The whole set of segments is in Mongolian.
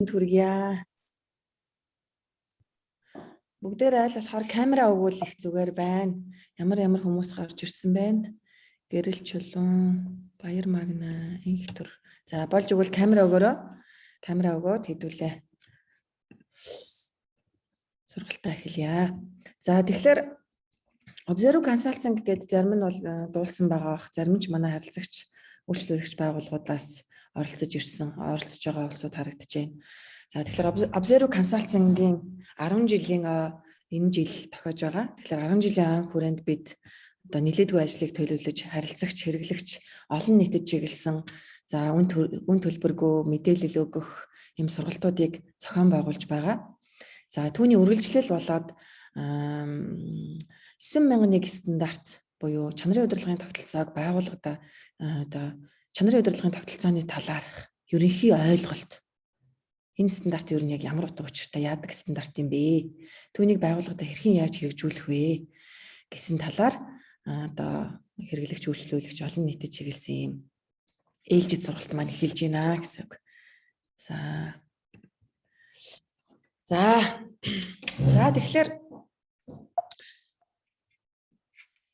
Түргийа. Бүгдээр айл болохоор камера өгвөл их зүгээр байна. Ямар хүмүүс гарч ирсэн байна. Гэрэл чулуун, баяр магна, инх төр. За болж өгвөл камера өгөөрөө. Камера өгөөд хэдүүлээ. Сургалтаа эхэлье. За тэгэхээр Observe Consulting гэдэг зарим нь бол дуулсан байгаа. Зарим нь ч манай харилцагч үйлчлүүлэгч байгууллагуудаас оролцож байгаа улсууд харагдаж байна. За тэгэхээр Observe Consulting-ийн 10 жилийн энэ жил тохиож байгаа. Тэгэхээр 10 жилийн анх хүрээнд бид одоо нэлээдгүй ажлыг төлөвлөж, харилцагч, хэрэглэгч, олон нийтэд чиглэсэн за үн төлбөргүй мэдээлэл өгөх юм сургалтуудыг зохион байгуулж байгаа. За түүний үргэлжлэл болоод 9001 стандарт буюу чанарын удирдлагын тогтолцоог байгууллагада одоо чанарын удирдлагын тогтолцооны талаарх ерөнхий ойлголт. Энэ стандарт ер нь яг ямар утга учиртай яадаг стандарт юм бэ? Түүнийг байгууллагада хэрхэн яаж хэрэгжүүлэх вэ гэсэн талаар одоо хэрэглэгч үйлчлүүлэгч олон нийтэд чиглэсэн юм ээлжид сургалт маань эхэлж байна гэсэн үг. За тэгэхээр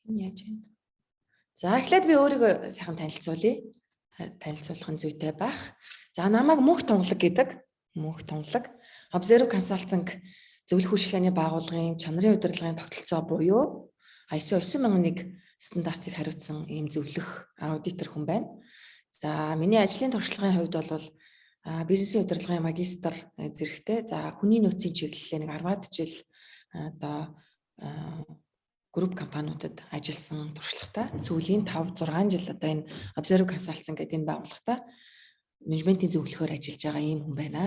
энэ яаж вэ? За эхлээд би өөрийгөө сайхан танилцуулъя. Танилцуулах нь зүйтэй байх. За намайг Мөнх Тунгалаг гэдэг. Мөнх Тунгалаг. Observe Consulting зөвлөх үйлчилгээний байгууллагын чанарын удирдлагын тогтолцоо буюу ISO 9001 стандартыг хариуцсан ийм зөвлөх аудитор хүн байна. За миний ажлын туршлагын хувьд бол бизнесийн удирдлагын магистр зэрэгтэй. За хүний нөөцийн чиглэлээр нэг 10-аад жил одоо групп компаниудад ажилласан туршлагатай. Сүүлийн 5-6 жил одоо энэ Observe Consulting гэдэг энэ байгууллагатай менежментийн зөвлөхөөр ажиллаж байгаа ийм хүн байна.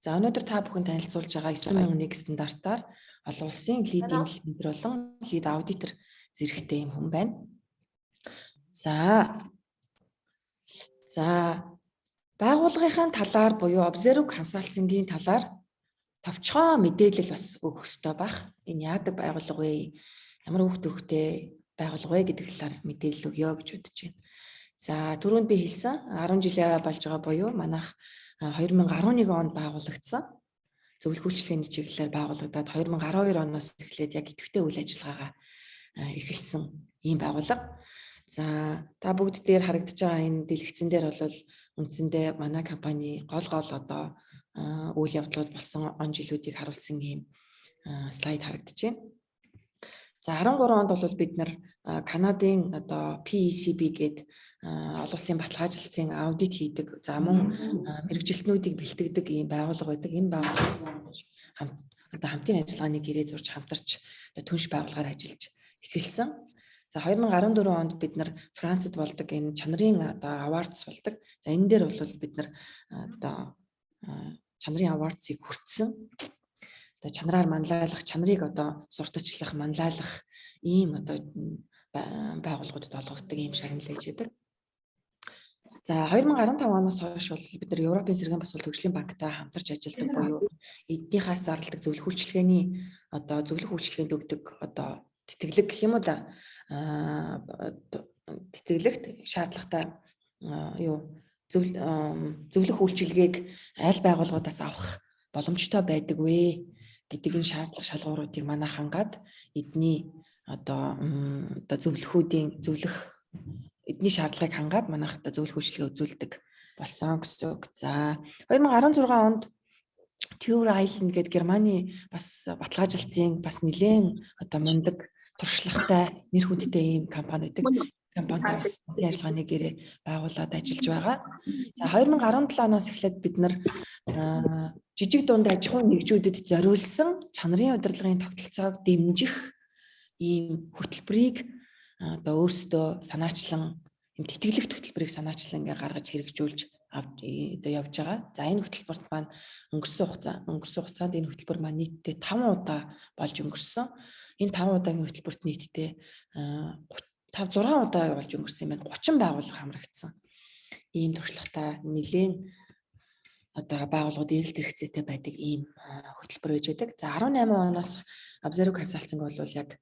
За өнөөдөр та бүхэн танилцуулж байгаа 9001 стандартаар олон улсын лид имплементер болон лид аудитор зэрэгтэй ийм хүн байна. За байгууллагын талаар буюу Observe Consulting-ийн талаар товчхон мэдээлэл бас өгөх ёстой байх. Энэ яадаг байгууллага вэ? Ямар хөвгтэй байгууллага вэ гэдэг талаар мэдээлэл өгье гэж бодож байна. За түрүүнд би хэлсэн 10 жилээ болж байгаа буюу манайх 2011 онд байгуулагдсан. Зөвлөх үйлчилгээний чиглэлээр байгуулагдаад 2012 оноос эхлээд яг идэвхтэй үйл ажиллагаагаа эхэлсэн ийм байгууллага. За та бүгд дээр харагдаж байгаа энэ дэлгэцэн дээр бол үндсэндээ манай компани гол одоо үйл явдлууд болсон он жилүүдийг харуулсан ийм слайд харагдаж байна. За 13 онд бол бид нар Канадын одоо PECB гэдэг олон улсын баталгаажлалтын аудит хийдэг. За мөн мэрэгжилтнүүдийг бэлтгэдэг ийм байгууллага байдаг. Энэ байгууллага хамтын ажиллагааны гэрээ зурж хамтарч түнш байгууллагаар ажиллаж эхэлсэн. За 2014 онд бид нар Францад болдог энэ чанарын одоо авардс болдог. За энэ дээр бол бид нар одоо чанарын авардсыг хүртсэн. Одоо чанараар манлайлах, чанарыг одоо сурталчлах, манлайлах ийм одоо байгууллагуудад олгогддог ийм шагналж байдаг. За 2015 оноос хойш бол бид нар Европын цэргийн босвол төгслийн банктай хамтарч ажилладаг буюу эднийхээс зарладаг зөвлөх үйлчилгээний одоо зөвлөх үйлчилгээнд өгдөг одоо тэтгэлэг гэх юм уу да тэтгэлэгт шаардлагатай зөвлөх үйлчилгээг аль байгууллагуудаас авах боломжтой байдаг вэ гэдэг энэ шаардлага шалгууруудыг манай хангаад эдний одоо зөвлөх эдний шаардлагыг хангаад манайх одоо зөвлөх үйлчилгээ үзүүлдэг болсон гэсэн үг. За 2016 онд Ture Island гэдэг Германы бас баталгаажлалтын бас нэлээд одоо мундаг туршлагатай нэр хүндтэй ийм компани байдаг. Компанитай бас ажиллагааны гэрээ байгуулад ажиллаж байгаа. За 2017 оноос эхлээд бид нар жижиг дунд аж ахуйн нэгжүүдэд зориулсан чанарын удирдлагын тогтолцоог дэмжих ийм хөтөлбөрийг одоо өөрсдөө санаачлан ийм тэтгэлэгт хөтөлбөрийг санаачлан ингээ гаргаж хэрэгжүүлж одоо явж байгаа. За энэ хөтөлбөрт маань өнгөрсөн хугацаанд энэ хөтөлбөр маань нийтдээ 5 удаа болж өнгөрсөн. Энэ 5 удаагийн хөтөлбөрт нийтдээ 6 удаа болж өнгөрсөн юм байна. 30 байгууллага хамрагдсан. Ийм туршлагатай нэлээд одоо байгууллагууд эрэлт хэрэгцээтэй байдаг ийм хөтөлбөр байж байдаг. За 18 оноос Observe Consulting бол яг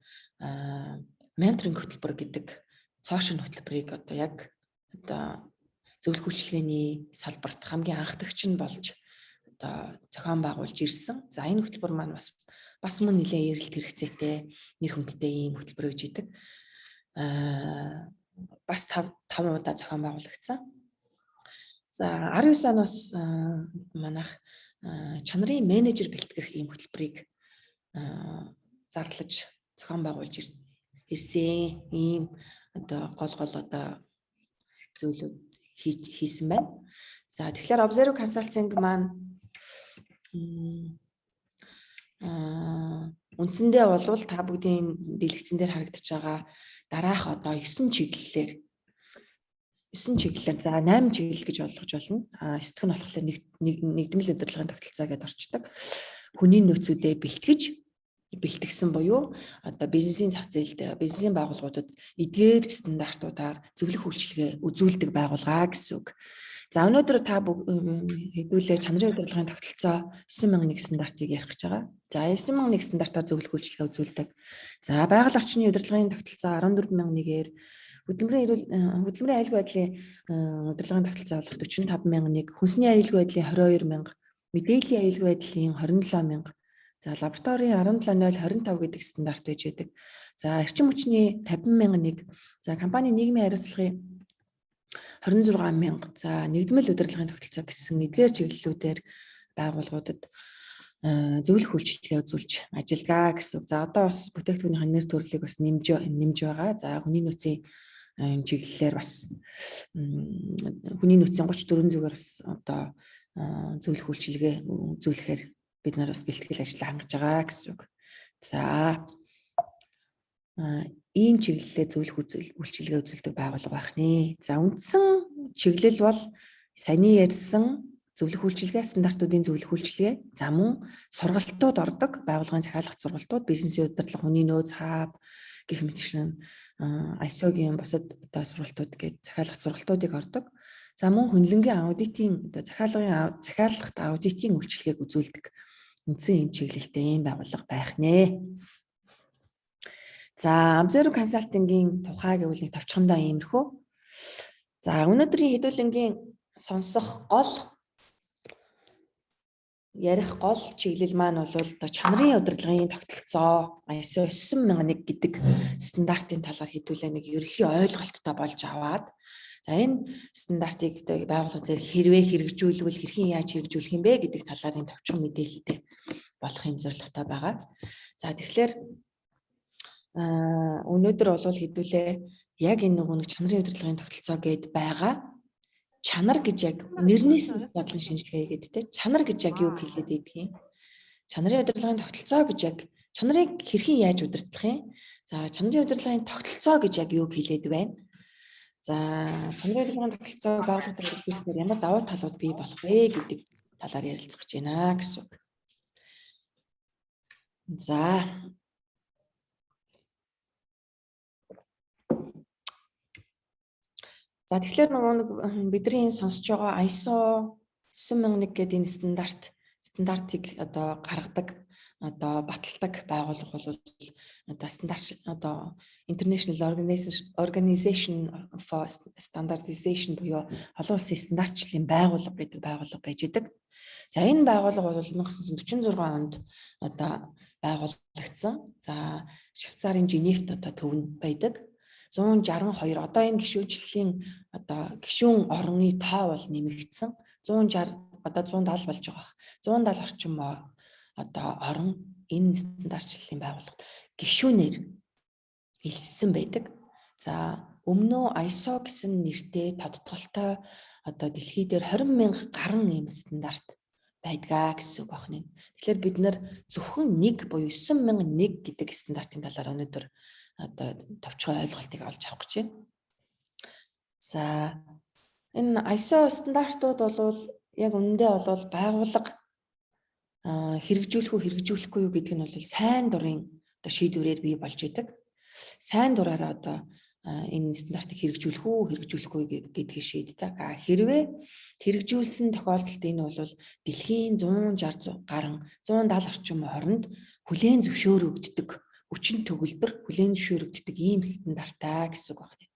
менторинг хөтөлбөр гэдэг цоошин хөтөлбөрийг одоо яг одоо зөвлөх үйлчилгээний салбарт хамгийн анхдагч нь болж одоо зохион байгуулж ирсэн. За энэ хөтөлбөр маань бас мөн нэлээд эрэлт хэрэгцээтэй, нэр хүндтэй ийм хөтөлбөр гэж идэг. Бас 5 удаа зохион байгуулагдсан. За 19 оноос манайх чанарын менежер бэлтгэх ийм хөтөлбөрийг зарлаж зохион байгуулж ирсэн. Ийм одоо гол одоо зүйлүүд хийсэн байна. За тэгэхээр Observe Consulting маань үндсэндээ бол та бүгдийн дэлгэцэн дээр харагдаж байгаа дараах одоо 9 чиглэлээр за 8 чиглэл гэж ойлгож болно. 9 дэх нь болохоор нэгдмэл удирдлагын тогтолцоо гэдээ орчдог. Хүний нөөцүүдээ бэлтгэсэн буюу одоо бизнесийн зах зээлд бизнесийн байгууллагуудад эдгээр стандартуудаар зөвлөх үйлчилгээ үзүүлдэг байгууллага гэсэн үг. За өнөөдөр та хэдүүлээ чанарын удирдлагын тогтолцоо 9001 стандартыг ярих гэж байгаа. За 9001 стандартаар зөвлөх үйлчилгээ үзүүлдэг. За байгаль орчны удирдлагын тогтолцоо 14001-ээр хөдөлмөрийн аюулгүй байдлын удирдлагын тогтолцоо болох 45001, хүнсний аюулгүй байдлын 22000, мэдээллийн аюулгүй байдлын 27000, за лабораторийн 17025 гэдэг стандарт байж байдаг. За эрчим хүчний 50001, за компани нийгмийн хариуцлагын 26000, за нэгдмэл удирдлагын тогтолцоо гэсэн эдгээр чиглэлүүдээр байгууллагуудад зөвлөх үйлчилгээ үзүүлж ажиллагаа гэсэн. За одоо бас бүтээгдэхүүнийхээ нэр төрлийг бас нэмж байгаа. За хүний нөөцийн чиглэлээр бас хүний нөөцийн 34 зүгээр бас одоо зөвлөх үйлчилгээ үзүүлэхээр бид нар бас бэлтгэл ажил хангаж байгаа гэсэн үг. За ийм чиглэлээр зөвлөх үйлчилгээ үзүүлдэг байгууллага байх нэ. За үндсэн чиглэл бол саяны ярьсан зөвлөх үйлчилгээ, стандартуудын зөвлөх үйлчилгээ, за мөн сургалтууд ордог, байгууллагын захиалгах сургалтууд, бизнесийн удирдлага, хүний нөөц, хаб гэх мэтчлэн ISO-гийн бусад одоо сургалтууд гээд захиалгах сургалтуудыг ордог. За мөн хөндлөнгийн аудитын одоо захиалгахт аудитын үйлчилгээг үзүүлдэг үндсэн ийм чиглэлтэй ийм байгууллага байх нэ. За Observe Consulting-ийн тухай гэвэл нэг товчхондоо иймэрхүү. За өнөөдрийн хэдүүлэнгийн сонсох ярих гол чиглэл маань бол одоо чанарын удирдлагын тогтолцоо ISO 9001 гэдэг стандартын талаар хэдүүлээ нэг ерөнхий ойлголттой болж аваад за энэ стандартыг байгууллага дээр хэрвээ хэрэгжүүлвэл хэрхэн яаж хэрэгжүүлэх юм бэ гэдэг талаар юм товчхон мэдээлэлтэй болох юм зорилготой байгаа. За тэгэхээр өнөөдөр бол хэдүүлээ яг энэ нэг чанарын удирдлагын тогтолцоо гээд байгаа. Чанар гэж яг нэрнээс нь задлан шинжилгээ гэдэг. Чанар гэж яг юу хэлээд байдаг юм? Чанарын удирдлагын тогтолцоо гэж яг чанарыг хэрхэн яаж удирдах юм? За чанарын удирдлагын тогтолцоо гэж яг юу хэлээд байна? За чанарын удирдлагын тогтолцоо байгууллагад хэрэгжүүлснээр ямар давуу талууд бий болох вэ гэдэг талаар ярилцах гэж байна гэсэн үг. За тэгэхээр нөгөө бидний сонсож байгаа ISO 9001 гэдэг энэ стандартыг одоо гаргадаг одоо баталдаг байгууллага бол одоо стандарт одоо International Organization for Standardization буюу олон улсын стандартчлалын байгууллага гэдэг байгууллага байж идэг. За энэ байгууллага бол 1946 онд одоо байгуулагдсан. За Швейцарын Женевт одоо төвөнд байдаг. 162 одоо энэ гишүүнчлэлийн одоо гишүүн орны тоо бол нэмэгдсэн 160 одоо 170 болж байгаа. 170 орчим одоо орн энэ стандартчлалын байгууллагад гишүүнээр элссэн байдаг. За өмнөө ISO гэсэн нэртэй тодтголтой одоо дэлхий дээр 20,000 гаруй ийм стандарт байдгаа гэсэн үг байна. Тэгэхээр бид нар зөвхөн нэг буюу 9001 гэдэг стандартын талаар өнөөдөр одоо товчхон ойлголтыг олж авах гэж байна. За энэ ISO стандартууд бол яг үнэндээ бол байгууллага хэрэгжүүлэх үү хэрэгжүүлэхгүй юу гэдэг нь бол сайн дурын одоо шийдвэрээр бий болж идэг. Сайн дураараа одоо энэ стандартыг хэрэгжүүлэх үү хэрэгжүүлэхгүй гэдгийг шийддэг. Хэрвээ хэрэгжүүлсэн тохиолдолд энэ бол дэлхийн 160 гаруй 170 орчим орнд хүлээн зөвшөөрөгддөг хүчин төгөлбөр хүлээн зөвшөөрөгддөг ийм стандартаа гэсэн үг байна.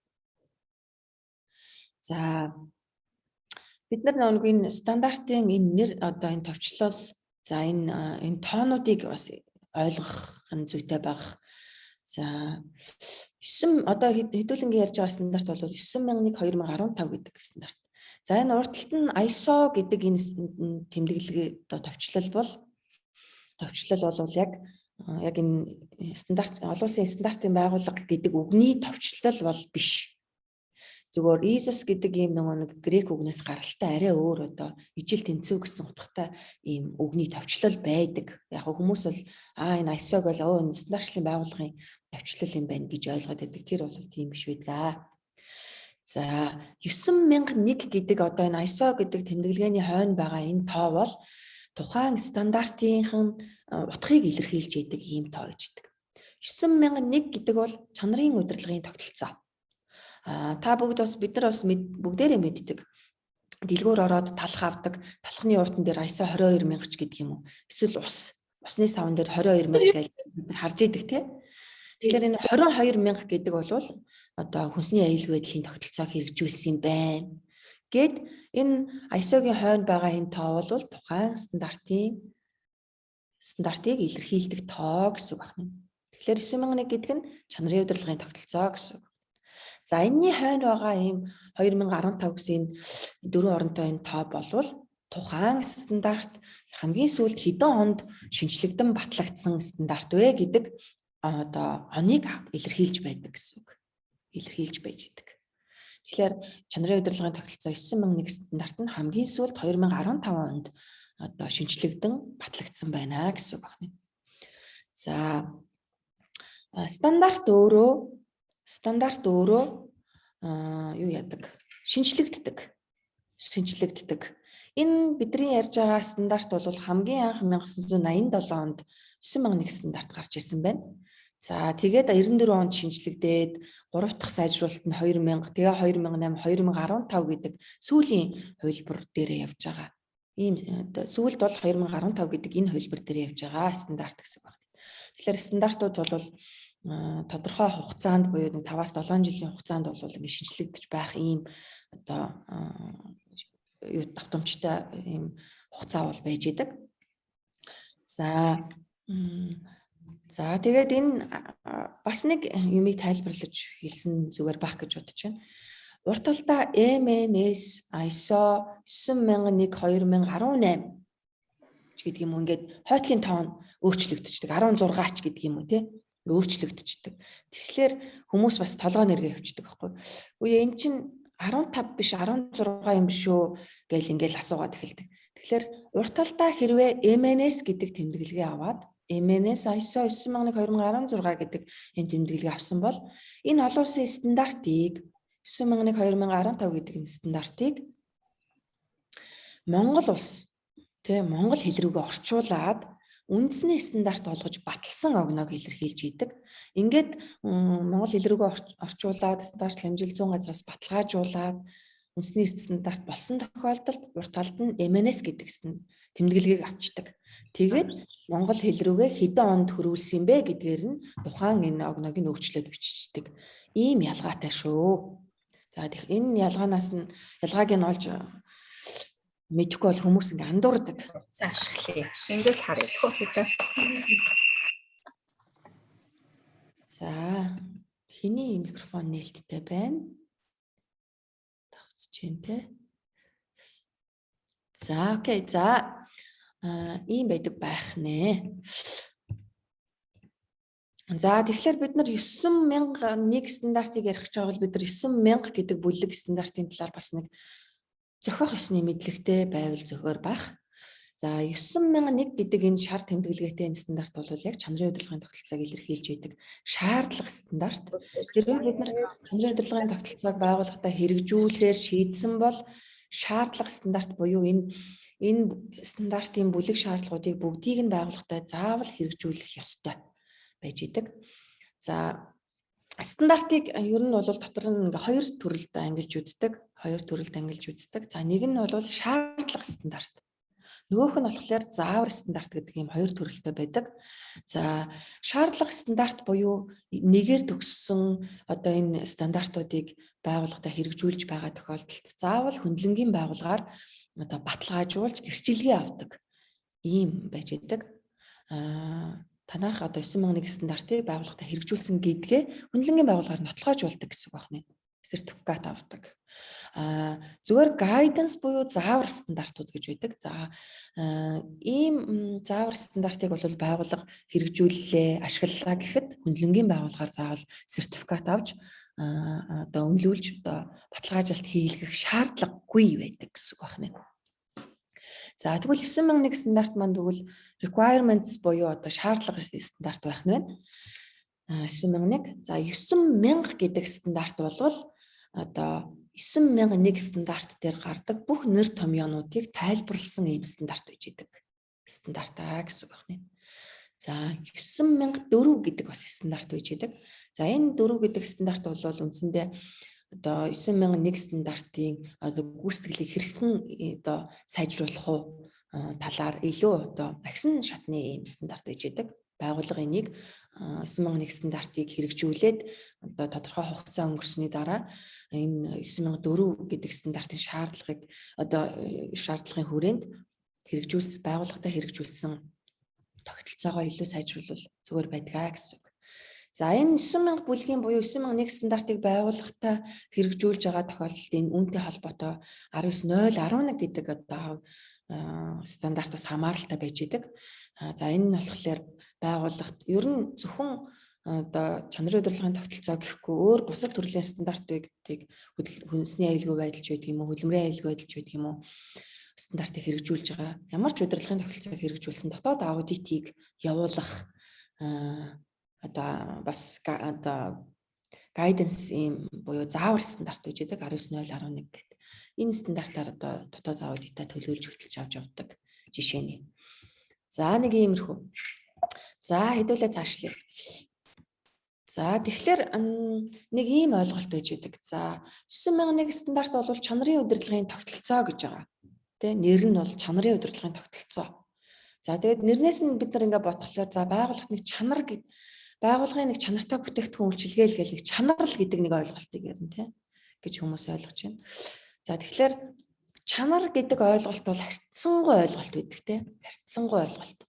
За бид нар нэг энэ стандартын энэ нэр одоо энэ товчлол за энэ тоонуудыг бас ойлгох нь зүйтэй байх. За 9 одоо хэдүүлэнгийн ярьж байгаа стандарт бол 9000-2015 гэдэг стандарт. За энэ уртталт нь ISO гэдэг энэ тэмдэглэгээ одоо товчлол бол яг энэ стандарт олон улсын стандартын байгууллага гэдэг үгний товчлол бол биш. Зүгээр ISO гэдэг ийм нэг грек үгнээс гаралтай арай өөр одоо ижил тэнцүү гэсэн утгатай ийм үгний товчлол байдаг. Яг хүмүүс бол энэ ISO гэл энэ стандартын байгууллагын товчлол юм байна гэж ойлгоод байдаг. Тэр бол тийм биш байдаг. За 9001 гэдэг одоо энэ ISO гэдэг тэмдэглэгээний хойно байгаа энэ тоо бол тухайн стандартынхан утгыг илэрхийлж идэг ийм тоо гэж байдаг. 9001 гэдэг бол чанарын удирдлагын тогтолцоо. Та бүгд бас бид нар бас бүгдээрээ мэддэг. Дэлгүүр ороод талх авдаг. Талхны уртан дээр ISO 22000 ч гэдэг юм уу. Эсвэл усны савн дээр 22000 гэж бид нар харж идэг тий. Тэгэхээр энэ 22000 гэдэг бол одоо хүнсний аюулгүй байдлын тогтолцоог хэрэгжүүлсэн юм байна. Гэт энэ ISO-гийн хойно байгаа энэ тоо бол тухайн стандартыг илэрхийлдэг тоо гэсэн үг байна. Тэгэхээр 9001 гэдэг нь чанарын удирдлагын тогтолцоо гэсэн үг. За энэний хойно байгаа ийм 2015 гэсэн дөрвөн оронтой энэ тоо болвол тухайн стандарт хамгийн сүүлд хэдэн онд шинжлэгдэн батлагдсан стандарт вэ гэдэг одоо оныг илэрхийлж байдаг гэсэн үг. Илэрхийлж байж идэг. Тэгэхээр чанарын удирдлагын тогтолцоо 9001 стандарт нь хамгийн сүүлд 2015 онд одоо шинжлэгдэн батлагдсан байна гэсэн үг байна. За стандарт өөрөө юу яадаг? Шинжлэгддэг. Энэ бидний ярьж байгаа стандарт бол хамгийн анх 1987 онд 9001 стандарт гарч ирсэн байна. За тэгээд 94 онд шинжлэгдээд 3 дахь сайжруулалт нь 2000, тэгээ 2008, 2015 гэдэг сүүлийн хувилбар дээрээ явж байгаа. Ийм сүүлд бол 2015 гэдэг энэ хувилбар дээр явж байгаа стандарт гэсэн байна. Тэгэхээр стандартууд бол тодорхой хугацаанд буюу 5-7 жилийн хугацаанд бол ингэ шинжлэгдэж байх ийм одоо юу давтамжтай ийм хугацаа бол байж идэг. За тэгээд энэ бас нэг юмыг тайлбарлаж хэлсэн зүгээр байх гэж бодож байна. Урт талдаа MNS ISO 9001/2018 гэдэг юм ингээд хойтлын тоон өөрчлөгдчихдөг 16 ч гэдэг юм уу тий өөрчлөгдчихдөг. Тэгэхээр хүмүүс бас толгой нэргээ явчихдаг байхгүй. Үгүй эн чинь 15 биш 16 юм биш үү гэл ингээл асуугаад эхэлдэг. Тэгэхээр урт талдаа хэрвээ MNS гэдэг тэмдэглэгээ аваад MNS ISO 9001/2016 гэдэг энэ тэмдэглэгээ авсан бол энэ олон улсын стандартыг 9001/2015 гэдэг энэ стандартыг Монгол улс Монгол хэл рүүгээ орчуулад үндэсний стандарт болгож баталсан огноог илэрхийлж идэг. Ингээд Монгол хэл рүүгээ орчуулад стандарт хэмжил 100 газраас баталгаажуулаад үндэсний стандарт болсон тохиолдолд урт талд нь MNS гэдэг тэмдэглэгийг авчдаг. Тэгээд Монгол хэл рүүгээ хэдэн онд хөрвүүлсэн бэ гэдгээр нь тухайн энэ огноог нь өөрчлөөд биччихдэг. Ийм ялгаатай шүү. За энэ ялгааг нь олж мэдхгүй бол хүмүүс ингээ андуурдаг. За ашиглая. Эндээс харъя. За хэний микрофон нээлттэй байна? Тавцж байна те. За окей. За ийм байдаг байх нэ. За тэгэхээр бид нар 9001 стандартыг ярих гэж байгаа бол бид нар 9000 гэдэг бүлэг стандартын талаар бас нэг зохиох ёсны мэдлэгтэй байвал зохиор байх. За 9001 гэдэг энэ шар тэмдэглэгээтэй энэ стандарт бол яг чанарын удирдлагын тогтолцоог илэрхийлж идэг шаардлага стандарт. Зэрэг бид нар чанарын удирдлагын тогтолцоог байгууллагатай хэрэгжүүлэхээр шийдсэн бол шаардлага стандарт буюу энэ стандартын бүлэг шаардлагуудыг бүгдийг нь байгууллагатай заавал хэрэгжүүлэх ёстой байж идэг. За стандартыг ер нь бол дотор нь ингээ хоёр төрөлд ангилж үздэг. За нэг нь бол шаардлага стандарт. Нөгөөх нь болохоор заавар стандарт гэдэг ийм хоёр төрөлтэй байдаг. За шаардлага стандарт буюу нэгээр төгссөн одоо энэ стандартуудыг байгууллагатай хэрэгжүүлж байгаа тохиолдолд заавал хөндлөнгийн байгууллагаар одоо баталгаажуулж гэрчилгээ авдаг ийм байж байдаг. Танах одоо 9001 стандартыг байгууллагатай хэрэгжүүлсэн гэдгээ хөндлөнгийн байгууллагаар нотолгоожуулдаг гэсэн үг байна. Сертификат авдаг. Зүгээр гайданс буюу заавар стандартууд гэж байдаг. За ийм заавар стандартыг бол байгууллага хэрэгжүүллээ, ашиглалаа гэхэд хөндлөнгийн байгууллагаар заавал сертификат авч одоо өмлүүлж одоо баталгаажуулалт хийлгэх шаардлагагүй байдаг гэсэн үг байна. За тэгвэл 9001 стандарт маань тэгвэл requirements буюу одоо шаардлага стандарт байх нь байна. 9001. За 9000 гэдэг стандарт болвол одоо 9001 стандарт дээр гардаг бүх нэр томьёонуудыг тайлбарласан ийм стандарт байж идэг. Стандартаа гэсэн үг байна. За 9004 гэдэг бас стандарт байж идэг. За энэ 4 гэдэг стандарт бол үндсэндээ одоо 9001 стандартын одоо гүйцэтгэлийг хэрхэн одоо сайжруулах уу талаар илүү одоо агсан шатны ийм стандарт байж идэг. Байгууллага энийг 9001 стандартыг хэрэгжүүлээд одоо тодорхой хугацаа өнгөрсөний дараа энэ 9004 гэдэг стандартын шаардлагыг одоо шаардлагын хүрээнд хэрэгжүүлсэн байгууллагатай хэрэгжүүлсэн тогтолцоогоо илүү сайжруулах зүгээр байдгаа гэсэн үг. За энэ 9000 бүлгийн буюу 9001 стандартыг байгууллагатай хэрэгжүүлж байгаа тохиолдолд үүнтэй холбоотой 19.0.11 гэдэг одоо стандартаас хамааралтай байж идэг. За энэ нь болохоор байгууллагт ер нь зөвхөн одоо чанарын удирдлагын тогтолцоо гэхгүй өөр бусад төрлийн стандартыг хүнсний аюулгүй байдалч байдаг юм уу, хөдөлмөрийн аюулгүй байдалч байдаг юм уу стандартыг хэрэгжүүлж байгаа. Ямар ч удирдлагын тогтолцоог хэрэгжүүлсэн дотоод аудитыг явуулах одоо бас одоо гайданс юм буюу заавар стандарт гэж байдаг 19.0.11 гэдэг. Энэ стандартаар одоо дотоод аудитаа төлөөлж хөтлөж авч явдаг жишээний. За нэг иймэрхүү. За хэдүүлээ цаашлаа. За тэгэхээр нэг ийм ойлголт байж байдаг. За 9001 стандарт бол чанарын удирдлагын тогтолцоо гэж байгаа. Тэ нэр нь бол чанарын удирдлагын тогтолцоо. За тэгээд нэрнээс нь бид нар ингээ бодглохлоор за байгууллагт нэг чанар байгууллагын нэг чанартай бүтээгдэхүүн үйлчилгээл гэх нэг чанарл гэдэг нэг ойлголтыг ярина тийм гэж хүмүүс ойлгож байна. За тэгэхээр чанар гэдэг ойлголт бол харьцангуй ойлголт байдаг тийм харьцангуй ойлголт.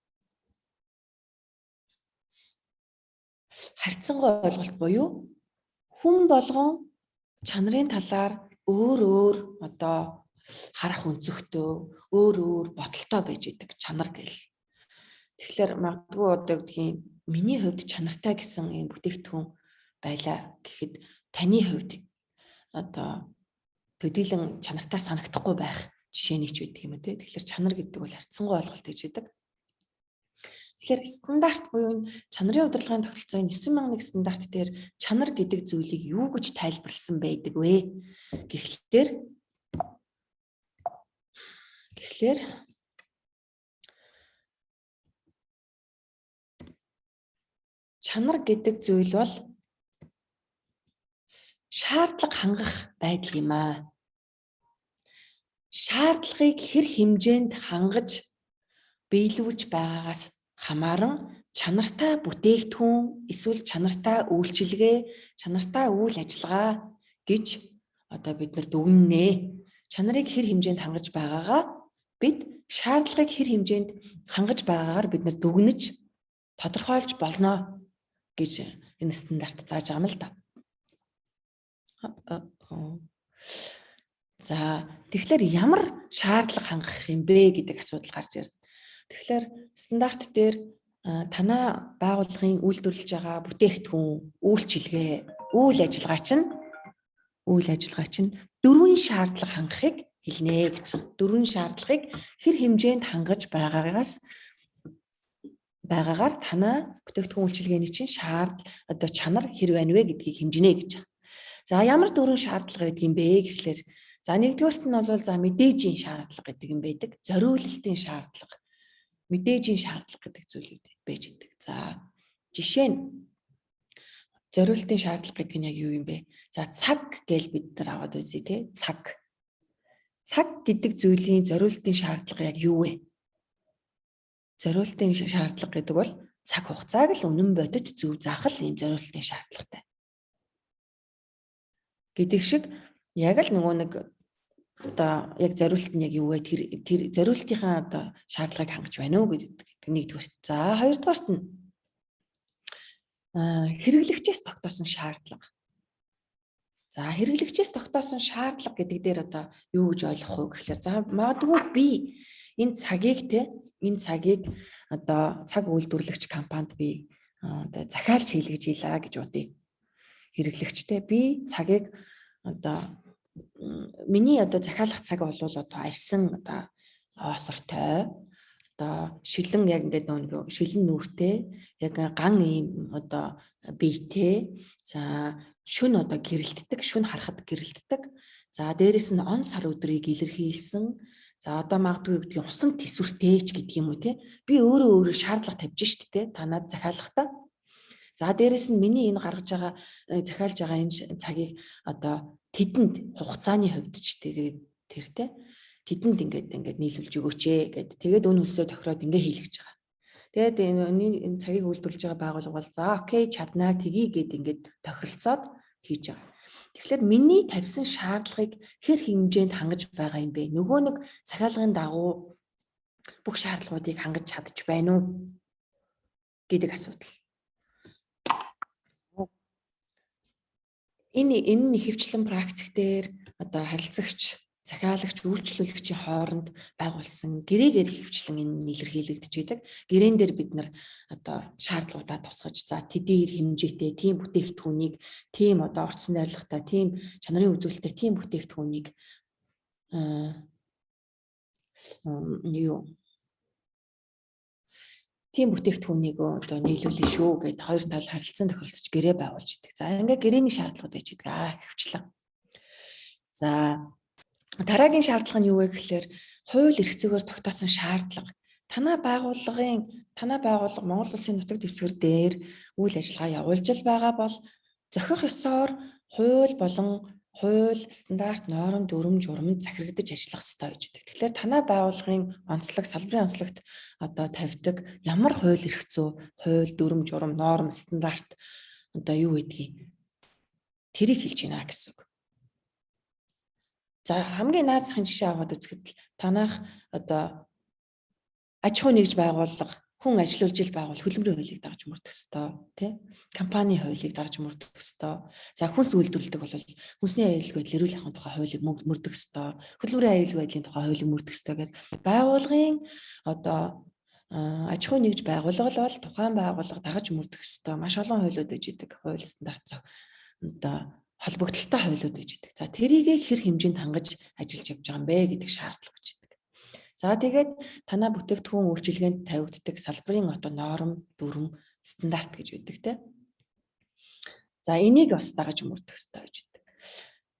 Харьцангуй ойлголт буюу хүн болгон чанарын талаар өөр одоо харах өнцөгтөө өөр бодолтой байж идэг чанар гэл. Тэгэхээр магадгүй одоо гэдгийг миний хувьд чанартай гэсэн юм бүтээгдэхүүн байлаа гэхэд таны хувьд одоо төдийлөн чанартай санагдахгүй байх жишээний ч байдаг юм үү те. Тэгэхээр чанар гэдэг бол харьцангуй ойлголт гэж байдаг. Тэгэхээр стандарт буюу чанарын удирдлагын тогтолцоо 9001 стандарт дээр чанар гэдэг зүйлийг юу гэж тайлбарласан байдаг вэ? Гэхлээр чанар гэдэг зүйл бол шаардлага хангах байдал юм аа. Шаардлагыг хэр хэмжээнд хангаж биелүүлж байгаагаас хамааран чанартай бүтээгдэхүүн эсвэл чанартай үйлчилгээ, чанартай үйл ажиллагаа гэж одоо бид нар дүгнэнэ. Чанарыг хэр хэмжээнд хангаж байгаагаа бид шаардлагыг хэр хэмжээнд хангаж байгаагаар бид нар дүгнэж тодорхойлж болно гэж энэ стандарт зааж байгаа юм л да. За тэгэхээр ямар шаардлага хангах юм бэ гэдэг асуудал гарч ирнэ. Тэгэхээр стандарт дээр танаа байгууллагын үйлдвэрлэж байгаа бүтээгдэхүүн, үйлчилгээ, үйл ажиллагаа чинь дөрвөн шаардлага хангахыг хэлнэ гэж. Дөрвөн шаардлагыг хэр хэмжээнд хангаж байгаагаар танаа бүтээгдэхүүн үйлчилгээний чинь одоо чанар хэр байна вэ гэдгийг хэмжинэ гэж. За ямар дөрвөн шаардлага гэдэг юм бэ гэхлээр за нэгдүгээрт нь бол за мэдээжийн шаардлага гэдэг юм байдаг. Зориулалтын шаардлага, мэдээжийн шаардлага гэдэг зүйл байж идэг. За жишээ нь зориулалтын шаардлага гэдэг нь яг юу юм бэ? За цаг гэж бид нар аваад үзье те. Цаг гэдэг зүйлийн зориулалтын шаардлага яг юу вэ? зориултын шаардлага гэдэг бол цаг хугацааг л үнэн бодит зөв заах л ийм зориултын шаардлагатай. Гэдэг шиг яг л нөгөө нэг одоо яг зориулт нь яг юу вэ? Тэр зориултынхаа одоо шаардлагыг хангаж байна уу гэдэг нэгдүгээр. За хоёрдугаарт нь хэрэглэгчээс тогтоосон шаардлага. За хэрэглэгчээс тогтоосон шаардлага гэдэг дээр одоо юу гэж ойлгох вэ гэхээр за магадгүй би энэ цагийг одоо цаг үйлдвэрлэгч компанид би одоо захиалж хийлгэж ийлаа гэж бодъё. Хэрэглэгчтэй би цагийг одоо миний одоо захиалах цаг бол одоо арьсан одоо осортой одоо шилэн яг ингээд нөгөө шилэн нүртэй яг ган ийм одоо биетэй за шүн одоо гэрэлтдэг шүн харахад гэрэлтдэг за дээрэс нь он сар өдрийг илэрхийлсэн за одоо магадгүй гэдэг усан тэсвэртэйч гэдэг юм уу те би өөрөө шаардлага тавьж штт те танад захиалахдаа за дээрэс нь миний энэ гаргаж байгаа захиалж байгаа энэ цагийг одоо тэдэнд хугацааны хувьд ч тэгээд тэр те тэдэнд ингээд нийлүүлж өгөөч гэд тэгээд өн хөлсөө тохироод ингээ хийлгэж байгаа. Тэгээд энэ цагийг үйлдвэрлэж байгаа байгууллага бол за окей чаднаа тгий гэд ингээд тохиролцоод хийж байгаа. Тэгэхээр миний тавьсан шаардлагыг хэр хэмжээнд хангаж байгаа юм бэ? Нөгөө нэг захиалгын дагуу бүх шаардлагуудыг хангаж чадчих байна уу гэдэг асуудал. Энэ ихэвчлэн практик дээр одоо харилцагч, захиалагч, үйлчлүүлэгчийн хооронд байгуулсан гэрээгээр ихэвчлэн энэ илэрхийлэгдэж байдаг. Гэрээн дээр бид нар одоо шаардлагуудаа тусгаж, за тэдгээр хэмжээтэй тийм бүтээгдэхүүнийг, тийм одоо орцсон найрлагатай, тийм чанарын үзүүлэлттэй тийм бүтээгдэхүүнийг тийм бүтээгдэхүүнийг одоо нийлүүлнэ шүү гэд хоёр тал харилцан тохиролцож гэрээ байгуулж идэг. За ингээ гэрээний шаардлагууд байж идэг ихэвчлэн. За дараагийн шаардлага нь юу вэ гэхээр хууль эрх зүйгээр тогтоосон шаардлага. Танай байгууллага Монгол Улсын нутаг дэвсгэр дээр үйл ажиллагаа явуулж байгаа бол зохих ёсоор хууль, стандарт, норм, дүрм, журамд захирагдаж ажиллах ёстой гэж байдаг. Тэгэхээр танай байгууллагын онцлог, салбарын онцлогт одоо тавьдаг ямар хууль эрх зүй, хууль, дүрм, журам, норм, стандарт одоо юу гэдгийг тэрийг хэлж байна гэсэн үг. За хамгийн наацхан жишээ аваад үзэхэд танах одоо аж ахуй нэгж байгууллага хүн ажиллуулж ил байгуул хөдөлмөрийн хуулийг дагаж мөрдөх ёстой тий компани хуулийг дагаж мөрдөх ёстой. За хүнс үйлдвэрлэдэг бол хүнсний аюулгүй байдал эрүүл ахуйн тухай хуулийг мөрдөх ёстой. Хөдөлмөрийн аюулгүй байдлын тухай хуулийг мөрдөх ёстой гэдэг байгууллагын одоо аж ахуй нэгж байгууллага бол тухайн байгууллага дагаж мөрдөх ёстой маш олон хуулиуд байж идэг. Хууль стандарт одоо холбогдолтой хуулиуд байж идэг. За тэрийг хэр хэмжээнд хангаж ажиллаж явж байгаа юм бэ гэдэг шаардлага гэж идэг. За тэгээд танай бүтээгдэхүүн үйлчилгээнд тавигддаг салбарын одоо норм, дүрм, стандарт гэж байдаг те. За энийг бас дагаж мөрдөх ёстой гэж байдаг.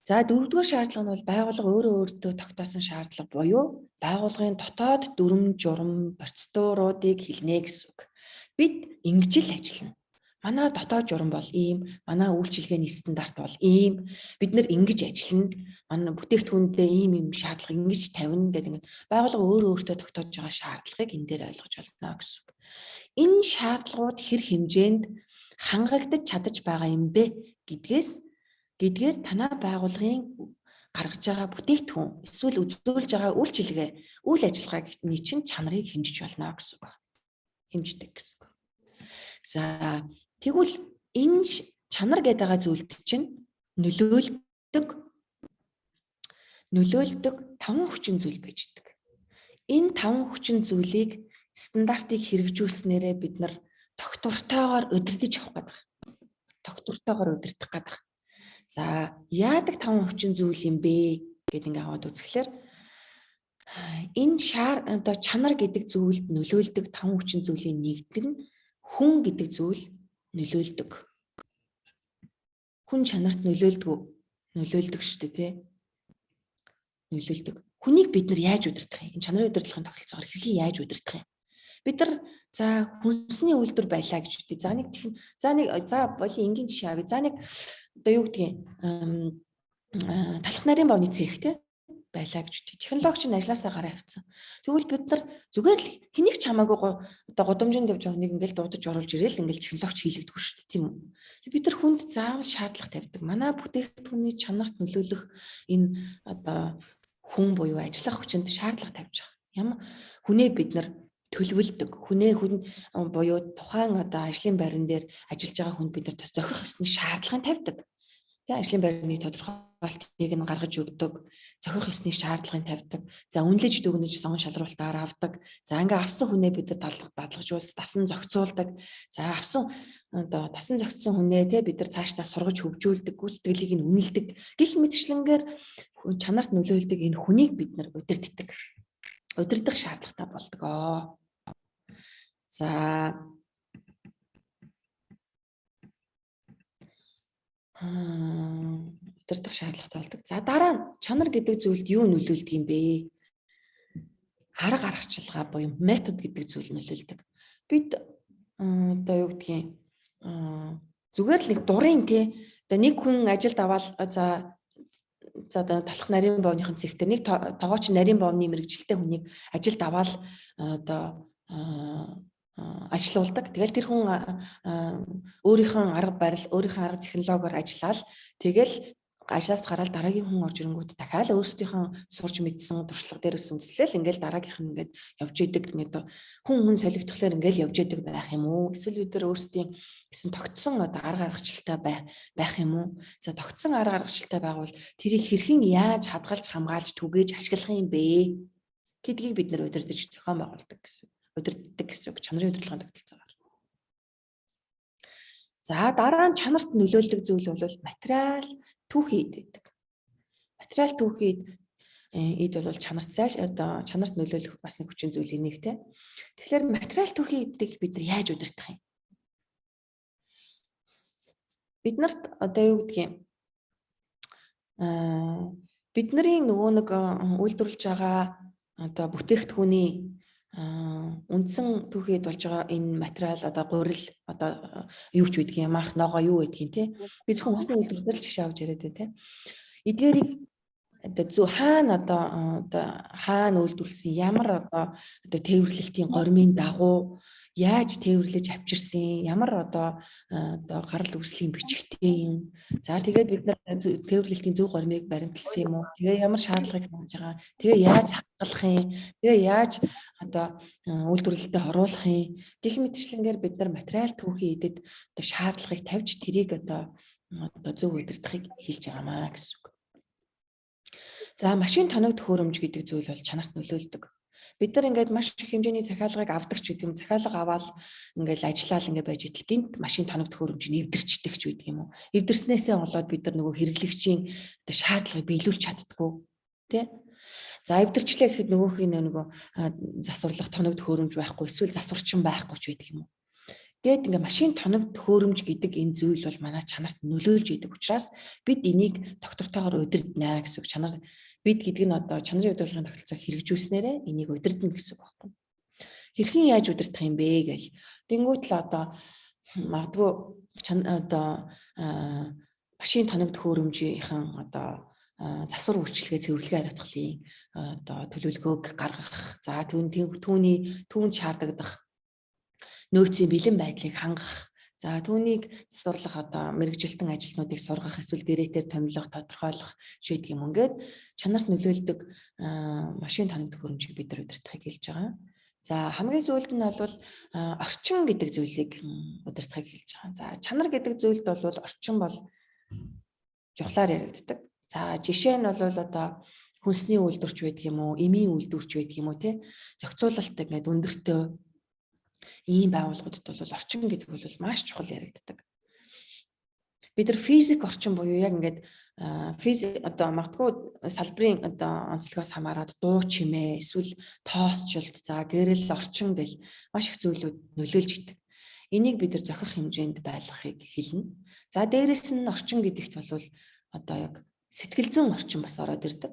За дөрөвдүгээр шаардлага нь бол байгууллага өөртөө тогтоосон шаардлага буюу байгууллагын дотоод дүрм, журам, процедуруудыг хэлнэ гэсэн үг. Бид ингэж л ажиллана. Манай дотоод журам бол ийм, манай үйлчилгээний стандарт бол ийм. Бид нэр ингэж ажиллана. Манай бүтээгдэхүүндээ ийм шаардлага ингэж тавина гэдэг ингээд байгууллага өөртөө тогтоож байгаа шаардлагыг энэ дээр ойлгож байна гэсэн үг. Энэ шаардлагууд хэр хэмжээнд хангагдаж чадаж байгаа юм бэ гэдгээр танай байгууллагын гаргаж байгаа бүтээгдэхүүн эсвэл үзүүлж байгаа үйлчилгээ, үйл ажиллагаагийн чинь чанарыг хэмжиж болно гэсэн үг. Хэмждэг гэсэн үг. За тэгвэл энэ чанар гэдэг байгаа зүйлд чинь нөлөөлдөг 5 хүчин зүйл байждаг. Энэ 5 хүчин зүйлийг стандартыг хэрэгжүүлснээрээ бид нар тогтвортойгоор удирдах авах гэдэг. Тогтвортойгоор удирдах гэдэг. За яадаг 5 хүчин зүйл юм бэ гэдэг ингээ аваад үзэхлээр энэ одоо чанар гэдэг зүйлд нөлөөлдөг 5 хүчин зүйлийн нэгдэг нь хүн гэдэг зүйл нөлөөлдөг. Хүн чанарт нөлөөлдөг шүү дээ тий. Нөлөөлдөг. Хүнийг бид нар яаж удирдах юм? Энэ чанарын удирдлагын тогтолцоогоор хэрхэн яаж удирдах юм? Бид нар за хүнсний үйлдвэр байлаа гэж үтэй. За боли энгийн жишээ авъя. За нэг одоо юу гэдгийг талх нарын бовны цех тий. байлаа гэж үү. Технологич нь ажилласаа гараа авцсан. Тэгвэл бид нар зүгээр л хэнийг ч хамаагүй одоо гудамжинд явж байгаа нэг ингээл дуудаж оруулж ирээл ингээл технологич хийлэгдэх шүү дээ тийм үү. Бид нар хүнд заавал шаардлага тавьдаг. Манай бүтээгдэхүүний чанарт нөлөөлөх энэ одоо хүн буюу ажиллах хүчинд шаардлага тавьж байгаа. Ямар хүнээ бид нар төлөвлөдөг. Хүн буюу тухайн одоо ажлын байран дээр ажиллаж байгаа хүнд бид нар зохих ёсны шаардлагыг тавьдаг. Тэгээ ажлын байрны тодорхойлтыг нь гаргаж өгдөг, зохих ёсны шаардлагыг тавьдаг. За үнэлж дүгнэж сон шалралтаар авдаг. За ингээ авсан хүнээ бид нар дадлгажуулж, дасан зохицуулдаг. За авсан одоо дасан зохицсон хүнээ те бид нар цаашдаа сургаж хөгжүүлдэг, гүйцэтгэлийг нь үнэлдэг. Гэх мэтчлэнгээр чанарт нөлөөлдөг энэ хүнийг бид нар удирддаг. Удирдах шаардлагатай болдгоо. За удирдах шаардлагатай болдог. За дараа нь чанар гэдэг зүйлд юу нөлөөлдөг юм бэ? Арга аргачлалгаа буюу метод гэдэг зүйл нөлөөлдөг. Бид одоо юу гэдгийг зүгээр л нэг дурын тий одоо нэг хүн ажилд аваад за одоо талах нарийн боовныхын цэгтэр нэг тоогооч нарийн боовны мэрэгжилтэй хүнийг ажилд аваад одоо ажилуулдаг. Тэгэл тэр хүн өөрийнхөө арга барил, өөрийнхөө арга технологиор ажиллаад тэгэл ажлаас гараад дараагийн хүн орж ирэнгүүт дахиад өөрсдийнхөө сурч мэдсэн туршлага дээрээс үндэслэл ингээл дараагийнх нь ингээд явж идэг ингээд хүн солигдохлоор ингээл явж идэг байх юм уу? Эсвэл бид нар өөрсдийн гэсэн тогтсон одоо арга аргачлалтай байх юм уу? За тогтсон арга аргачлалтай байгавал тэрийг хэрхэн яаж хадгалж хамгаалж түгээж ашиглах юм бэ гэдгийг бид нар удирдах зохион байгуулдаг гэсэн. Удирддаг гэсэн үг чанарын удирдлагын тогтолцоогоор. За дараа нь чанарт нөлөөлдөг зүйл бол материал түүхий гэдэг. Материал түүхий эд бол чанарт зааш одоо чанарт нөлөөлөх бас нэг хүчин зүйлийн нэг те. Тэгэхээр материал түүхийдийг бид нар яаж удирдах юм? Биднэрт одоо юу гэдгийг бидний нөгөө нэг үйлдвэрлэж байгаа одоо бүтээгдэхүүний үндсэн түүхийд болж байгаа энэ материал одоо гурил одоо юу ч байдгийг мах ногоо юу байдгийг те би зөвхөн усны үйлдвэрлэл жишээ авч яриад байна те эдгээрийг одоо зөв хаана одоо хаана үйлдвэрлэсэн ямар одоо тээвэрлэлтийн гормын дагуу яаж тээвэрлэж авчирсан ямар одоо гарал үүслийн бичгтэй юм. За тэгээд бид нар тээвэрлэлтийн зөв гормыг баримтлсан юм уу? Тэгээ ямар шаардлагыг хангаж байгаа? Тэгээ яаж хадгалах юм? Тэгээ яаж одоо үйлдвэрлэлтэд оруулах юм? Гэх мэтчлэнгээр бид нар материал түүхийн эдэд одоо шаардлагыг тавьж тэрийг одоо зөв удирдахыг хэлж байгаамаа гэсэн үг. За машин тоног төхөөрөмж гэдэг зүйл бол чанарт нөлөөлдөг. Бид нар ингээд маш их хэмжээний захиалгыг авдаг ч гэдэг юм. Захиалга аваад ингээд ажиллаал ингээд байж идэл гинт машин тоног төхөөрөмж нь эвдэрчдэг ч гэдэг юм уу. Эвдэрснээсээ болоод бид нар нөгөө хэрэглэгчийн шаардлагыг биелүүлж чаддаггүй тий. За эвдэрчлээ гэхэд нөгөөхний нөгөө засварлах тоног төхөөрөмж байхгүй эсвэл засварчин байхгүй ч байдаг юм уу. Гэт ингээд машин тоног төхөөрөмж гэдэг энэ зүйл бол манай чанарт нөлөөлж идэг учраас бид энийг доктортойгоор удирднаа гэсэн үг. Чанар бид гэдэг нь одоо чанарын удирдлагын тогтолцоог хэрэгжүүлснээрээ энийг удирдна гэсэн үг байхгүй. Хэрхэн яаж удирдах юм бэ гэл. Тэнгүүт л одоо магадгүй одоо машин тоног төхөөрөмжийн одоо засвар үйлчилгээ цэвэрлэгээ хариуцлагын одоо төлөвлөгөөг гаргах. За түүнд шаардлагадах нөөцийн бэлэн байдлыг хангах. За түүнийг засварлах одоо мэрэгжилтэн ажилтнуудыг сургах эсвэл гэрээтэй томилох, тодорхойлох шийдэх юм ингээд чанарт нөлөөлдөг машин тоног төхөөрөмжийг бид нар удирдахыг хэлж байгаа. За хамгийн сүүлд нь бол орчин гэдэг зүйлийг удирдахыг хэлж байгаа. За чанар гэдэг зүйлд бол орчин бол жухлаар яригддаг. За жишээ нь бол одоо хүнсний үйлдвэрч байдаг юм уу, эмийн үйлдвэрч байдаг юм уу те. Зохицуулалт ингээд өндөртөө ийм байгууллагуудад бол орчин гэдэг бол маш чухал яригддаг. Бид нар физик орчин буюу яг ингээд физик одоо магадгүй салбарын одоо онцлогоос хамаарат дуу чимээ эсвэл тоосчлт за гэрэл орчин гэл маш их зүйлүүд нөлөөлж идэг. Энийг бид нар зохих хэмжээнд байлгахыг хэлнэ. За дээрэс нь орчин гэдэгт бол одоо яг сэтгэл зүйн орчин бас ороод ирдэг.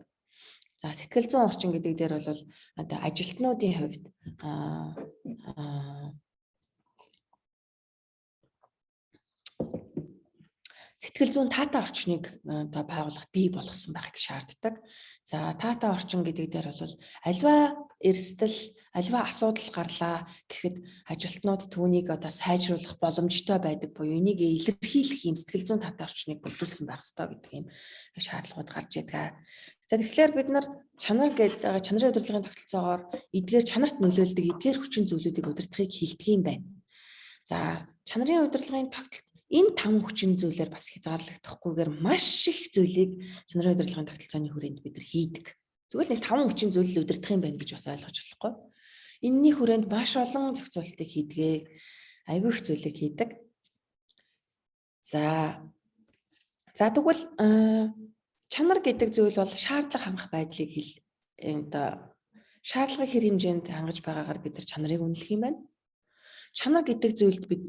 За сэтгэл зүйн орчин гэдэг дээр бол одоо ажилтнуудын хувьд Сэтгэл зүйн таатай орчныг одоо байгууллагад бий болгосон байхыг шаарддаг. За таатай орчин гэдэг дээр бол альва эрсдэл, альва асуудал гарлаа гэхэд ажилтнууд түүнийг одоо сайжруулах боломжтой байдаг буюу энийг илэрхийлэх юм сэтгэл зүйн таатай орчныг бүрдүүлсэн байх ёстой гэдэг юм шаардлагууд гарч идэг. За тэгэхээр бид нар чанар гэдэг чанарын удирдлагын тогтолцоогоор эдгээр чанарт нөлөөлдөг эдгээр хүчин зүйлүүдийг удирдахыг хэлдэг юм байна. За чанарын удирдлагын тогтолцоо энэ 5 хүчин зүйлээр бас хязгаарлагдахгүйгээр маш их зүйлийг чанарын удирдлагын тогтолцооны хүрээнд бид нар хийдэг. Зүгээр нэг 5 хүчин зүйлийг удирдах юм байна гэж бас ойлгож болохгүй. Энэний хүрээнд маш олон зохицуултыг хийдгээ. Айгүй их зүйлийг хийдэг. За тэгвэл чанар гэдэг зүйл бол шаардлага хангах байдлыг шаардлагыг хэр хэмжээнд хангаж байгаагаар бид нар чанарыг үнэлэх юм байна. Чанар гэдэг зүйлд бид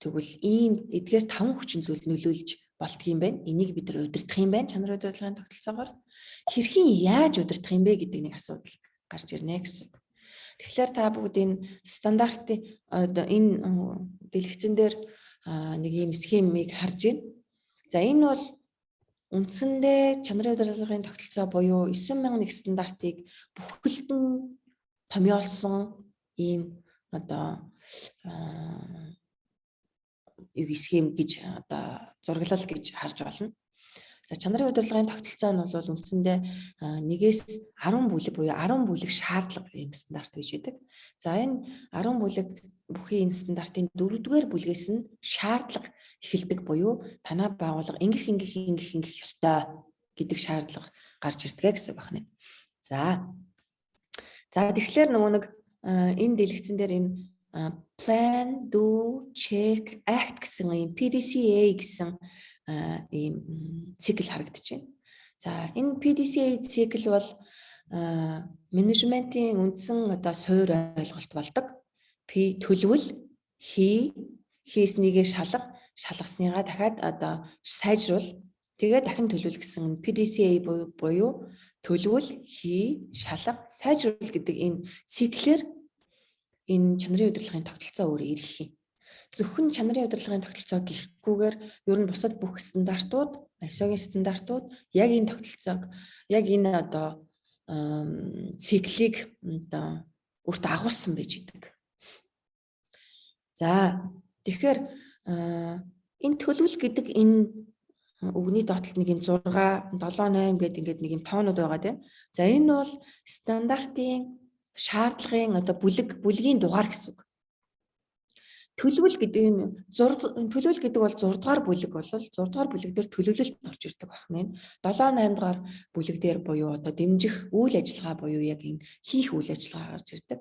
тэгвэл ийм эдгээр 5 хүчин зүйл нөлөөлж болдго юм байна. Энийг бид нар удирдах юм байна. Чанарын удирдлагын тогтолцоогоор хэрхэн яаж удирдах юм бэ гэдэг нэг асуудал гарч ирнэ гэсэн үг. Тэгэхээр та бүгд энэ стандартын энэ дэлгэцэн дээр нэг ийм схемийг харж байна. За энэ бол үндсэндээ чанарын удирдлагын тогтолцоо буюу 9001 стандартыг бүхэлдэн томьёолсон ийм одоо схем гэж одоо зураглал гэж харж болно. За чанарын удирдлагын тогтолцоо нь бол үндсэндээ 1-ээс 10 бүлэг буюу 10 бүлэг шаардлага ийм стандарт гэж байдаг. За энэ 10 бүлэг бүхий энэ стандартын 4-р бүлгээс нь шаардлага эхэлдэг буюу танай байгууллага ингэх ёстой гэдэг шаардлага гарч ирдэг гэсэн байна. За тэгэхээр нөгөө нэг энэ дэлгэцэн дээр энэ plan, do, check, act гэсэн ийм PDCA гэсэн ийм цикл харагдаж байна. За энэ PDCA цикл бол менежментийн үндсэн одоо суур ойлголт болдог. P төлөвл, хийснийгээ шалгасныгаа дахиад одоо сайжруул, тэгээ дахин төлөвл гэсэн PDCA буюу төлөвл, шалга, сайжруул гэдэг энэ циклэр энэ чанарын удирдлагын тогтолцоо өөрөө ирэх юм. Зөвхөн чанарын удирдлагын тогтолцоо гэхгүйгээр ер нь бусад бүх стандартууд, ISO-гийн стандартууд яг энэ тогтолцоог, яг энэ одоо циклийг одоо өөртөө агуулсан байж идэг. За тэгэхээр энэ төлөвл гэдэг энэ үгний доотлолт нэг юм 6, 7, 8 гэдэг ингээд нэг юм тоонууд байгаа тийм. За энэ бол стандартын шаардлагын одоо бүлгийн дугаар гэсэн үг. Төлөвл гэдэг бол 6 дугаар бүлэг бол 6 дугаар бүлэг дээр төлөвлөлт орж ирдэг байна. 7, 8 дугаар бүлэг дээр буюу одоо дэмжих үйл ажиллагаа буюу яг энэ хийх үйл ажиллагаа гарч ирдэг.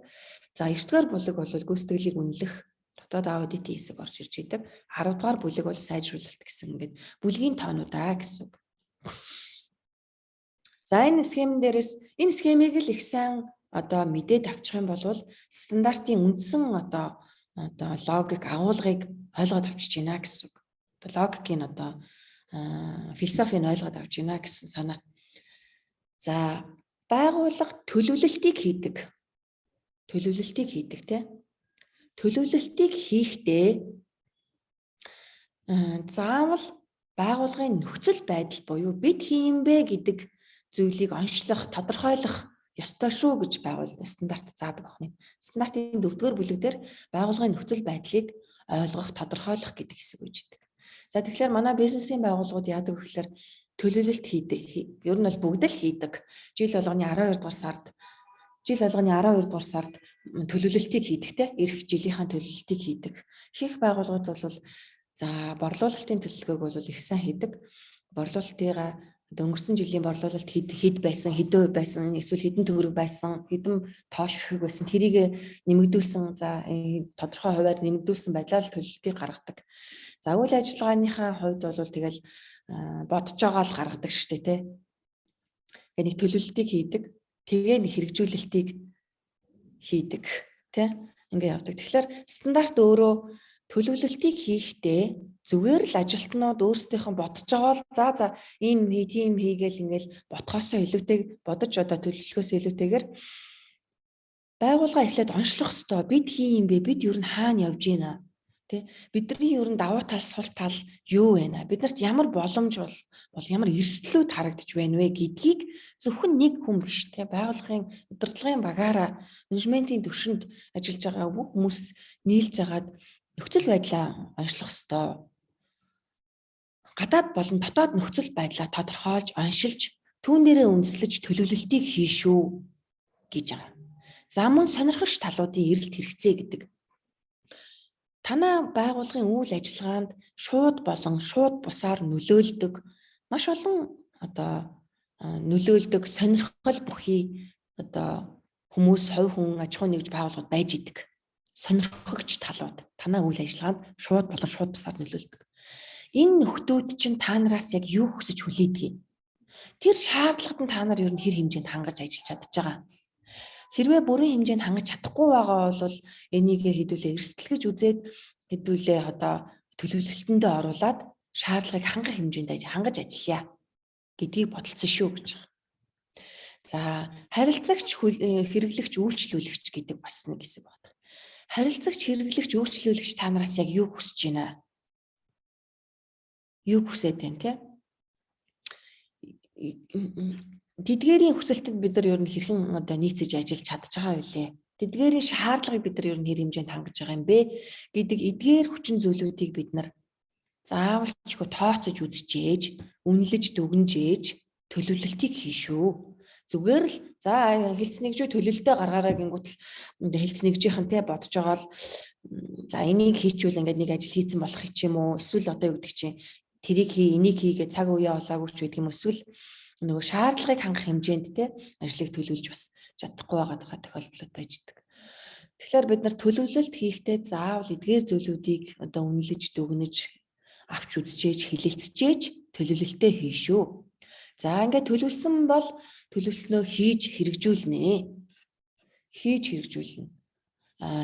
За 9 дугаар бүлэг бол гүйцэтгэлийг үнэлэх дотоод аудитын хэсэг орж ирж идэг. 10 дугаар бүлэг бол сайжруулалт гэсэн ингээд бүлгийн тоонуудаа гэсэн үг. За энэ схем дээрээс энэ схемийг л их сайн одоо мэдээд авчих юм бол стандартын үндсэн одоо логик агуулгыг ойлгоод авчиж байна гэсэн үг. Одоо логикийн одоо философийг ойлгоод авч байна гэсэн санаа. За байгууллага төлөвлөлтийг хийдэг тийм. Төлөвлөлтийг хийхдээ заавал байгууллагын нөхцөл байдал буюу бид хийм бэ гэдэг зүйлийг онцлох, тодорхойлох ёстой шүү гэж байгууллагын стандарт заадаг байна. Стандартын 4-р бүлэг дээр байгууллагын нөхцөл байдлыг ойлгох, тодорхойлох гэдэг хэсэг үүж идэг. За тэгэхээр манай бизнесийн байгууллагууд яадаг вэ гэхээр төлөвлөлт хийдэг. Ер нь бол бүгд л хийдэг. Жил болгоны 12 дугаар сард төлөвлөлтийг хийдэг те. Ирэх жилийнхаа төлөвлөлтийг хийдэг. Ихэнх байгууллагууд бол за борлуулалтын төлөвлөгөөг бол их сайн хийдэг. Борлуулалтыгаа өнгөрсөн жилийн борлуулалт хэд байсан, хэдэн хувь байсан, эсвэл хэдэн төгрөг байсан, хэдэн тоош ихэг байсан, тэрийг нэмэгдүүлсэн, за тодорхой хувиар нэмэгдүүлсэн байдлаар төлөвлөлтийг гаргадаг. За үйл ажиллагааныхаа хувьд бол тэгэл бодож байгаа л гаргадаг шүү дээ, тэ. Тэгээ нэг төлөвлөлтийг хийдэг, тэгээ нэг хэрэгжүүлэлтийг хийдэг, тэ. Ингээ явдаг. Тэгэхээр стандарт өөрөө төлөвлөлтийг хийхдээ зүгээр л ажилтнууд өөрсдийнхөө бодож байгаа л за ийм тийм хийгээл ингээл ботхосоо илүүтэй бодож одоо төлөвлөхөөс илүүтэйгээр байгууллага эхлээд онцлох ёстой. Бид хий юм бэ? Бид ер нь хаана явж байна? Тэ бидний ер нь давуу тал сул тал юу вэ? Биднэрт ямар боломж бол ямар эрсдлүүд харагдаж байна вэ гэдгийг зөвхөн нэг хүн биш тэ байгууллагын удирдлагын багаараа менежментийн түвшинд ажиллаж байгаа бүх хүмүүс нийлж агаад нөхцөл байдлаа онцлох ёстой. Гадаад болон дотоод нөхцөл байдлаа тодорхойлж, оншилж, түүн дээрээ үндэслэж төлөвлөлтийг хийшүү гэж байгаа. За мөн сонирхогч талуудын эрэлт хэрэгцээ гэдэг. Танай байгууллагын үйл ажиллагаанд шууд болон шууд бусаар нөлөөлдөг маш олон нөлөөлдөг сонирхол бүхий хүмүүс, хувь хүн, аж ахуйн нэгж байгууллагууд байж идэг. Сонирхогч талууд танай үйл ажиллагаанд шууд болон шууд бусаар нөлөөлдөг. Энэ нөхдүүд чинь та нараас яг юу хүсэж хүлээдэг юм? Тэр шаардлагад нь та нар ер нь хэр хэмжээнд хангаж ажиллаж чадж байгаа. Хэрвээ бүрэн хэмжээнд хангаж чадахгүй байгаа бол энийг хэдүүлээ эрсдэлгэж үзээд хэдүүлээ төлөвлөлтөндөө оруулаад шаардлагыг хангах хэмжээнд хангаж ажиллая гэдгийг бодолцсон шүү гэж. За харилцагч хэрэглэгч үйлчлүүлэгч гэдэг бас нэг хэсэг байна. Харилцагч хэрэглэгч үйлчлүүлэгч та нараас яг юу хүсэж байна? Юу хүсээд байна те? Тэдгээрийн хүсэлтэд бид нар ер нь хэрхэн нийцэж ажиллаж чадж байгаа вэ? Тэдгээрийн шаардлагыг бид нар ер нь хэр хэмжээнд хангаж байгаа юм бэ гэдэг эдгээр хүчин зүйлүүдийг бид нар заавалчгүй тооцож үзчихээж, үнэлж дүгнжээж төлөвлөлтийг хийшүү. Зүгээр л за хэлцнэгжүү төлөвлөлтөө гаргаараа гингүүт л хэлцнэгжийнхэнтэй бодож байгаа л за энийг хийчихвэл ингээд нэг ажил хийцэн болох юм уу? Эсвэл одоо юу гэдэг чинь тэрийг хий, энийг хийгээ цаг үеэ олоогүй ч гэдэг юм эсвэл нөгөө шаардлагыг хангах хэмжээнд те ажлыг төлөвлөж бас чадахгүй байгаа тохиолдлууд байж идэг. Тэгэхээр бид нар төлөвлөлт хийхдээ заавал эдгээр зүйлүүдийг үнэлж дүгнэж авч үзчихээж хилэлцчихээж төлөвлөлтөө хийшүү. За ингээд төлөвлөсөн бол төлөвлөснөө хийж хэрэгжүүлнэ. Хийж хэрэгжүүлнэ.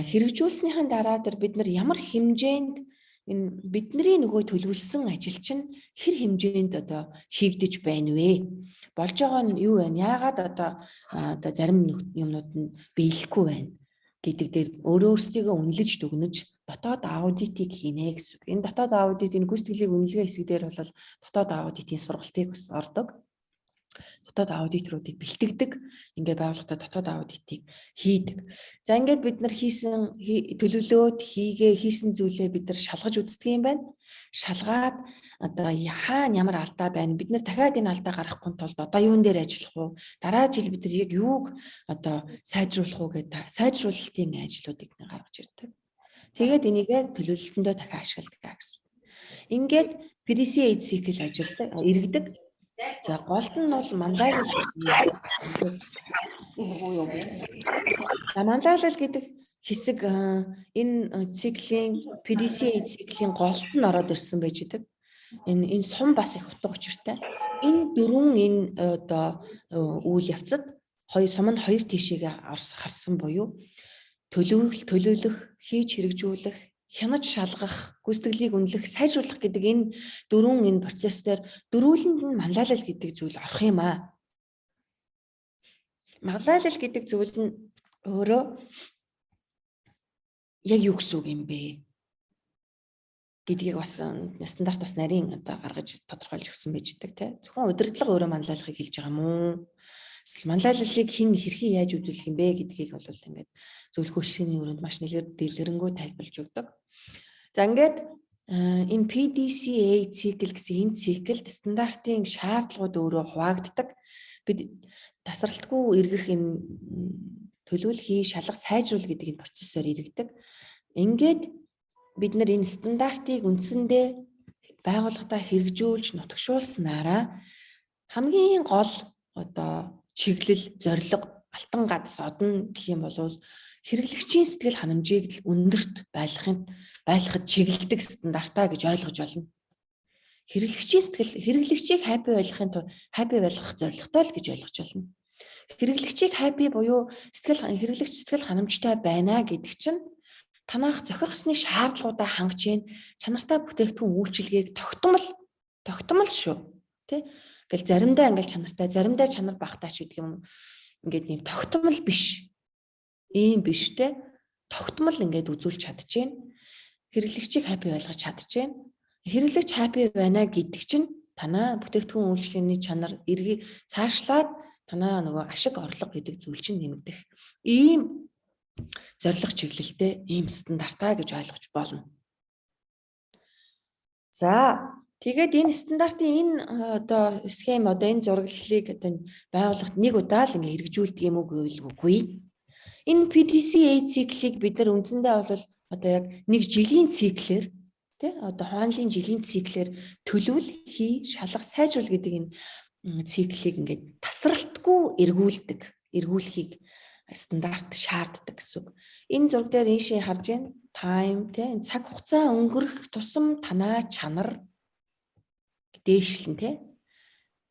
Хэрэгжүүлснийхэн дараа бид нар ямар хэмжээнд энэ бидний нөгөө төлөвлөсөн ажил чинь хэр хэмжээнд хийгдэж байна вэ? Болж байгаа нь юу вэ? Яагаад зарим юмнууд нь биелэхгүй байна гэдэг дээр өөрөөсдийгөө үнэлж дүгнэж дотоод аудитыг хийнэ гэсэн үг. Энэ дотоод аудит энэ гүйцэтгэлийг үнэлгээ хэсэг дээр бол дотоод аудитын сургалтыг бас ордог. Дотоод аудиторуудыг бэлтгэдэг. Ингээд байгууллагатай дотоод аудитыг хийдэг. За ингээд бид нар хийсэн төлөвлөөд хийсэн зүйлээ бид нар шалгаж үздэг юм байна. Шалгаад хаана ямар алдаа байна? Бид нар дахиад энэ алдаа гаргахгүй тулд юун дээр ажиллах уу? Дараа жил бид нар яг юуг сайжруулах уу гэдэг сайжруулалтын ажлуудыг гаргаж ирдэг. Тэгээд энийгээ төлөвлөлтөндөө дахиад ашигладаг гэсэн. Ингээд PDCA цикл иргэдэг. За гол нь бол мандайлал гэдэг хэсэг энэ циклийн PDCA циклийн голд нь ороод ирсэн байж идэг. Энэ сум бас их утга учиртай. Энэ дөрвөн үйл явцад сум нь хоёр тишээгээ харсан буюу төлөвлөх, хийж хэрэгжүүлэх, хянаж шалгах, гүйцэтгэлийг үнэлэх, сайжруулах гэдэг энэ дөрвөн процесс дээр дөрвөлөнд нь манлайлал гэдэг зүйл орох юм аа. Манлайлал гэдэг зүйл нь өөрөө яг юу гэсэн үг юм бэ гэдгийг бас стандарт бас нарийн гаргаж тодорхойлж өгсөн байж идэг тийм. Зөвхөн удирдлага өөрөө манлайлахыг хэлж байгаа юм уу? Эсвэл манлайлалыг хэн хэрхэн яаж үзүүлэх юм бэ гэдгийг бол ингээд зөвлөх үйлчилгээний өрөөнд маш дэлгэрэнгүй тайлбарлаж өгдөг. За ингээд энэ PDCA цикл гэсэн энэ циклд стандартын шаардлагууд өөрөө хуваагддаг. Бид тасралтгүй эргэх энэ төлөвлөх, шалгах, сайжруул гэдэг энэ процессор иргэдэг. Ингээд бид нар энэ стандартыг үндсэндээ байгууллагатаа хэрэгжүүлж нутагшуулснараа хамгийн гол чиглэл, зорилго, алтан гадас одно гэх юм бол хэрэглэгчийн сэтгэл ханамжийг өндөрт байлгахад чиглэлдэг стандартаа гэж ойлгож байна. Хэрэглэгчийг happy байлгах зорилготой л гэж ойлгож байна. Хэрэглэгчийг happy буюу хэрэглэгч сэтгэл ханамжтай байна гэдэг чинь танах зохих ёсны шаардлагуудаа хангаж ийн чанартай бүтээгдэхүүн үйлчилгээг тогтмол шүү. Тэ? Ингээл заримдаа ингээл чанартай, заримдаа чанар багтаач гэдэг юм. Ингээд нэм тогтмол биш. Ийм биш те. Тогтмол ингээд үзүүлж чадчихээн. хэрэглэгчийг happy болгож чадчихээн. Хэрэглэгч happy байна гэдэг чинь танаа бүтээгдэхүүн үйлчлэгээний чанар эргийг цаашлаад танаа нөгөө ашиг орлого гэдэг зүйл чинь нэмэгдэх. Ийм зорилго чиглэлтэй ийм стандартаа гэж ойлгож болно. За тэгээд энэ стандартын энэ одоо схем одоо энэ зураглалыг одоо байгууллагт нэг удаа л ингээ хэрэгжүүлдэг юм үгүй. Энэ PDCA циклийг бид нар үндсэндээ бол одоо яг нэг жилийн циклэр тий одоо хооллын жилийн циклэр төлөвл хий шалга сайжруул гэдэг энэ циклийг ингээд тасралтгүй эргүүлэхийг стандарт шаарддаг гэсэн үг. Энэ зураг дээр ийшээ харж байна. Time тий цаг хугацаа өнгөрөх тусам танаа чанар дээшлэн тий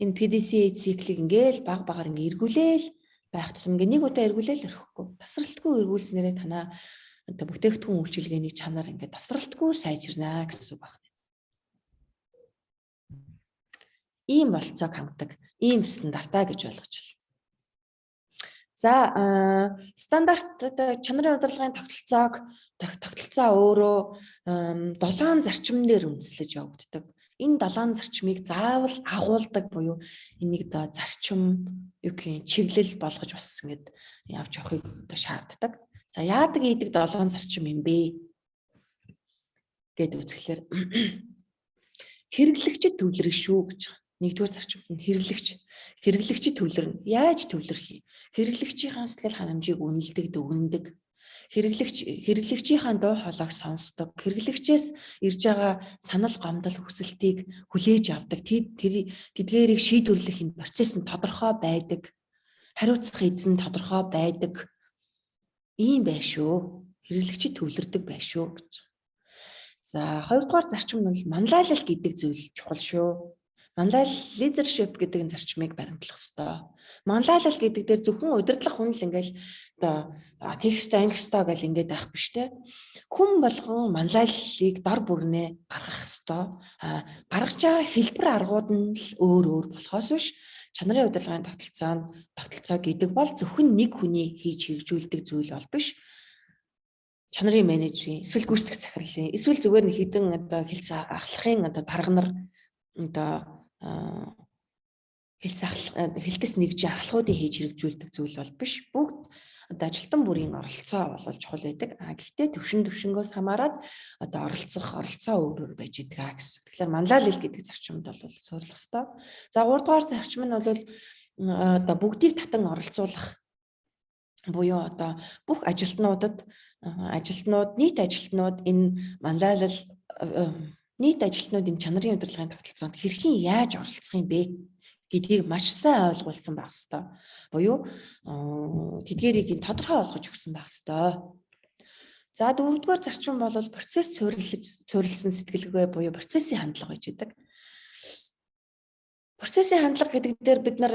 энэ PDCA циклийг ингээл баг багаар ингээ эргүүлээл байх тусам ингээ нэг удаа эргүүлээл өрөхгүй. Тасралтгүй эргүүлснээрээ танаа одоо бүтээгдэхүүн үйлчилгээний чанар ингээ тасралтгүй сайжирнаа гэсэн үг байна. Ийм болцоог хангдаг ийм стандартаа гэж ойлгож байна. За стандарт чанарын удирдлагын тогтолцоо өөрөө 7 зарчим дээр үндэслэж явагддаг. Энэ 7 зарчмыг заавал агуулдаг буюу энийг одоо зарчим чиглэл болгож бас ингэж явж явахыг шаарддаг. За яадаг ийдэг 7 зарчим юм бэ гэд үзэхлээр хэрэглэгчид төвлөрнө шүү гэж. Нэгдүгээр зарчимд нь хэрэглэгчид төвлөрнө. Яаж төвлөрөх юм? Хэрэглэгчийн сэтгэл ханамжийг үнэлдэг, дүгнэдэг. Хэрэглэгчийн дуу хоолойг сонсдог. Хэрэглэгчээс ирж байгаа санал гомдол хүсэлтийг хүлээж авдаг. Тэдгээрийг шийдвэрлэх энэ процесс нь тодорхой байдаг. Хариуцах эзэн тодорхой байдаг. Ийм байшгүй. Хэрэглэгчид төвлөрдөг байшгүй гэж. За хоёрдугаар зарчим нь бол манлайлал гэдэг зүйл чухал шүү. Манлайлал leadership гэдэг зарчмыг баримтлах ёстой. Манлайлал гэдэг дээр зөвхөн удирдлах хүн л ингээл одоо текст ангистаа гэл ингээд байх биш те. Хүн болгон манлайллыг дор бүрнээ гаргах ёстой. Гаргаж байгаа хэлбэр аргууд нь л өөр болохоос биш. Чанарын удирдлагын тогтолцоо гэдэг бол зөвхөн нэг хүний хийж хэрэгжүүлдэг зүйл бол биш. Чанарын менежерийн, эсвэл гүйцэтгэх захирлын, эсвэл зүгээр нэг хідэн одоо хэлц ахлахын одоо дарга нар одоо хэлтэс нэгж ахлахуудыг хийж хэрэгжүүлдэг зүйл бол биш. Бүгд одоо ажилтан бүрийн оролцоо бол чухал байдаг. Гэхдээ төвшнгөөс хамаарат одоо оролцоо өөр байж идэг гэсэн. Тэгэхээр манлайлал гэдэг зарчимд бол суурилах ёстой. За 3 дугаар зарчим нь бол одоо бүгдийг татан оролцуулах буюу одоо бүх нийт ажилтнууд энэ манлайлал нийт ажилтнууд энэ чанарын удирдлагын тогтолцоонд хэрхэн яаж оролцох юм бэ гэдгийг маш сайн ойлгуулсан байх ёстой. Буюу тэдгээрийг тодорхой олгож өгсөн байх ёстой. За 4-р зарчим бол процесс суурилсан сэтгэлгээ буюу процессын хандлага гэж байдаг. Процессын хандлага гэдэг дээр бид нар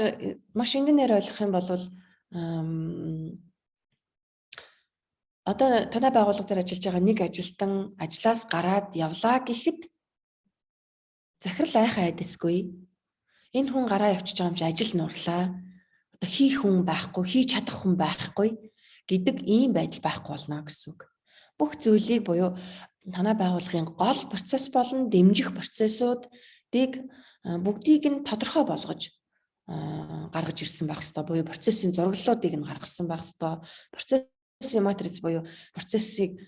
маш энгийнээр ойлгох юм бол одоо танай байгууллага дээр ажиллаж байгаа нэг ажилтан ажлаас гараад явлаа гэхэд захирал айхаа айдасгүй. Энэ хүн гараа явчихж байгаа юм чи ажил нуурлаа. Одоо хийх хүн байхгүй, хийж чадах хүн байхгүй гэдэг ийм байдал байхгүй болно гэсэн үг. Бүх зүйлийг буюу танай байгууллагын гол процесс болон дэмжих процессуудыг бүгдийг нь тодорхой болгож гаргаж ирсэн байх ёстой. Буюу процессын зураглалуудыг нь гаргасан байх ёстой. Процессын матриц буюу процессыг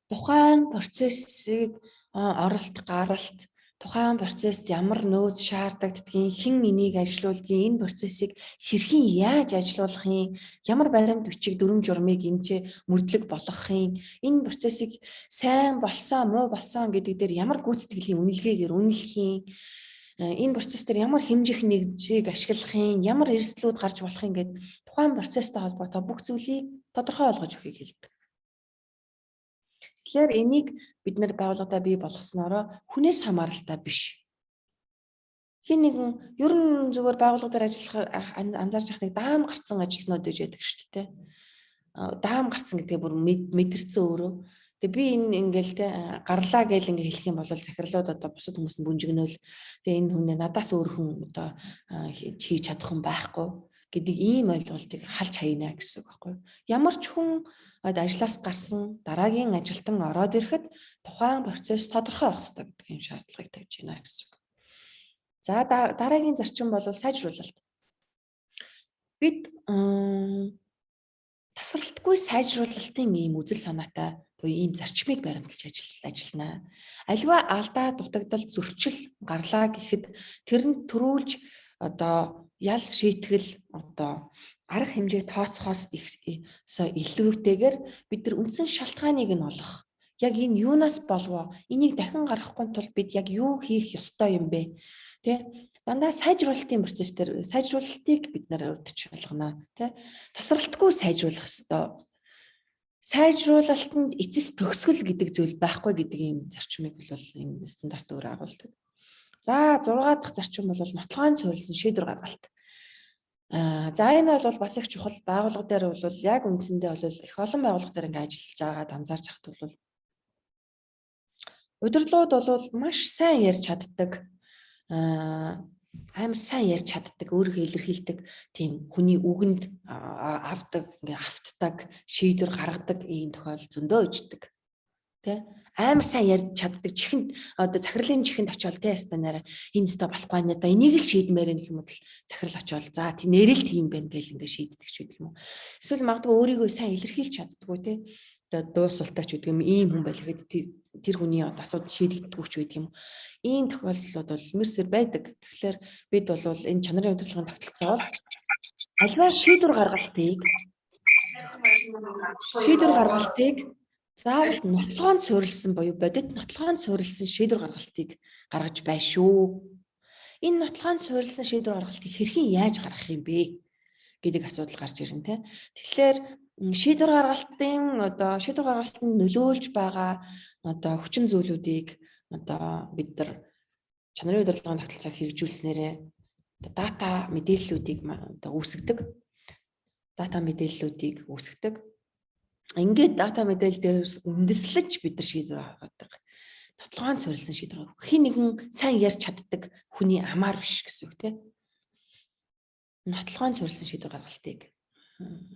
тухайн процессыг оролт гаралт тухайн процесс ямар нөөц шаардагддгийг хэн энийг ажилуулдгийг энэ процессыг хэрхэн яаж ажилуулахын ямар баримт бичиг дүрм журмыг энэ мөрдлөг болгохын энэ процессыг сайн болсон муу болсон гэдэг дээр ямар гүйцэтгэлийн үнэлгээгээр үнэлэхийн энэ процесс дээр ямар хэмжих нэгжийг ашиглахын ямар эрсдлүүд гарч болохын гэдэг тухайн процесстэй холбоотой бүх зүйлийг тодорхой олгож өгөхийг хэлдэг. Тэгэхээр энийг бид нэр байгууллагадаа бий болгосноор хүнээс хамааралтай биш. Хин нэгэн ер нь зүгээр байгууллага дээр ажиллах анзаарч явах нэг даам гарцсан ажилтнууд гэж яддаг шүү дээ. Даам гарцсан гэдгээ бүр мэдэрсэн өөрөө. Тэгээ би энэ ингээл те гарлаа гэж ингээ хэлэх юм бол захирлууд одоо бусад хүмүүс нь бүнжигнөөл. Тэгээ энэ хүнээ надаас өөр хүн одоо хийж чадах хүн байхгүй. гэдэг ийм ойлголтыг халж хаянаа гэсэн үг байхгүй юу? Ямар ч хүн ажлаас гарсан дараагийн ажилтан ороод ирэхэд тухайн процесс тодорхой байх хэрэгтэй гэдэг юм шаардлагыг тавьж байна гэсэн үг. За дараагийн зарчим бол сайжруулалт. Бид тасралтгүй сайжруулалтын ийм үзэл санаатай буюу ийм зарчмыг баримталж ажиллана. Аливаа алдаа дутагдал зөрчил гарлаа гэхэд тэрэнд төрүүлж ял шийтгэл арга хэмжээ тооцохоос илүүтэйгээр бид нар үндсэн шалтгааныг нь олох. Яг энэ юунаас болов? Энийг дахин гаргахгүй тулд бид яг юу хийх ёстой юм бэ? Тэ? Дандаа сайжруулалтын процесс дээр сайжруулалтыг бид нар урьдчилж болгоно. Тэ? Тасралтгүй сайжруулах ёстой. Сайжруулалтанд эцэс төгсгөл гэдэг зүйл байхгүй гэдэг ийм зарчмыг бол энэ стандарт өөр агуулдаг. За 6 дахь зарчим бол нотлохоон суурилсан шийдвэр гаргалт. За энэ бол бас их чухал. Байгууллага дээр бол яг үндсэндээ бол их олон байгууллага дээр ингээ ажиллаж байгаад анзаарч хахад бол удирдлууд бол маш сайн ярьж чаддаг. Амар сайн ярьж чаддаг, өөрийгөө илэрхийлдэг, тийм хүний үгэнд авдаг, ингээ автдаг, шийдвэр гаргадаг ийм тохиолдол зөндөө иждэг. Тэ? Амар сайн ярьж чаддаг, чихэнд захирлын чихэнд очиод тэ станаараа энэ өстө болохгүй нэ да энийг л шийдмээр гэх юм бол захирал очиод за нэрэл тийм байх гэл ингээ шийддэг ч гэдэг юм уу. Эсвэл магадгүй өөрийгөө сайн илэрхийлж чаддгүй тэ. Дуусуултаа ч гэдэг юм ийм хүн байлгээд тэр хүний асуудал шийдэгддэг ч гэдэг юм. Ийм тохиолдлууд бол мэрсэр байдаг. Тэгэхээр бид бол энэ чанарын удирдлагын тогтолцоо бол аливаа шийдвэр гаргалтыг заавал нотлохоон суурилсан буюу бодит нотлохоон суурилсан шийдвэр гаргалтыг гаргаж байна шүү. Энэ нотлохоон суурилсан шийдвэр гаргалтыг хэрхэн яаж гаргах юм бэ гэдэг асуудал гарч ирнэ тэ. Тэгэхээр шийдвэр гаргалтанд нөлөөлж байгаа хүчин зүйлүүдийг бид нар чанарын удирдлагын тогтолцоог хэрэгжүүлснээрээ дата мэдээллүүдийг үүсгдэг. Ингээд дата мэдээлэл дээрээс үндэслэж бид нар шийдвэр гаргадаг. Нотлохоон суурилсан шийдвэр. Хин нэгэн сайн ярьж чаддаг хүний амаар биш гэсэн үг тийм. Нотлохоон суурилсан шийдвэр гаргалтыг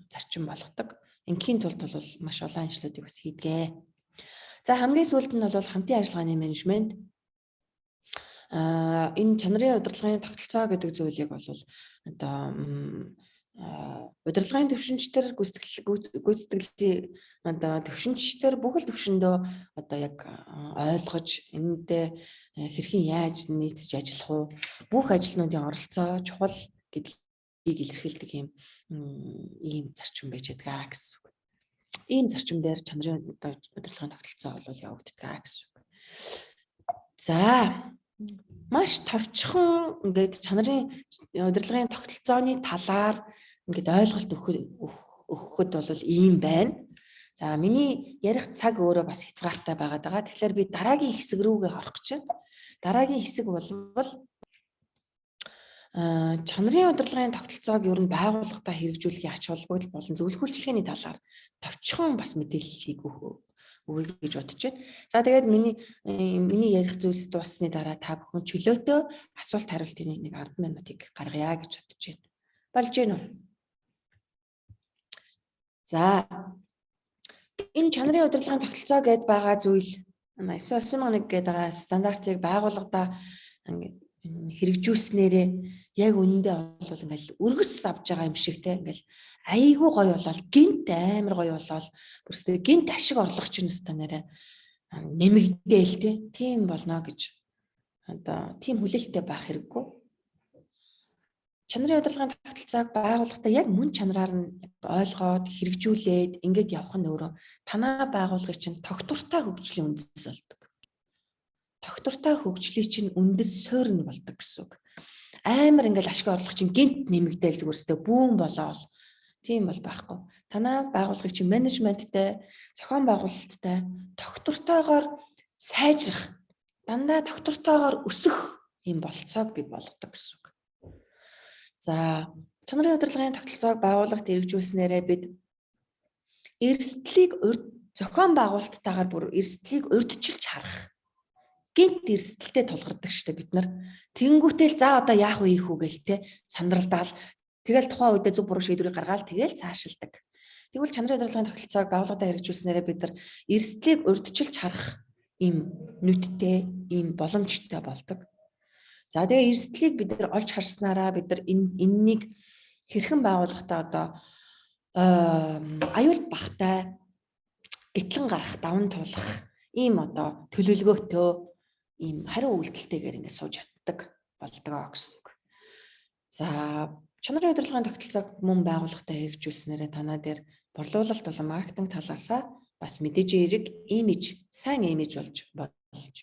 зарчим болгодог. Ингийн тулд бол маш олон ажлуудыг бас хийдэг. За хамгийн сүүлд нь бол хамтын ажиллагааны менежмент. Энэ чанарын удирдлагын тогтолцоо гэдэг зүйлийг бол удирдлагын төвшинчдэр гүйцэтгэлийн төвшинчдэр бүхэл төвшөндөө яг ойлгож энэндээ хэрхэн яаж нийцэж ажиллах уу, бүх ажилтнуудын оролцоо чухал гэдгийг илэрхийлдэг ийм зарчим байж байгаа гэсэн үг. Ийм зарчим дээр чанарын удирдлагын тогтолцоо бол явагддаг гэсэн үг. За маш товчхон ингээд чанарын удирдлагын тогтолцооны талаар ингээд ойлголт өгөхөд бол ийм байна. За миний ярих цаг өөрөө бас хязгаартай байгаад байгаа. Тэгэхээр би дараагийн хэсэг рүүгээ орох гэж байна. Дараагийн хэсэг бол чанарын удирдлагын тогтолцоог ер нь байгууллагатай хэрэгжүүлэхийн ач холбогдол болон зөвлөхүүлчилгээний талаар товчхон бас мэдээллийг өгье гэж бодож байна. За тэгээд миний ярих зүйлс дууссаны дараа та бүхэн чөлөөтэй асуулт хариултын нэг 10 минутыг гаргая гэж бодож байна. Болж гэнэ үү? За энэ чанарын удирдлагын тогтолцоо гэдээ байгаа зүйл 991 гэдэг байгаа стандартыг байгууллагада хэрэгжүүлснээрээ яг үнэндээ бол ингээл өргөс авж байгаа юм шиг те ингээл айгүй гоё болол гинт амар гоё болол бүрстэй гинт ашиг орлого чинь өстой нэрэ нэмэгдээл те тийм болно гэж тийм хүлээлттэй байх хэрэггүй. Чанарын удирдлагын тогтолцоог байгууллагатай яг мөн чанараар нь ойлгоод хэрэгжүүлээд ингээд явах нь өөрөө танаа байгууллагын чинь тогтвортой хөгжлийн үндэс болдог. Тогтвортой хөгжлийн чинь үндэс суурь нь болдог гэсэн үг. Амар ингээл ашиг орлого чинь гинт нэмэгдээл зүгээрстэй бүүн болоод тийм бол байхгүй. Танаа байгууллагын чинь менежменттэй, зохион байгуулалттай тогтвортойгоор сайжрах, дандаа тогтвортойгоор өсөх юм болцоог бий болгодог гэсэн үг. За, чанарын удирдлагын тогтолцоог байгууллагт хэрэгжүүлснээрээ бид эрсдлийг зохион байгуулалттайгаар бүр эрсдлийг урьдчилж харах. Гинт эрсдэлтэй тулгардаг штэ бид нар. Тэнгүүтэл за одоо яах вэ ийх үү гээл те сандралдаал Тэгэл тухайн үедээ зөв буруу шийдвэрийг гаргаад тэгэл цаашилдаг. Тэгвэл чанарын удирдлагын тогтолцоог байгууллагуудаа хэрэгжүүлснээрээ бид нар эрсдлийг урьдчилж харах ийм нүдтэй, ийм боломжтой болдог. За тэгээ эрсдлийг бид нар олж харснараа бид нар энэнийг хэрхэн байгууллагатаа одоо аюул багтай гэтлэн гарах, даван туулах ийм одоо төлөвлөгөөтэй ийм хариу үйлдэлтэйгээр ингээд сууж чаддаг болдгоо гэсэн үг. За чанарын удирдлагын тогтолцоог мөн байгууллагатай хэрэгжүүлснээрээ танаа дээр борлуулалт болон маркетинг талаасаа бас мэдээж эерэг имиж, сайн имиж болж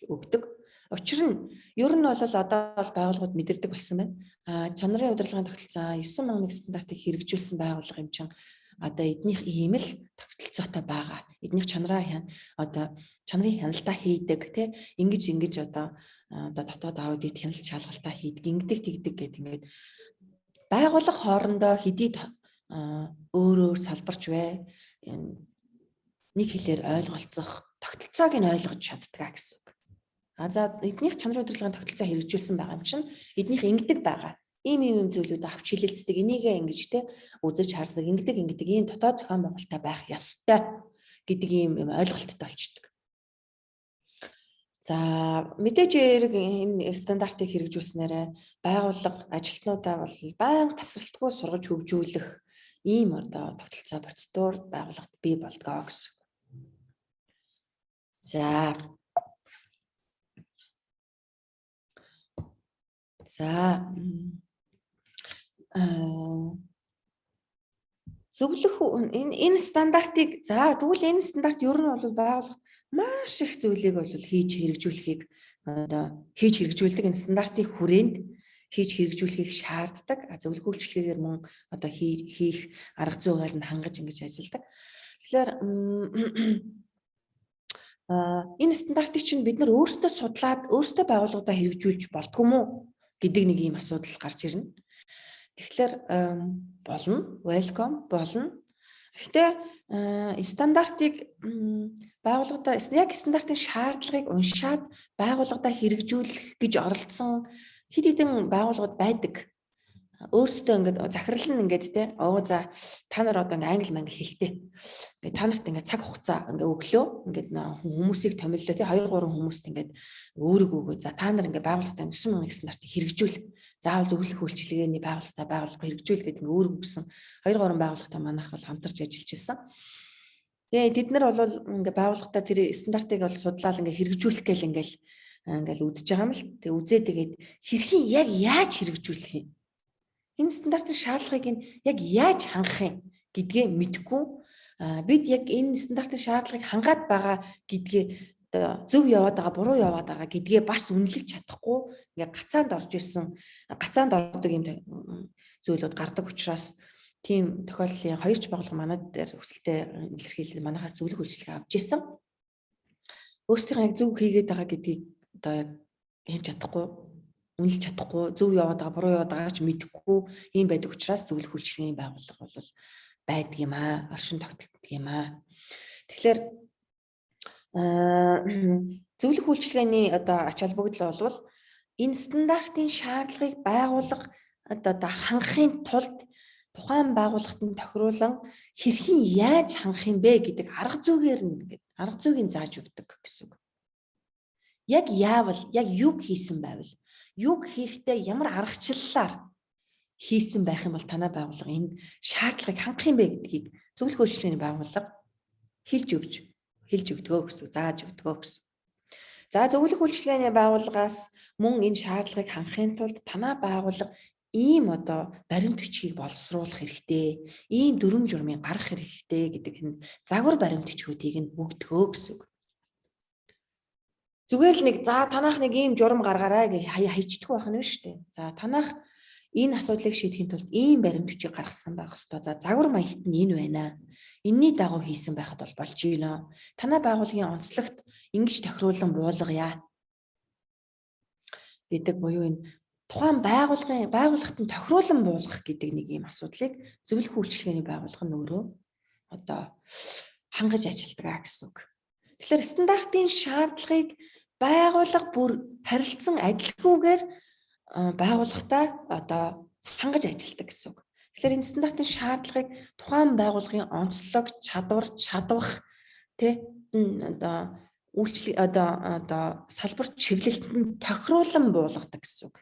өгдөг. Учир нь ер нь бол одоо бол байгууллагууд мэдэрдэг болсон байна. Чанарын удирдлагын тогтолцоо 9001 стандартыг хэрэгжүүлсэн байгууллага юм чин одоо эднийх ийм л тогтолцоотой байгаа. Эднийх чанарын хяналтаа хийдэг тий ингэж одоо дотоод аудит хяналт шалгалтаа хийдэг, ингэдэг тэгдэг гэдэг ингээд байгууллага хоорондоо хэдий өөр салбарч вэ нэг хэлээр ойлголцох тогтолцоог нь ойлгож чаддгаа гэсэн үг. За эднийх чанарын удирдлагын тогтолцоо хэрэгжүүлсэн байгаа юм чинь эднийх ингэдэг байгаа. Ийм зүйлүүд авч хилэлцдэг, энийгээ ингэж те үзэж хардаг, ингэдэг ийм дотоод зохион байгуулалттай байх ёстой гэдэг ийм ойлголттой болчдөг. За мэдээж эерэг энэ стандартыг хэрэгжүүлснээр байгууллага ажилтнуудаа бол байнга тасралтгүй сургаж хөгжүүлэх ийм одоо тогтолцоо процедур байгууллагад бий болдгоо гэсэн. За зөвлөх энэ стандартыг тэгвэл энэ стандарт ер нь бол байгууллагад маш их зүйлийг бол хийж хэрэгжүүлэхийг хийж хэрэгжүүлдэг энэ стандартын хүрээнд хийж хэрэгжүүлэхийг шаарддаг. Зөвлөх үйлчлэгээр мөн одоо хийх арга зүйгээр нь хангаж ингэж ажилладаг. Тэгэхээр энэ стандартыг чинь бид нар өөрсдөө судлаад өөрсдөө байгууллагуудаа хэрэгжүүлж болдгоо мó гэдэг нэг ийм асуудал гарч ирнэ. Тэгэхээр болно, welcome болно. Гэхдээ стандартыг байгууллагуудаа яг стандартын шаардлагыг уншаад байгууллагуудаа хэрэгжүүлэх гэж оролдсон хэд хэдэн байгууллагууд байдаг. Өөрсдөө ингээд захирал нь ингээд те за та нар одоо ингээд англи мангли хэлтэй. Ингээд та нарт ингээд цаг хугацаа ингээд өглөө ингээд хүмүүсийг томиллоо те 2 3 хүмүүст ингээд өөрийгөө за та нар ингээд байгууллагатай 9000 стандартыг хэрэгжүүл. Заавал зөвлөх үйлчилгээний байгууллага хэрэгжүүл гэдэг ингээд өөрөг өгсөн 2 3 байгууллагатай манайх бол хамтарч ажиллаж ирсэн. Тэгээ тэд нар бол ингээд байгууллагатай тэр стандартыг бол судлаад ингээд хэрэгжүүлэх гээл ингээд үзэж байгаа юм л. Тэгээ үзээ тэгээд хэрхэн яг яаж хэрэгжүүлэх юм. Энэ стандартын шаардлагыг нь яг яаж хангах юм гэдгээ мэдэхгүй бид яг энэ стандартын шаардлагыг хангаад байгаа гэдгээ зөв яваад байгаа буруу яваад байгаа гэдгээ бас үнэлж чадахгүй ингээ гацаанд ордог юм зүйлүүд гардаг учраас тийм тохиолдлын хоёрч байгууллага манад дээр хүсэлтэд илэрхийлэл манахаас зөвлөх үйлчлэг авч ирсэн. Өөрсдийнхөө яг зөв хийгээд байгаа гэдгийг одоо яг хийж чадахгүй үнэлж чадахгүй зөв яваад байгаа буруу яваад байгаач мэдэхгүй ийм байдаг учраас зөвлөх үйлчлэгийн байгууллага бол байдаг юм аа оршин тогтолдог юм аа. Тэгэхээр зөвлөх үйлчлэгээний одоо ач холбогдол бол энэ стандартын шаардлагыг байгууллага одоо хангахын тулд тухайн байгууллагын тохируулан хэрхэн яаж хангах юм бэ гэдэг арга зүйг зааж өгдөг гэсэн үг. Яг яавал яг юг хийсэн байвал юг хийхдээ ямар аргачлалаар хийсэн байх юм бол танай байгууллага энэ шаардлагыг хангах юм бэ гэдгийг зөвлөх үйлчлэгээний байгууллага хэлж өгдөгөө гэсэн, зааж өгдөгөө гэсэн. За зөвлөх үйлчлэгээний байгууллагаас мөн энэ шаардлагыг хангахын тулд танай байгууллага ийм одоо баримт бичгийг боловсруулах хэрэгтэй, ийм дүрм журмыг гаргах хэрэгтэй гэдэг энэ загвар баримт бичгүүдийг нь өгдөгөө гэсэн үг. Зүгээр л нэг за танах нэг ийм журам гаргаарай гэж хайчдаггүй байх нь шүү дээ. За танах энэ асуудлыг шийдэхин тулд ийм баримт бичиг гаргасан байх ёстой. За загвар маягт нь энэ байна. Энийний дагуу хийсэн байхад бол болж гинэ. Танай байгууллагын онцлогт ингэж тохируулан буулгая гэдэг буюу энэ тухайн байгууллагт нь тохируулан буулгах гэдэг нэг ийм асуудлыг зөвлөх үйлчлэгээний байгууллага нь өөрөө одоо хангаж ажилладаг гэсэн үг. Тэгэхээр стандартын шаардлагыг байгууллага бүр харилцан адилгүйгээр байгууллагатай одоо хангаж ажилладаг гэсэн үг. Тэгэхээр энэ стандартын шаардлагыг тухайн байгууллагын онцлог, чадвар, чадвах тэ одоо үйлчлэг одоо салбар чиглэлтэнд тохируулан буулгадаг гэсэн үг.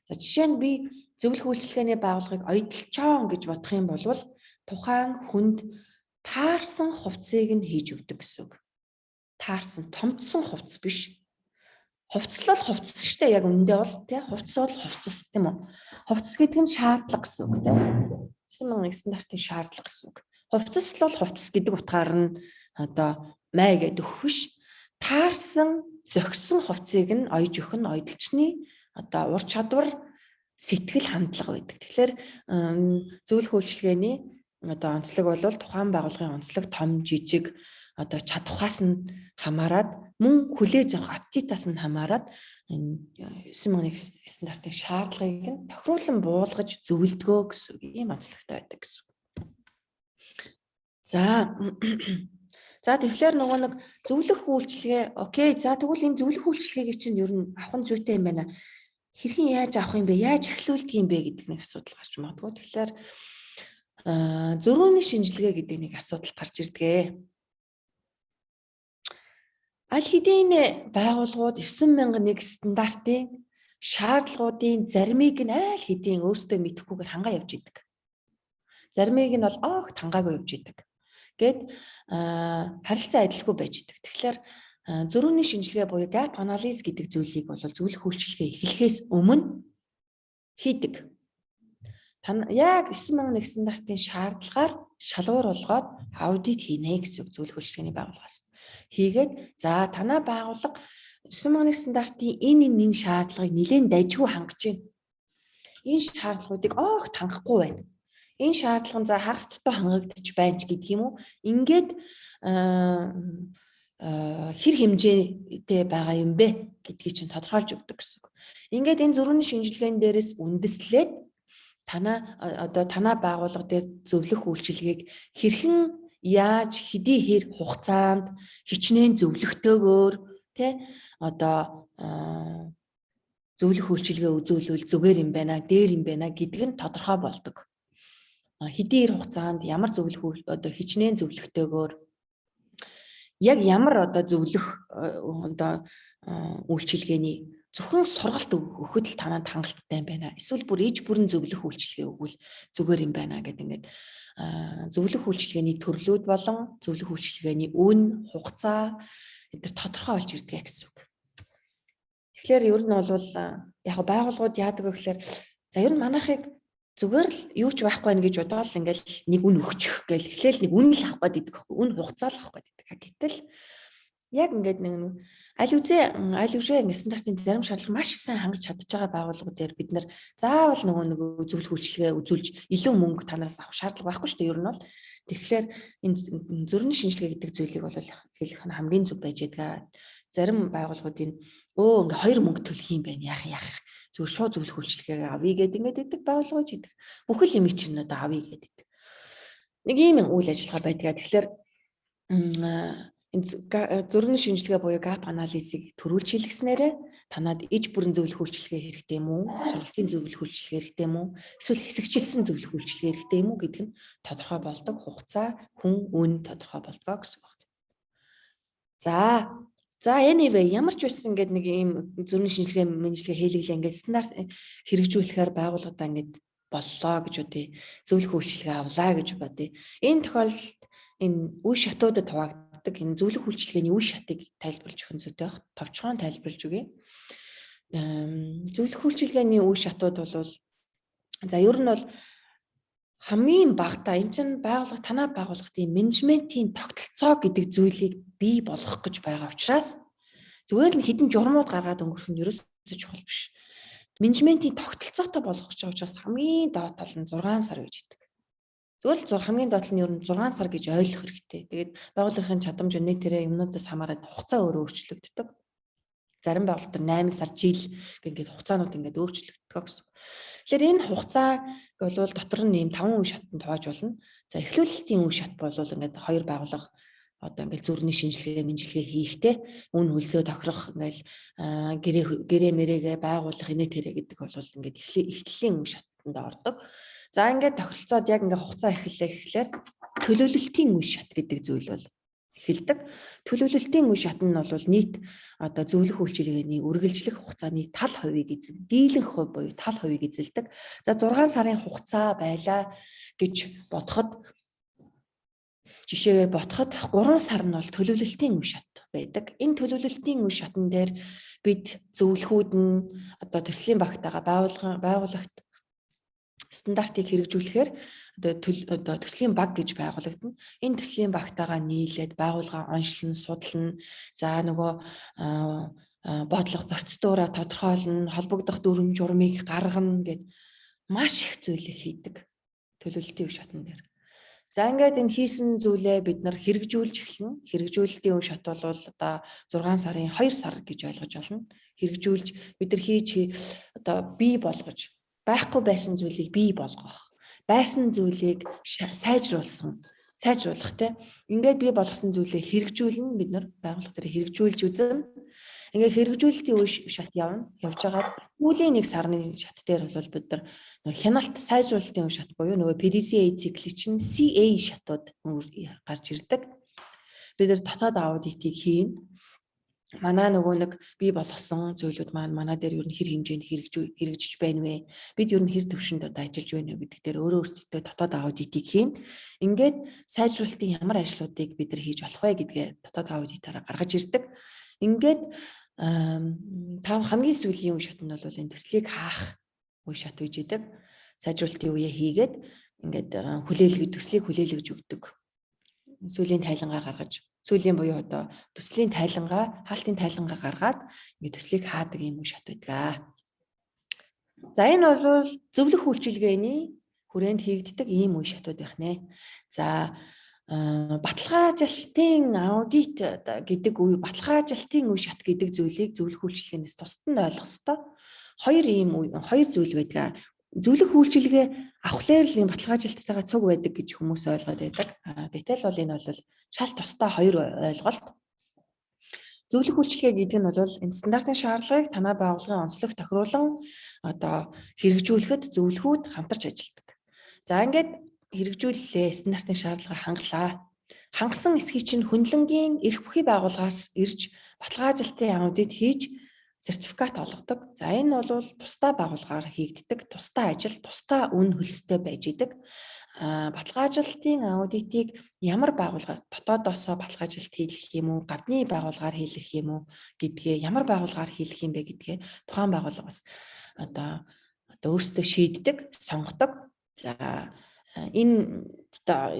За жишээ нь би зөвлөх үйлчилгээний байгууллагыг ойдлчоон гэж бодох юм бол тухайн хүнд таарсан хувцсыг нь хийж өгдөг гэсэн үг. Таарсан, томдсон хувцс биш. Хувцлал хувцс шүү дээ. Яг үндэ бол тий хувцс бол хувцс тийм үү? Хувцс гэдэг нь шаардлага гэсэн үг тий. 91 стандартын шаардлага гэсэн үг. Хувцс бол хувцс гэдэг утгаар нь одоо май гэдэг өгөх биш. Таарсан, зохисон хувцсыг нь ойж өгөх нь ойдлчны одоо ур чадвар, сэтгэл хандлага байдаг. Тэгэхээр зөвлөх үйлчилгээний одоо онцлог бол тухайн байгууллагын онцлог том, жижиг одоо чадхаас нь хамаарат мөн хүлээж авах аппетитаас нь хамаарат энэ 91 стандартын шаардлагыг нь тохируулан буулгаж зөвлөдгөө гэсэн ийм онцлогтой байдаг гэсэн. За тэгэхээр нөгөө нэг зөвлөх үйлчилгээ окей. За тэгвэл энэ зөвлөх үйлчилгээг чинь ер нь авах зүйтэй юм байна. Хэрхэн яаж авах юм бэ? Яаж эхлүүлдэг юм бэ гэдэг нэг асуудал гарч магадгүй. Тэгэхээр зөрүүний шинжилгээ гэдэг нэг асуудал гарч ирдэг. Аль хэдийн байгууллагууд 9001 стандартын шаардлагуудын заримыг нь аль хэдийн өөрсдөө мэдэхгүйгээр хангаа явж идэг. Заримыг нь бол огт хангаагүй явж идэг. Гэт харилцаа адилгүй байж идэг. Тэгэхээр зөрүүний шинжилгээ буюу gap analysis гэдэг зүйлийг бол зөвлөх үйлчилгээ эхлэхээс өмнө хийдэг. Яг 9001 стандартын шаардлагаар шалгуур болгоод аудит хийнэ гэсэн үг зөвлөх үйлчилгээний байгууллагаас. Хийгээд за танай байгууллага 91 стандартын энэ шаардлагыг нэлээд дайжгүй хангаж байна. Энэ шаардлагуудыг огт хангахгүй байна. Энэ шаардлага нь за хагас дутуу хангагдчих байна ч гэдэг юм уу. Ингээд хэр хэмжээтэй байгаа юм бэ гэдгийг чинь тодорхойлж өгдөг гэсэн үг. Ингээд энэ зөрүүний шинжилгээний дээрээс үндэслээд танай байгууллага дээр зөвлөх үйлчилгээг хэрхэн яаж хэдий хэр хугацаанд хичнээн зөвлөхтэйгээр зөвлөх үйлчилгээ үзүүлвэл зүгээр юм байна, дээр юм байна гэдэг нь тодорхой болдог. Хэдий хэр хугацаанд ямар зөвлөх хичнээн зөвлөхтэйгээр яг ямар зөвлөх үйлчилгээний зөвхөн сургалт өгөхөд л танад хангалттай юм байна. Эсвэл бүр иж бүрэн зөвлөх үйлчилгээ өгвөл зүгээр юм байна гэдэг ингээд зөвлөх үйлчилгээний төрлүүд болон зөвлөх үйлчилгээний үн, хугацаа эдгээр тодорхой болж ирдэг гэсэн үг. Тэгэхээр ер нь бол яг байгууллагууд яадаг вэ гэхээр за ер нь манайхыг зүгээр л юу ч байхгүй байна гэж бодоод л ингээл нэг үн өгчих гээл эхлээл нэг үн л авах гэдэг. Үн хугацаа л авах гэдэг. Гэтэл яг ингээд нэг аль үзээ ингээд стандартын зарим шаардлага маш сайн хангаж чадж байгаа байгууллагууд дээр бид нэр заавал нөгөө зөвлөх үйлчилгээ үзүүлж илүү мөнгө танараас авах шаардлага байхгүй шүү дээ. Ер нь бол тэгэхээр энэ зөрүүний шинжилгээ гэдэг зүйлийг бол хэлэх нь хамгийн зөв байж байгаа. Зарим байгууллагуудын ингээд хоёр мөнгө төлөх юм байна. Яах зүгээр шууд зөвлөх үйлчилгээгээ авъя гэдэг ингээд идэг байгууллагууд хийдэг. Бүхэл юм чинь одоо авъя гэдэг. Нэг ийм үйл ажиллагаа байдаг. Тэгэхээр зөрүүний шинжилгээ буюу gap analysis-ийг төрүүлж хийлгэснээрээ танад иж бүрэн зөвлөх үйлчилгээ хэрэгтэй юм уу? Сургалтын зөвлөх үйлчилгээ хэрэгтэй юм уу? Эсвэл хэсэгчилсэн зөвлөх үйлчилгээ хэрэгтэй юм уу гэдэг нь тодорхой болдог. Хугацаа, хүн, үн тодорхой болдгоо гэсэн байна. За anyway ямар ч байсан ингээд нэг ийм зөрүүний шинжилгээ хийлгэлээ ингээд стандарт хэрэгжүүлэхээр байгууллагадаа ингээд боллоо гэж үгүй. Зөвлөх үйлчилгээ авлаа гэж бодъё. Энэ тохиолдолд энэ үе шатуудад хуваагддаг энэ зөвлөх үйлчилгээний үе шатыг тайлбарлаж өгөх нь зүйтэй байна. Товчхон тайлбарлаж өгье. Зөвлөх үйлчилгээний үе шатууд бол за ер нь бол хамгийн багтаа энэ чинь танай байгууллагын менежментийн тогтолцоо гэдэг зүйлийг бий болгох гэж байгаа учраас зүгээр нь хідэн журмууд гаргаад өнгөрөх нь ерөөсөө чухал биш. Менежментийн тогтолцоотой болгох гэж байгаа учраас хамгийн доод тал нь 6 сар гэж идэг. Зүгээр л хамгийн доод нь ер нь 6 сар гэж ойлгох хэрэгтэй. Тэгээд байгууллагын чадамж үнэтэрээ юмнуудаас хамаарат хугацаа өөрөө өөрчлөгддөг. Зарим байгууллагууд 8 сар жил ингээд хугацаанууд ингээд өөрчлөгддөг гэсэн. Тэгэхээр энэ хугацааг бол дотор нь ийм 5 үе шатанд хувааж болно. За эхлүүлэлтийн үе шат бол ингээд хоёр байгууллага одоо ингээд зөрүүний шинжилгээ хийхтэй үн хөлсөө тохирох ингээд гэрээ мэрэгээ байгуулах инээ тэрэ гэдэг бол ингээд эхлэлийн үе шатанд ордог. За ингээд тохиролцоод яг ингээд хугацаа эхэллээ гэхлээр төлөвлөлтийн үе шат гэдэг зүйл бол эхэлдэг. Төлөвлөлтийн үе шат нь бол нийт одоо зөвлөх үйлчилгээний үргэлжлэх хугацааны тал хувийг дийлэнх хувь буюу тал хувийг эзэлдэг. За 6 сарын хугацаа байлаа гэж бодоход жишээгээр 3 сар нь бол төлөвлөлтийн үе шат байдаг. Энэ төлөвлөлтийн үе шатн дээр бид зөвлөхүүд нь одоо төслийн багтаага байгуулагт стандартыг хэрэгжүүлэхээр одоо төслийн баг гэж байгуулагдана. Энэ төслийн багтаага нийлээд байгууллага онцлон, судална. За нөгөө бодлого процедураа тодорхойлно, холбогдох дүрм журмыг гаргана гэд маш их зүйлийг хийдэг төлөвлөлтийн үе шатн дээр. За ингээд энэ хийсэн зүйлээ бид нар хэрэгжүүлж эхэлнэ. Хэрэгжүүлэлтийн үе шат бол одоо 6 сарын 2 сар гэж ойлгож болно. Хэрэгжүүлж бид нар хийж одоо бий болгож байхгүй байсан зүйлийг бий болгох. Байсан зүйлийг сайжруулах те. Ингээд бий болгосон зүйлээ хэрэгжүүлнэ бид нар байгууллага дээр хэрэгжүүлж үзнэ. Ингээд хэрэгжүүлэлтийн үе шат явж байгаа. Сүүлийн 1 сарны шат дээр бол бид нар хяналт сайжруулалтын үе шат буюу нөгөө PDCA циклийн чинь CA шатууд гарч ирдэг. Бид нар дотоод аудитыг хийн. Манай нөгөө нэг бий болгосон зүйлүүд манай дээр ер нь хэр хэмжээнд хэрэгжиж байна вэ? Бид ер нь хэр төвшөнд одоо ажиллаж байна вэ гэдэг дээр өөрөө өөрсдөө дотоод аудитыг хийн. Ингээд сайжруулалтын ямар ажлуудыг бид нар хийж болох вэ гэдгээ дотоод аудитаараа гаргаж ирдэг. Ингээд хамгийн сүүлийн үе шат нь бол энэ төслийг хаах үе шат гэж идэг. Сайжруулалтын үеэ хийгээд ингээд төслийг хүлээлгэж өгдөг. Сүүлийн тайлангаа гаргаж сүүлийн буюу одоо төслийн тайлангаа, хаалтын тайлангаа гаргаад ингээд төслийг хаадаг юм уу шат байдаг. За энэ бол зөвлөх үйлчилгээний хүрээнд хийгддэг ийм үе шатууд байх нэ. За баталгаажлалтын аудит гэдэг үе, баталгаажлалтын үе шат гэдэг зүйлийг зөвлөх үйлчилгээнээс тусад нь ойлгох ёстой. Хоёр зүйл байдаг. Зөвлөх үйлчилгээ авахлаар л юм баталгаажлалттайгаа цуг байдаг гэж хүмүүс ойлгоод байдаг. Гэтэл бол энэ бол шал тусдаа хоёр ойлголт. Зөвлөх үйлчилгээ гэдэг нь бол энэ стандартын шаардлагыг танай байгууллагын онцлог тохируулан одоо хэрэгжүүлэхэд зөвлөхүүд хамтарч ажилладаг. За ингээд хэрэгжүүлэлээ стандартын шаардлагыг хангалаа. Хангасан эсхийг чинь хөндлөнгийн эрх бүхий байгууллагаас ирж баталгаажлалтын аудит хийж сертификат олгодог. За энэ бол тусдаа байгууллагаар хийгддэг, тусдаа ажил, тусдаа үн хөлстэй байж идэг. Баталгаажлалтын аудитыг ямар байгууллага дотоодоосоо баталгаажлалт хийх юм уу, гадны байгууллагаар хийх юм уу гэдгээ, ямар байгууллагаар хийх юм бэ гэдгээ тухайн байгууллагаас одоо өөрсдөө шийддэг, сонгодог. За энэ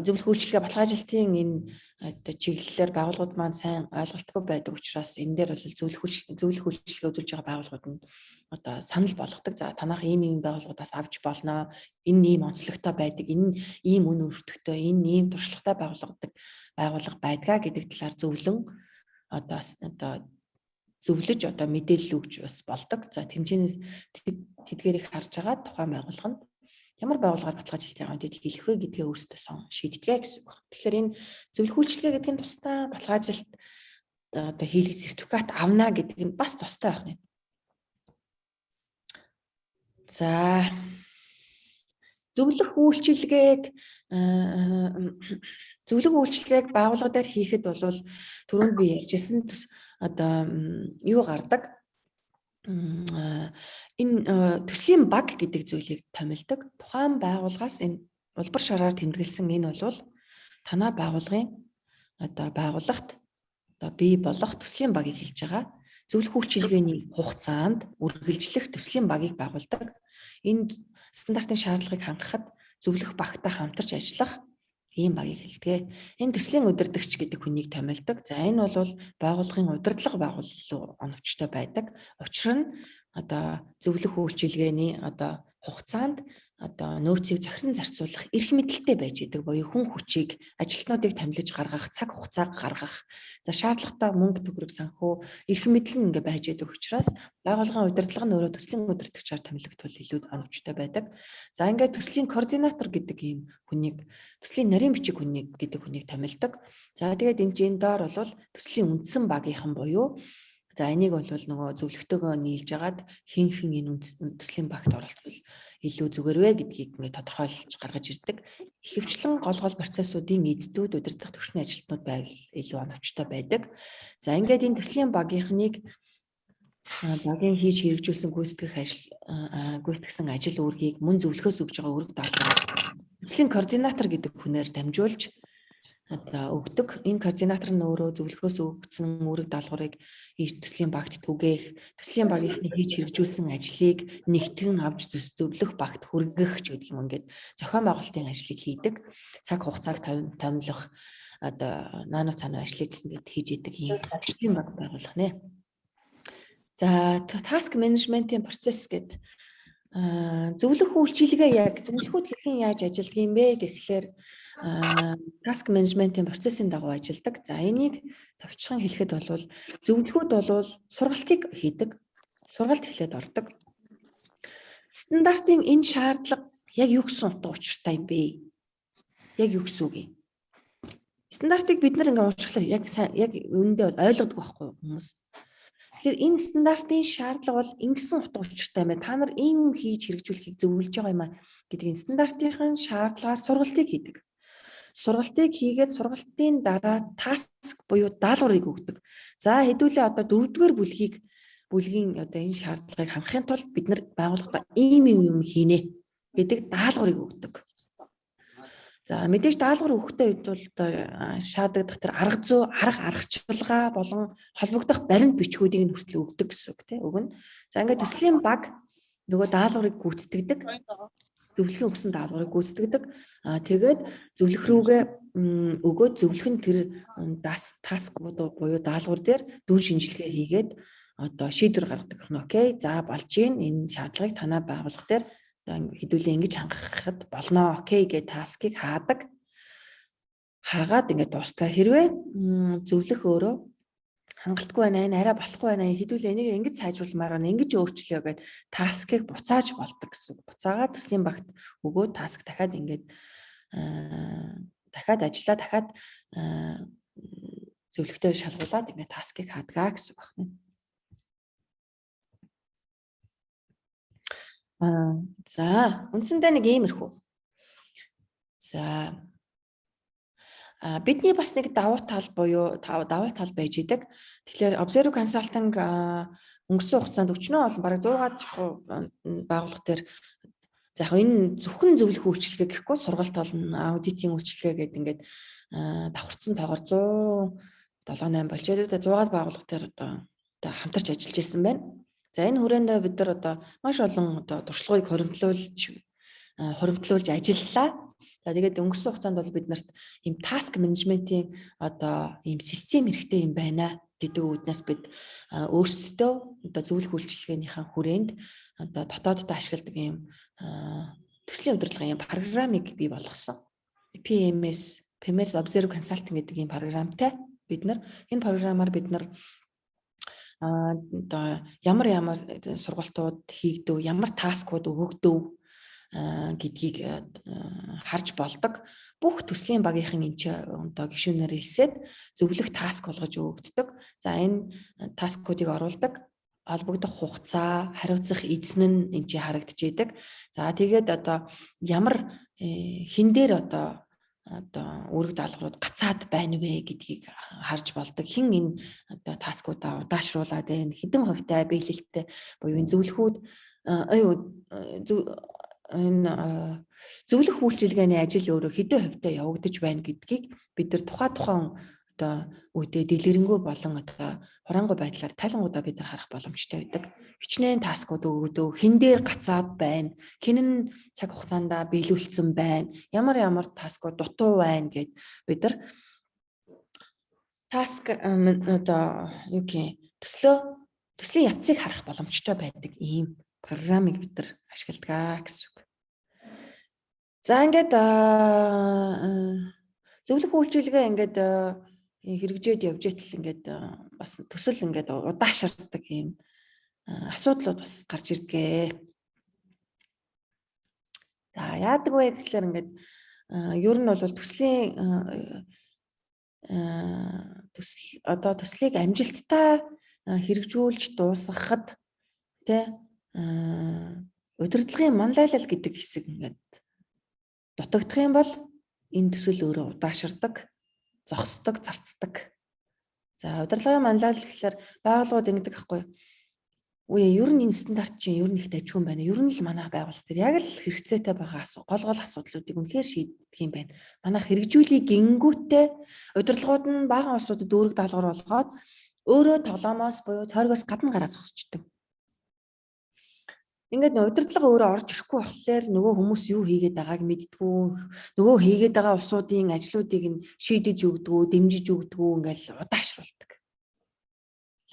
зөвлөх үйлчилгээ баталгаажлалтын энэ одоо чиглэлээр байгууллагууд маань сайн ойлголтгүй байдаг учраас энэ дээр бол зөвлөх үйлчилгээ үзүүлж байгаа байгууллагууд нь одоо санал болгодог. За танах ийм байгууллагуудаас авч болно. Энэ ийм онцлогтой байдаг. Энэ ийм үн өртөгтэй, энэ ийм туршлагатай байгууллага байдгаа гэдэг талаар зөвлөн одоо зөвлөж одоо мэдээлэл өгч бас болдог. За тэнцэнээс тэдгээрийг харж байгаа тухайн байгууллага нь ямар байгууллагаар баталгаажлалтын аудит хийх вэ гэдгээ өөрсдөө шийддэг гэсэн үг байна. Тэгэхээр энэ зөвлөх үйлчилгээ гэдэг нь тусдаа баталгаажлалт одоо хийх сертификат авна гэдэг нь бас тусдаа байх нь. За зөвлөх үйлчилгээг байгууллагуудаар хийхэд бол түрүүнд би ярьжсэн одоо юу гардаг? Энэ төслийн баг гэдэг зүйлийг томилдог. Тухайн байгууллагаас энэ улбар шараар тэмдэглэсэн энэ бол танай байгууллагын одоо байгууллагт одоо бий болох төслийн багийг хэлж байгаа. Зөвлөх үйлчилгээний хугацаанд үргэлжлэх төслийн багийг байгуулдаг. Энэ стандартын шаардлагыг хангахад зөвлөх багтай хамтарч ажиллах ийм багийг хэлдэг. Энэ төслийн удирдагч гэдэг хүнийг томилдог. За энэ бол байгууллагын удирдлага байгууллага оновчтой байдаг. Учир нь одоо зөвлөх үйлчилгээний одоо хугацаанд одоо нөөцийг захиран зарцуулах эрх мэдэлтэй байж идэг буюу хүн хүчийг ажилтнуудыг томилж гаргах, цаг хугацааг гаргах, за шаардлагатай мөнгө төгрөг санхүү эрх мэдэл нь ингээ байж идэг учраас байгууллагын удирдлага нь өөрөө төслийн удирдагчаар томилогдвол илүү оновчтой байдаг. За ингээд төслийн координатор гэдэг ийм хүнийг, төслийн нарийн бичиг хүнийг гэдэг хүнийг томилдог. За тэгээд энэ доор бол төслийн үндсэн багийнхан буюу за энийг бол нөгөө зөвлөгтэйгөө нийлж агаад хин энэ төслийн багт оролцвол илүү зүгээр вэ гэдгийг ингээд тодорхойлж гаргаж ирдэг. Ихэвчлэн гол процессуудын эздүүд удирдах түвшний ажилтнууд байвал илүү оновчтой байдаг. За ингээд энэ төслийн багийнхныг багийн хийж хэрэгжүүлсэн гүйцэтгсэн ажил үүргийг мөн зөвлөхөөс өгж байгаа үүрэг даалгаврыг төслийн координатор гэдэг хүнээр дамжуулж өгдөг. Энэ координатор нь өөрөө зөвлөхөөс өгсөн үүрэг даалгаврыг төслийн багт түгээх, төслийн багийнхны хийж хэрэгжүүлсэн ажлыг нэгтгэн авч зөвлөх багт хүргэх ч гэдэг юм. Ингээд зохион байгуулалтын ажлыг хийдэг. Цаг хугацааг томилох наано цаана ажлыг ингээд хийж идэг юм төслийн баг байгуулах нэ. За task management-ийн процесс гэдэг зөвлөх үйлчилгээ яг зөвлөхүүд хэрхэн яаж ажилладаг юм бэ гэхлээр task management-ийн процессын дагуу ажилладаг. За энийг товчхон хэлэхэд бол зөвлөхүүд бол сургалтыг хийдэг. Сургалт эхлээд ордог. Стандартын энэ шаардлага яг юу гэсэн утга учиртай юм бэ? Яг юу гэсэн үг юм? Стандартыг бид нар ингээ уншихлаар яг үүндээ ойлгодог байхгүй хүмүүс. Тэгэхээр энэ стандартын шаардлага бол ингэсэн утга учиртай юм байна. Та нар ийм хийж хэрэгжүүлэхийг зөвлөж байгаа юм а гэдгийг стандартын шаардлагаар сургалтыг хийдэг. Сургалтыг хийгээд сургалтын дараа таск буюу даалгаврыг өгдөг. За хэдүүлээ одоо 4-р бүлгийн одоо энэ шаардлагыг хангахын тулд бид нар байгууллагад ийм юм хийнэ гэдэг даалгаврыг өгдөг. За мэдээж даалгавар өгөхдөө үед бол шаардлагатай тэр арга аргачлалгаа болон холбогдох баримт бичгүүдийг нь хүртэл өгдөг гэсэн үг тийм өгнө. За ингээд төслийн баг нөгөө даалгаврыг гүйцэтгэдэг. Зөвлөхийн өгсөн даалгаврыг гүйцэтгэдэг. Тэгээд зөвлөх рүүгээ өгөөд зөвлөх нь тэр таск буюу даалгавар дээр дүн шинжилгээ хийгээд одоо шийдвэр гаргадаг юм. Окей. За болж гин энэ шаардлагыг танай байгууллага дээр хэдүүлээ ингэж хангахад болно. Окей гэж таскыг хаадаг. Хаагаад ингээд дуустал хэрвээ зөвлөх өөрөө хангалтгүй байна, энэ арай болохгүй байна, хэдүүлээ энийг ингэж сайжруулмаар байна, ингэж өөрчлөө гэд таскыг буцааж болдог гэсэн. Буцаагаад төслийн багт өгөө таск дахиад ингээд дахиад ажиллаа, дахиад зөвлөхтэй шалгуулад ингээд таскыг хаадаг гэсэн үг байна. За үндсэндээ нэг иймэрхүү. За бидний бас нэг давуу тал байж идэг. Тэгэхээр Observe Consulting өнгөрсөн хугацаанд өчнөө бол бараг 100-аад байгууллага дээр за яг энэ зөвхөн зөвлөх үйлчилгээ гэхгүй сургалт болно, аудитын үйлчилгээ гэдэг ингээд давхарцсан цагаар 107-8 болж байгаа. 100-аад байгууллага дээр одоо хамтарч ажиллаж ирсэн байна. За энэ хүрээндээ бид нар одоо маш олон одоо туршлагыг хуримтлуулж ажиллалаа. За тэгээд өнгөрсөн хугацаанд бол бид нарт ийм task management-ийн одоо ийм систем хэрэгтэй юм байна гэдэг үүднээс бид өөрсдөө одоо зөвлөх үйлчилгээнийхээ хүрээнд одоо дотооддоо ашигладаг ийм төслийн удирдлагын программыг бий болгосон. PMS Observe Consulting гэдэг ийм програмтай бид нар энэ програмаар бид нар одоо ямар сургалтууд хийгдэв, ямар таскууд өгөгдөв гэдгийг харж болдог. Бүх төслийн багийнхан энэ одоо гишүүнээр хэлсээд зөвлөх таск болгож өгөгддөг. За энэ таскуудыг оруулдаг, холбогдох хугацаа, хариуцах эзэн нь энэ харагдчихэйдэг. За тэгээд одоо ямар хин дээр одоо үүрэг даалгаврууд гацаад байна вэ гэдгийг харж болдог. Хин энэ одоо таскуудаа удаашруулад байна, хэдэн хувьтай биелэлттэй буюу энэ зөвлөхүүд энэ зөвлөх үйлчилгээний ажил өөрөө хэдэн хувьтай явагдаж байна гэдгийг бид нар тухайн одоо үедээ дэлгэрэнгүй болон одоо хураангуй байдлаар тайлангуудаа бид нар харах боломжтой байдаг. Хичнээн таскууд өгдөв, хин дээр гацаад байна, хин нь цаг хугацаанд биелүүлсэн байна, ямар таскууд дутуу байна гэд бид нар таск одоо юу гэх төслийн явцыг харах боломжтой байдаг ийм программыг бид нар ашигладаг гэсэн үг. За ингээд зөвлөх үйлчилгээ ингээд хэрэгжээд явж итэл ингээд бас төсөл ингээд удаашрдаг юм асуудлууд бас гарч ирдэг. За яадаг вэ гэхэлэр ингээд ер нь бол төслийг амжилттай хэрэгжүүлж дуусгахад тэ удирдлагын манлайлал гэдэг хэсэг ингээд дутагдах юм бол энэ төсөл өөрөө удаашрдаг, зогсдог, зарцдаг. За удирдлагын манлайлал гэхээр байгууллагууд ингэдэг байхгүй юу? Үе ер нь энэ стандарт чинь ер нь их дайггүй юм байна. Ер нь л манай байгууллага дээр яг л хэрэгцээтэй байгаа гол асуудлуудыг үнэхээр шийддэг юм байна. Манайх хэрэгжүүлэх гингүүтээ удирдлагууд нь бага улсуудад дүүрэг даалгавар болгоод өөрөө тоглоомоос буюу тойргоос гадна гараа зогсчихдаг. Ингээд удирдлага өөрөө орж ирэхгүй болохоор нөгөө хүмүүс юу хийгээд байгааг мэддэггүй, нөгөө хийгээд байгаа улсуудын ажлуудыг нь шийдэж өгдөггүй, дэмжиж өгдөггүй ингээл удаашруулдаг.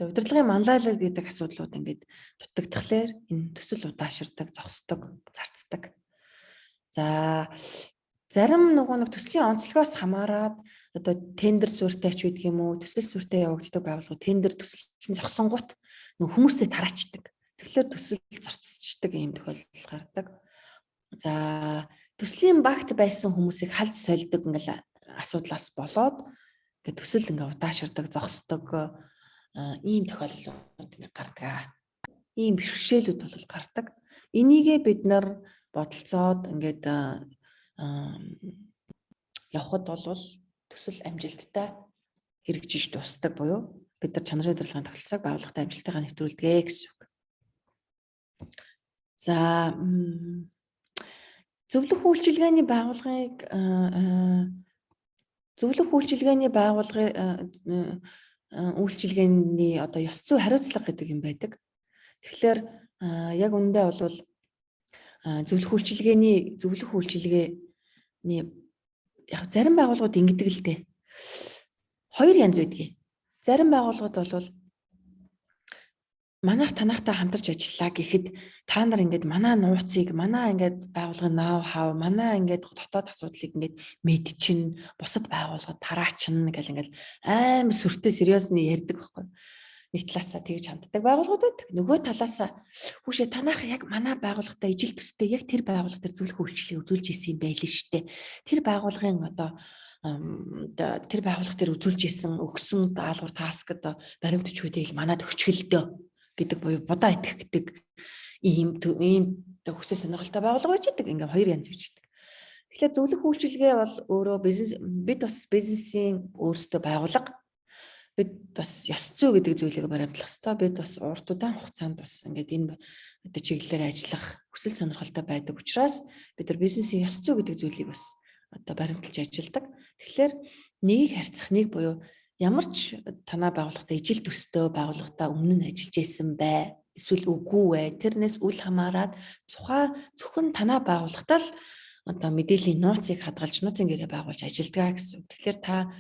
Удирдлагын манлайлал гэдэг асуудлууд ингээд дутагдхлаар энэ төсөл удаашрдаг, зогсдог, зарцдаг. За зарим нөгөө нэг төслийн онцлогоос хамаарат одоо тендер суурьтай ч байдаг юм уу, төсөл суурьтай явагддаг байгууллагууд тендер төсөлтөнд зогсонгууд нөгөө хүмүүсээ тараачдаг. Тэгэхээр төсөл зарцчихдаг ийм тохиолдол гардаг. За төслийн багт байсан хүмүүсийг халж сольдог ингээл асуудлаас болоод ингээд төсөл ингээд удаашрдаг, зогсдог ийм тохиолдлууд ингээд гардаг. Ийм бэрхшээлүүд бол гардаг. Энийгээ бид нар бодолцоод ингээд явхад бол төсөл амжилттай хэрэгжиж дуусдаг буюу бид нар чанарын удирдлагын тогтолцоог байгууллагатай амжилттайгаар нэвтрүүлдэг гэсэн үг. За зөвлөх үйлчилгээний үйлчилгээний одоо ёс зүй хариуцлага гэдэг юм байдаг. Тэгэхээр яг үүндээ бол зөвлөх үйлчилгээний яг зарим байгууллагууд ингэдэг л дээ. Хоёр янз байдгийг. Зарим байгууллагууд бол манайх танахтай хамтарч ажиллаа гэхэд та нар ингээд манай нууцыг, манай ингээд байгууллагын ноу хав, манай ингээд дотоод асуудлыг ингээд мэдчин, бусад байгууллагад тараачин гэл ингээд амар сүртэй сериусны ярьдаг байхгүй. Нэг талаасаа тэгж ханддаг байгууллагууд байдаг. Нөгөө талаасаа хүүшээ танах яг манай байгууллагатай ижил төстэй яг тэр байгууллага дээр зөвлөх үйлчлэгийг үзүүлж исэн юм байл шүү дээ. Тэр байгууллагын тэр байгууллага дээр үзүүлж исэн өгсөн даалгавар таск одоо баримтч үедээ манад өчгөлдөө гэдэг буюу будаа итгэдэг ийм хүсэл сонирхолтой байгууллага байж байгаа. Ингээм хоёр янз байж байгаа. Тэгэхээр зөвлөх үйлчилгээ бол өөрөө бид бас бизнесийн өөрсдөө байгууллага. Бид бас ёс зүй гэдэг зүйлийг баримтлах хэрэгтэй. Бид бас урт удаан хугацаанд бас ингээд энэ одоо чиглэлээр ажиллах хүсэл сонирхолтой байдаг учраас бид нар бизнесийн ёс зүй гэдэг зүйлийг бас одоо баримталж ажилладаг. Тэгэхээр нэгийг харьцах нэг буюу ямар ч танай байгууллагатай ижил төстэй байгууллагатай өмнө нь ажиллаж байсан бай, эсвэл үгүй вэ? Тэрнээс үл хамааран зөвхөн танай байгууллагатай л одоо мэдээллийн нууцыг хадгалж нууцын гэрээ байгуулж ажилладаг гэсэн. Тэгэхээр та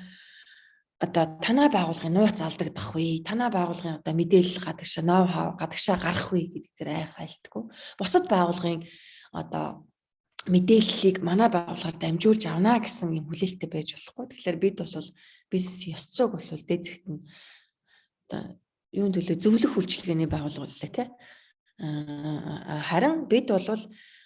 одоо танай байгууллагын нууц алдагдах вэ? Танай байгууллагын одоо мэдээлэл гадагшаа ноу хав гадагшаа гарах вэ гэдэг дээр айхайлтгүй. Бусад байгууллагын одоо мэдээллийг манай байгууллагаар дамжуулж авна гэсэн юм хүлээлттэй байж болохгүй. Тэгэхээр бид бол бизнес ёс зүйг бол дээд зэгт нь одоо юунд төлөө зөвлөх үйлчилгээний байгууллага лээ тий. Харин бид бол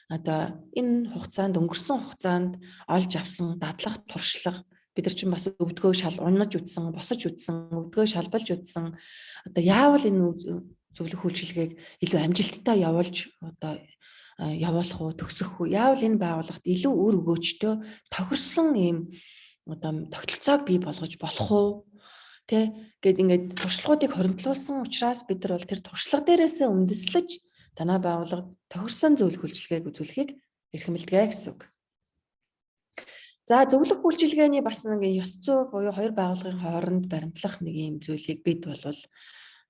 одоо энэ хугацаанд өнгөрсөн хугацаанд олж авсан дадлах туршлага бид нар чинь бас өвдгөө унаж үтсэн, босож үтсэн, өвдгөө шалбалж үтсэн одоо яавал энэ зөвлөх үйлчилгээг илүү амжилттай явуулж одоо явуулах уу, төгсөх үү, яавал энэ байгууллагт илүү үр өгөөжтэй тохирсон ийм одоо тогтолцоог бий болгож болох уу тэ гэд ингээд туршлагуудыг хоримтлуулсан учраас бид нар бол тэр туршлага дээрээсээ үндэслэж танай байгууллагад тохирсон зөвлөх үйлчилгээг үзүүлэхийг эрхэмлэдэг гэсэн үг. За зөвлөх үйлчилгээний бас нэг ёс зүй буюу хоёр байгууллагын хооронд баримтлах нэг ийм зүйлийг бид бол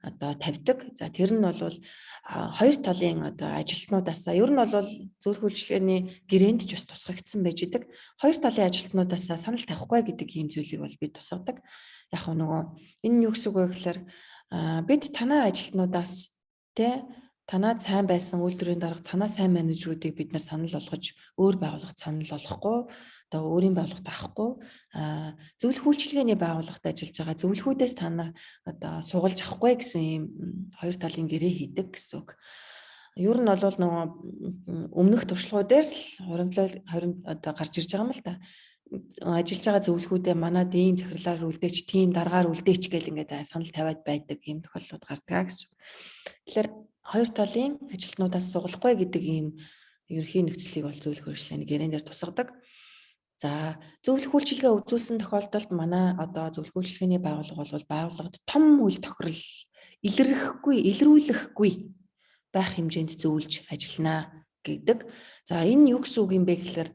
одоо тавьдаг. За тэр нь бол хоёр талын одоо ажилтнуудаасаа ер нь бол зөвлөх үйлчилгээний гэрээнд ч бас тусгагдсан байж идэг. Хоёр талын ажилтнуудаасаа санал тавихгүй гэдэг ийм зүйлийг бол бид тусгадаг. Яг нөгөө энэ юу гэсэн үг вэ гэхээр бид танай ажилтнуудаас тэ танаа сайн байсан үйлдвэрийн дарга танаа сайн менежерүүдийг бид нар санал болгож өөр байгууллагад санал болгохгүй одоо өөрийн байгууллагад авахгүй зөвлөх үйлчилгээний байгууллагад ажиллаж байгаа зөвлөхүүдээс та нар одоо сугалж авахгүй гэсэн ийм хоёр талын гэрээ хийдэг гэсэн үг. Ер нь бол нөгөө өмнөх туршлагуудаас л одоо гарч ирж байгаа юм л да. Ажиллаж байгаа зөвлөхүүдээ манад ийм захирлаар үлдээч, тийм даргаар үлдээч гэл ингээд санал тавиад байдаг ийм тохиолдлууд гардаг гэсэн. Тэгэхээр хоёр талын ажилтнуудаас сугалахгүй гэдэг ийм ерөнхий нөхцөлийг бол зөвлөх хөгжлийн гэрэн дээр тусгадаг. За зөвлөх үйлчилгээ үзүүлсэн тохиолдолд манай одоо зөвлөх үйлчилгээний байгууллага бол байгууллагад том үйл тохирол илрүүлэхгүй байх хэмжээнд зөвлөж ажиллана гэдэг. За энэ юу гэсэн үг юм бэ гэхээр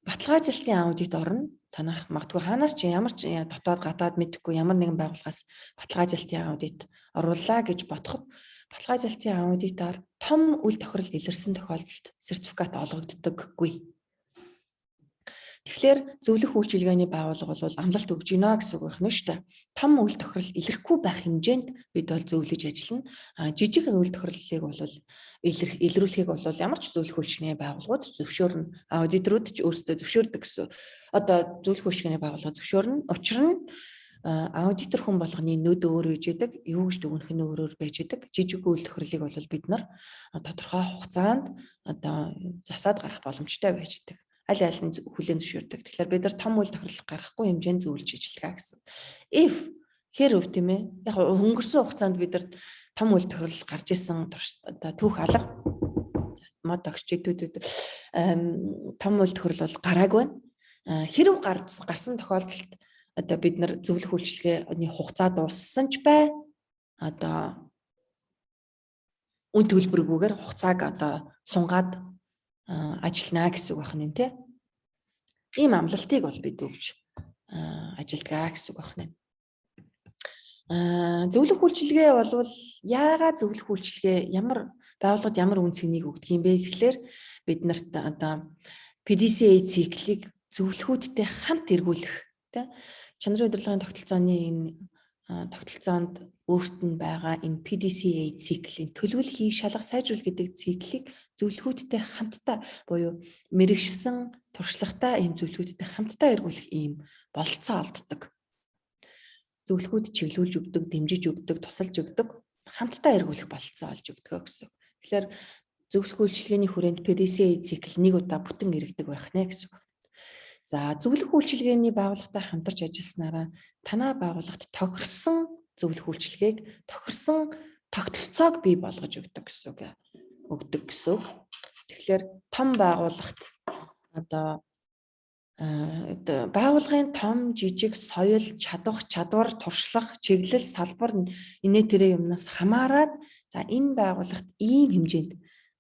баталгаажлалтын аудит орно. Танах магадгүй хаанаас ч ямар ч дотоод гадаад мэдэхгүй ямар нэгэн байгууллагаас баталгаажлалтын аудит оруулаа гэж бодоход баталгаажлалтын аудитаар том үйл тохирол илэрсэн тохиолдолд сертификат олгогддоггүй. Тэгэхээр зөвлөх үйлчилгээний байгууллага бол амлалт өгж гинэ гэсэн үг байна шүү дээ. Том үйл тохирол илэрхгүй байх хэмжээнд бид бол зөвлөж ажиллана. Жижиг үйл тохирлыг бол илрүүлэхийг бол ямар ч зөвлөх үйлчилгээний байгууллагууд зөвшөөрнө. Аудиторууд ч өөрсдөө зөвшөөрдөг гэсэн. Одоо зөвлөх үйлчилгээний байгууллага зөвшөөрнө. Учир нь аудитор хүн болгоны нүд өөр байж идэг, юу гэж дүгнэх нь өөрөөр байж идэг. Жижиг үйл тохирлыг бол бид нар тодорхой хугацаанд одоо засаад гарах боломжтой байж идэг. Аль аль нь хүлээн зөвшөөрдөг. Тэгэхээр бид нар том үйл тохирлол гарахгүй хэмжээнд зөвлөж ажиллагаа гэсэн. If хэрв тийм ээ. Яг өнгөрсөн хугацаанд бид нар том үйл тохирлол гарч исэн одоо түүх алга мод огчдүүд том үйл тохирлол гараагүй байна. Хэрв гарсан тохиолдолд одоо бид нар зөвлөх үйлчилгээний хугацаа дууссан ч бай. Одоо үн төлбөргүйгээр хугацааг одоо сунгаад ажиллана гэсэн үг байна тий. Ийм амлалтыг бол бид өгж ажиллагаа гэсэн үг байна. Зөвлөх үйлчилгээ бол яагаад зөвлөх үйлчилгээ ямар байгууллагад ямар үн цэнийг өгдөг юм бэ гэхлээр бид нарт одоо PDCA циклийг зөвлөхүүдтэй хамт эргүүлэх тий. Чанарын удирдлагын тогтолцооны энэ тогтолцоонд өөрт нь байгаа энэ PDCA циклийн төлөвлөлийг шалгах сайжруул гэдэг циклийг зөвлөхүүдтэй хамтдаа буюу мэрэгшсэн туршлагатай ийм зөвлөхүүдтэй хамтдаа эргүүлэх ийм бололцоо олддог. Зөвлөхүүд чиглүүлж өгдөг, дэмжиж өгдөг, тусалж өгдөг, хамтдаа эргүүлэх бололцоо олж өгдөг гэсэн. Тэгэхээр зөвлөх үйлчилгээний хүрээнд PDCA цикл нэг удаа бүтэн эргэдэг байх нэ гэсэн. За зөвлөх үйлчилгээний байгууллагатай хамтарч ажилласнараа танай байгууллагт тохирсон зөвлөх үйлчилгээг тохирсон тогтолцоог бий болгож өгдөг гэсэн. Тэгэхээр том байгууллагт одоо байгууллагын том жижиг соёл, чадвар, туршлага, чиглэл, салбар инээ тэрэ юмнаас хамаарат за энэ байгууллагт ийм хэмжээнд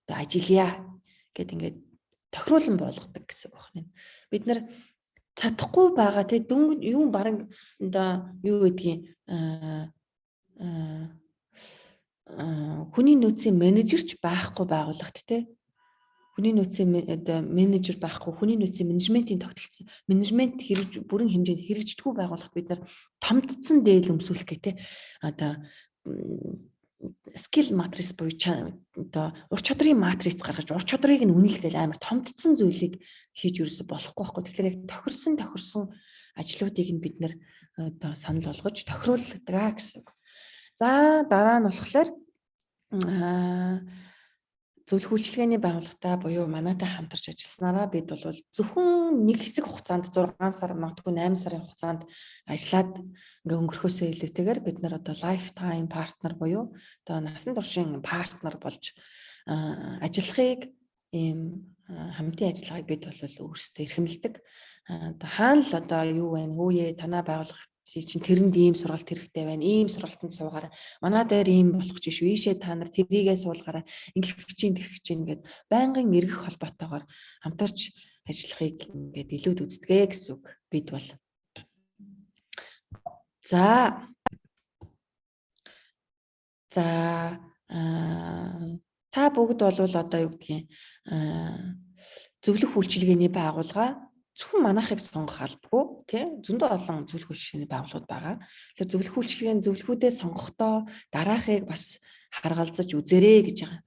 одоо ажиллая гэд ингээд тохируулан болгодог гэсэн үг байна. Бид нар чадахгүй байгаа те дүнг юу бараг одоо юу гэдгийг хүний нөөцийн менежер ч байхгүй байгууллагт те хүний нөөцийн одоо менежер байхгүй хүний нөөцийн менежментийн тогтолцоо менежмент бүрэн хэмжээнд хэрэгждэггүй байгууллагт бид нар томдсон дээл өмсүүлэх гэх те одоо скил матрис буюу одоо ур чадрын матрис гаргаж ур чадрыг нь үнэлгээл амар томдсон зүйлийг хийж ерөөсө болохгүй байхгүй. Тэгэхээр яг тохирсон ажлуудыг нь бид нэр одоо санал болгож тохируулдаг гэсэн. За дараа нь болохоор зөвлөх үйлчилгээний байгууллагатай буюу манайтай хамтарч ажилласнараа бид бол зөвхөн нэг хэсэг хугацаанд 6 сар магадгүй 8 сарын хугацаанд ажиллаад ингээ өнгөрөхөөсөө илүүтэйгээр бид нар одоо lifetime partner буюу одоо насан туршийн партнер болж ажиллахыг ийм хамтын ажиллагааг бид бол өөрсдөө эрхэмлдэг. Одоо хаана л одоо юу вэ? Хүүе танаа байгууллага чинь тэрэнд ийм сургалт хэрэгтэй байна. Ийм сургалтанд суугаараа. Манай дээр ийм болох ч шүү. Ийшээ та нар тэрийгээ суулгаараа. Ингэх чинь гэд байнгын эргэх холбоотойгоор хамтарч ажиллахыг ингээд илүүд үздэгэ гэсэн үг. Бид бол. За та бүгд бол одоо юу гэдгийг зөвлөх үйлчилгээний байгууллага зөвхөн манайхыг сонгох албагүй тий зөндөө олон зөвлөх үйлчилгээний байгууллагууд байгаа. Тэгэхээр зөвлөх үйлчилгээний зөвлөхүүдээ сонгохдоо дараахыг бас харгалзаж үзээрэй гэж байгаа.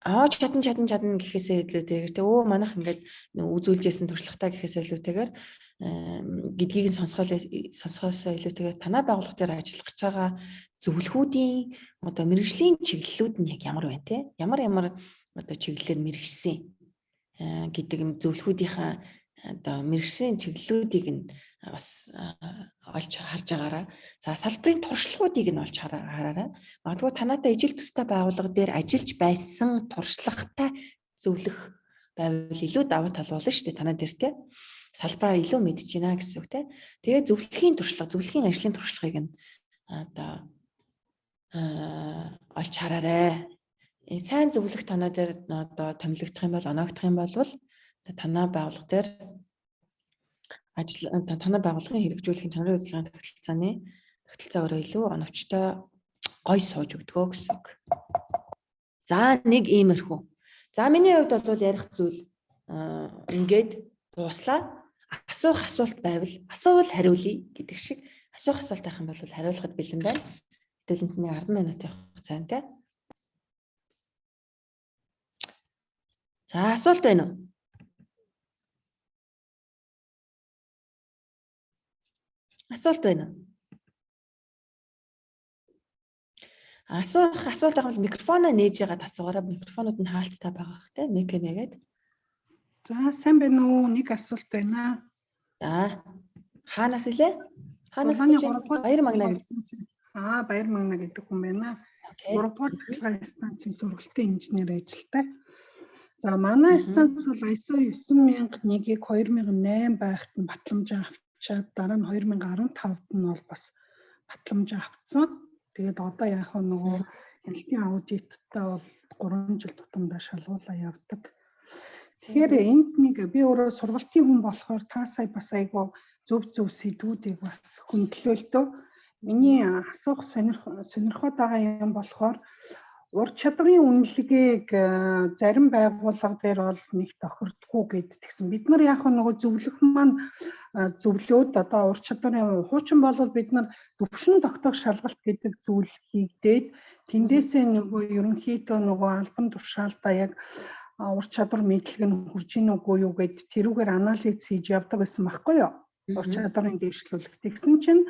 Чадна гэхээсээ илүүтэйгээр тий манайх ингээд үзүүлжсэн туршлагатай гэхээсээ илүүтэйгээр гэдгийг сонсохоосоо илүүтэйгээр танай байгууллага дээр ажиллах гэж байгаа зөвлөхүүдийн одоо мэргэжлийн чиглэлүүд нь яг ямар байна тий ямар одоо чиглэлээр мэргэжсэн гэдэг юм зөвлөхүүдийнхаа одоо мэргэжлийн чиглэлүүдийг нь бас олж харж байгаараа. За салбарын туршлагуудыг нь олж хараарай. Магадгүй танаатай ижил төстэй байгууллага дээр ажиллаж байсан туршлагатай зөвлөх байвал илүү давуу тал болно шүү дээ танаа дээр те. Салбараа илүү мэдж байна гэсэн үг те. Тэгээ зөвлөхийн туршлага, зөвлөхийн ажлын туршлагыг нь одоо олж хараарай. Сайн зөвлөх танаа дээр одоо томилогдох юм бол, оноогдох юм бол танаа байгууллага дээр танаа байгууллагын хэрэгжүүлэхийн чанарын удирдлагын тогтолцоо өөрөө илүү оновчтой гой сууж өгдөгөө гэсэн үг. За нэг иймэрхүү. За миний хувьд бол ярих зүйл ингээд дууслаа. Асуулт байвал асуувал хариулъя гэдэг шиг асуух асуулт байх юм бол хариулахад бэлэн байна. Хэдүүлэнд нэг 10 минут явах хугацаантай. За асуулт байна уу? Асуулт байна уу? Асуулт байх бол микрофоноо нээж ягаад асуугаараа, микрофонууд нь хаалттай байгаа хэ, мик нэгээд. За сайн байна уу? Нэг асуулт байна. За хаанаас илээ? Хаанаас Баяр Магна гэдэг. Баяр Магна гэдэг хүн байна. 3 дугаар цахилгаан станцын сургалтын инженер ажилтай. За манай станц бол ISO 9001-ийг 2008 байхад нь батламж авчаад дараа нь 2015-д нь бол бас батламж авцсан. Тэгээд одоо яг нөгөө хяналтын аудиттай бол 3 жил тутамдаа шалгуулаа явдаг. Тэгэхээр энд нэг би өөрөө сургалтын хүн болохоор та сая бас айгу зөв сэдвүүдийг бас хөндлөөлтөө. Миний асуух сонирхоод байгаа юм болохоор ур чадварын үнэлгээг зарим байгууллага дээр бол нэг тохирдгүй гэд тэгсэн. Бид нар яг нөгөө зөвлөх маань зөвлөөд одоо ур чадварын хуучин болвол бид нар төвшин тогтоох шалгалт гэдэг зүйл хийгдээд тэндээсээ нөгөө ерөнхийдөө нөгөө албан тушаалтаа яг ур чадвар мэдлэг нь хүрж ийн үгүй юу гэд тэрүүгээр анализ хийж явдаг байсан байхгүй юу? Ур чадварын дэвшлүүлэх. Тэгсэн чинь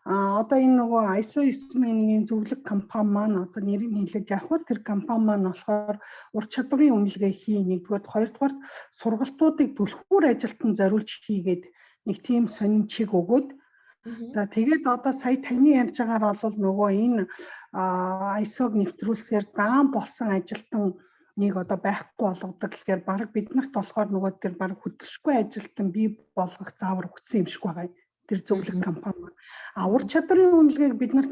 одоо энэ нөгөө ISO 9001-ийн зөвлөх компани маань одоо нэрийг хэлээд явах тэр компани маань болохоор ур чадварын үнэлгээ хий, нэгдүгээр, хоёрдугаар сургалтуудыг түлхүүр ажилтан зориулж хийгээд нэг тийм сонин чиг өгөөд за тэгээд одоо сая таны ярьж байгаагаар бол нөгөө энэ ISO-г нэвтрүүлсээр даан болсон ажилтан нэг одоо байхгүй болгодог гэхээр баг биднэрт болохоор нөгөө тэр баг хөдөлшгүй ажилтан бий болгох заавар өгсөн юм шиг байгаа. Тэр зөвлөх компани. Ур чадварын үнэлгээг бид нарт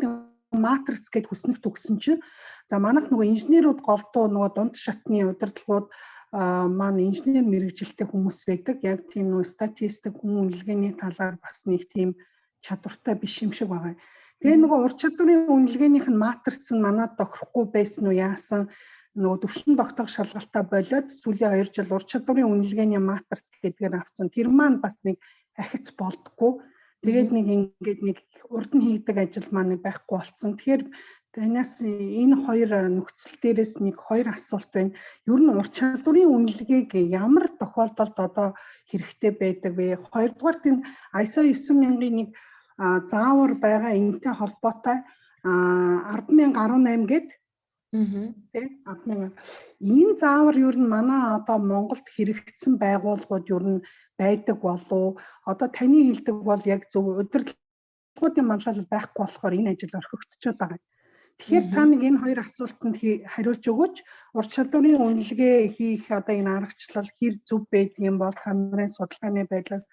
матриц гэж хүснэгт өгсөн чинь за манайх нөгөө инженерүүд голдуу нөгөө дунд шатны удирдлагууд маань инженер мэргэжилтэй хүмүүс байдаг. Яг тийм нөгөө статистик хүн үнэлгээний талаар бас нэг тийм чадвартай биш юм шиг байгаа. Тэгээ нөгөө ур чадварын үнэлгээнийх нь матриц нь манад тохирохгүй байсан уу яасан нөгөө төвшин тогтоох шалгалтаа болоод сүүлийн 2 жил ур чадварын үнэлгээний матриц гэдгээр авсан. Тэр маань бас нэг ахиц болдгоо. Тэгээд нэг ингээд нэг урд нь хийдэг ажил маань байхгүй болсон. Тэгэхээр танаас энэ хоёр нөхцөл дээрээс нэг хоёр асуулт байна. Ер нь ур чадварын үнэлгээг ямар тохиолдолд одоо хэрэгтэй байдаг вэ? Хоёрдугаарт энэ ISO 9001 заавар байгаа энэтэй холбоотой 100018 гэдэг Тэ 100000. Энэ заавар ер нь манай одоо Монголд хэрэгжсэн байгууллагууд ер нь байдаг болов. Одоо таны хэлдэг бол яг зөв удирдлагуудын манлайлал байхгүй болохоор энэ ажил орхигдчиход байгаа. Тэгэхээр та нэг энэ хоёр асуултанд хариулж өгөөч. Ур чадварын үнэлгээ хийх одоо энэ аргачлал хэр зөв байдаг юм бол хамрын судалгааны байдлаас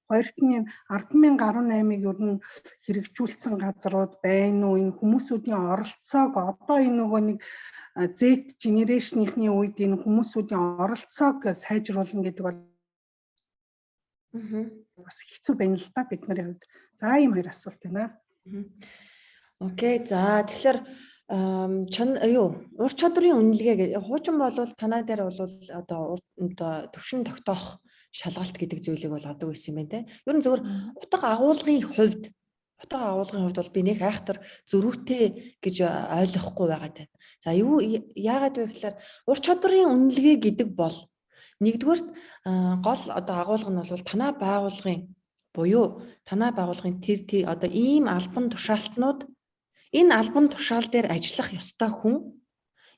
хоёрт нь 100018-ыг ер нь хэрэгжүүлсэн газрууд байна уу? Энэ хүмүүсүүдийн оролцоог одоо энэ нөгөө нэг Z generation-ийнхний үед энэ хүмүүсүүдийн оролцоог сайжруулна гэдэг бол бас хэцүү байна л да бидний хувьд. За ийм хоёр асуулт байна. Окей, за тэгэхээр ур чадварын үнэлгээ хуучин болвол танаа дээр бол одоо төвшин тогтоох шалгалт гэдэг зүйлийг бол авдаг байсан юм байна те. Ер нь зөвхөн утга агуулгын хувьд бол би нэг айхтар зөрүүтэй гэж ойлгохгүй байгаа тань. За яагаад вэ гэхээр ур чадварын үнэлгээ гэдэг бол нэгдүгээр гол одоо агуулга нь бол танаа байгуулгын буюу танаа байгуулгын тэр одоо ийм албан тушаалтнууд энэ албан тушаал дээр ажиллах ёстой хүн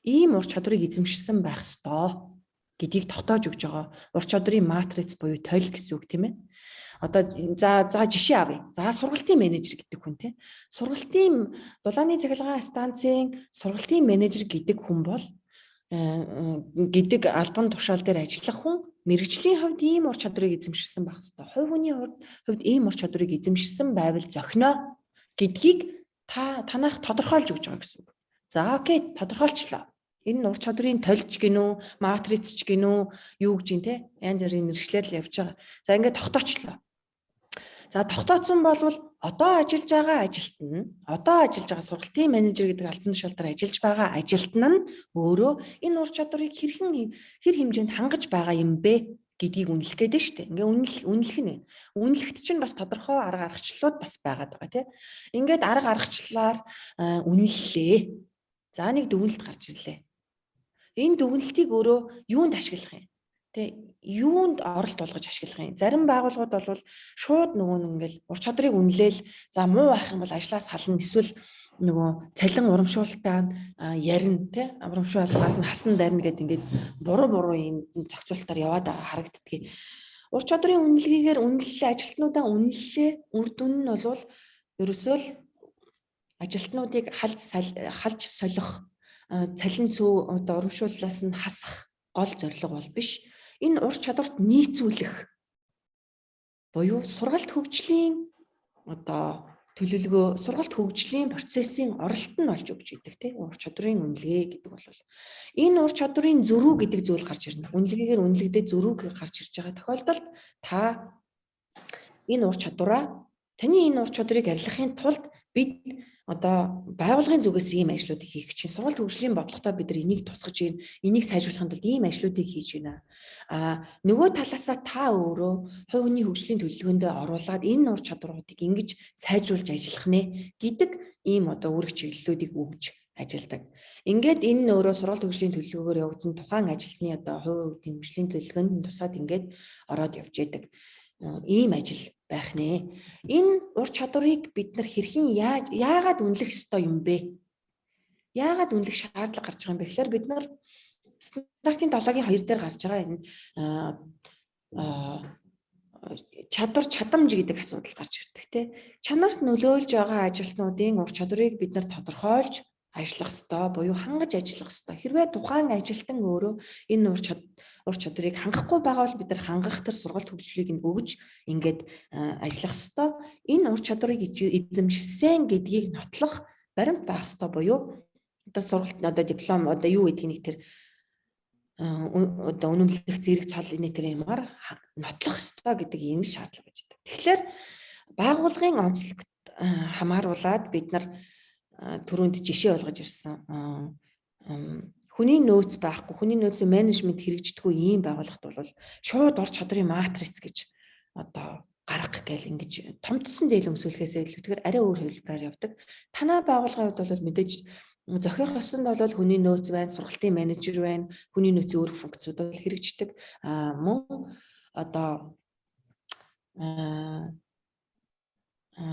ийм ур чадварыг эзэмшсэн байх ёстой гэдгийг тогтоож өгж байгаа ур чадрын матриц буюу тойл гэсэн үг тийм ээ. Одоо за жишээ авъя. За сургалтын менежер гэдэг хүн тийм. Сургалтын дулааны цахилгаан станцын сургалтын менежер гэдэг хүн бол гэдэг албан тушаал дээр ажиллах хүн мэрэгжлийн хувьд ийм ур чадрыг эзэмшсэн байх хэвээр. Хувь хүний хувьд ийм ур чадрыг эзэмшсэн байвал зохино гэдгийг танах тодорхойлж өгч байгаа гэсэн үг. За окей, тодорхойлчлоо. Энэ ур чадрын толж гинүү, матриц ч гинүү, юу гэж юм те? Янз бүрийн нэршлэр л явж байгаа. За ингээд тогтоочлоо. За тогтооцсон болвол одоо ажиллаж байгаа сургалтын менежер гэдэг албан тушаал дээр ажиллаж байгаа ажилтан нь өөрөө энэ ур чадрыг хэр хэмжээнд хангаж байгаа юм бэ гэдгийг үнэлэх гээд шүү дээ. Ингээ үнэлэх нь. Үнэлэхт чинь бас тодорхой арга аргачлалууд бас байгаад байгаа тийм. Ингээд арга аргачлалаар үнэллээ. За нэг дүгнэлт гарч ирлээ. Энэ дүгнэлтийг өөрөө юунд ашиглах юм? Тэ юунд оролт болгож ашиглах юм? Зарим байгууллагууд бол шууд нөгөө ингээл ур чадрыг үнэлээл за муу байх юм бол ажлаас сална, эсвэл нөгөө цалин урамшуултаа ярина тий урамшуулгаас нь хасна дарна гэдэг ингээд буруу юм зохицуултаар яваад байгаа харагддгийг. Ур чадрын үнэлгээгээр үнэллээ, ажилтнуудаа үнэллээ, үр дүн нь бол ерөөсөө л ажилтнуудыг халж солих, цалин цөө одоо урамшууллаас нь хасах гол зорилго бол биш. Энэ ур чадварт нийцүүлэх буюу сургалт хөгжлийн одоо төлөвлөгөө, сургалт хөгжлийн процессын оролт нь болж өгч идэг тийм ур чадрын үнэлгээ гэдэг бол энэ ур чадрын зөрүү гэдэг зүйл гарч ирнэ. Үнэлгээгээр үнэлэгдээ зөрүүг гарч ирж байгаа тохиолдолд та энэ ур чадвараа таны энэ ур чадрыг арилгахын тулд бид одоо байгууллагын зүгээс ийм ажлуудыг хийх чинь сургалт хөгжлийн бодлоготой бид нар энийг тусгаж ийн, энийг сайжруулахын тулд ийм ажлуудыг хийж байна. Нөгөө талаасаа та өөрөө хувь хүний хөгжлийн төлөвлөгөөндөө оруулаад энэ ур чадваруудыг ингэж сайжруулж ажиллах нэ гэдэг ийм одоо үүрэг чиглэлүүдийг өгж ажилладаг. Ингээд энэ өөрөө сургалт хөгжлийн төлөвлөгөөр явагдсан тухайн ажилтны одоо хувь хүний хөгжлийн төлөвлөгөөнд тусаад ингээд ороод явж яадаг. Ийм ажил байх нэ. Энэ ур чадварыг бид нар хэрхэн яагаад үнэлэх ёстой юм бэ? Яагаад үнэлэх шаардлага гарч байгаа юм бэ гэхээр бид нар стандартын 7-гийн 2 дээр гарч байгаа энэ чадвар чадамж гэдэг асуудал гарч ирдэг тийм. Чанарт нөлөөлж байгаа ажилтнуудын ур чадварыг бид нар тодорхойлж ажиллах ёстой, буюу хангаж ажиллах ёстой. Хэрвээ тухайн ажилтан өөрөө энэ ур чадварыг хангахгүй байгаа бол бид нар хангах төр сургалт хөгжлийг нь өгж ингээд ажиллах ёстой. Энэ ур чадварыг эзэмшсэн гэдгийг нотлох баримт байх ёстой, буюу одоо сургалт одоо диплом одоо юу гэдгийг нэг тэр одоо үнэмлэх зэрэг цол энэ тэр юмар нотлох ёстой гэдэг ийм шаардлага байж байгаа. Тэгэхээр байгууллагын онцлогт хамааруулаад бид нар түрүүнд жишээ болгож ирсэн хүний нөөц байхгүй, хүний нөөцийн менежмент хэрэгждэггүй ийм байгууллагт бол шууд ур чадрын матриц гэж одоо гаргах гээл ингэж том тусан дээл өмсүүлэхээс илүүтэйгээр арай өөр хувилбараар явдаг. Танай байгууллагын хувьд бол мэдээж зохиох ёсонд бол хүний нөөц байна, сургалтын менежер байна, хүний нөөцийн өөр функцүүд бол хэрэгждэг. Мөн одоо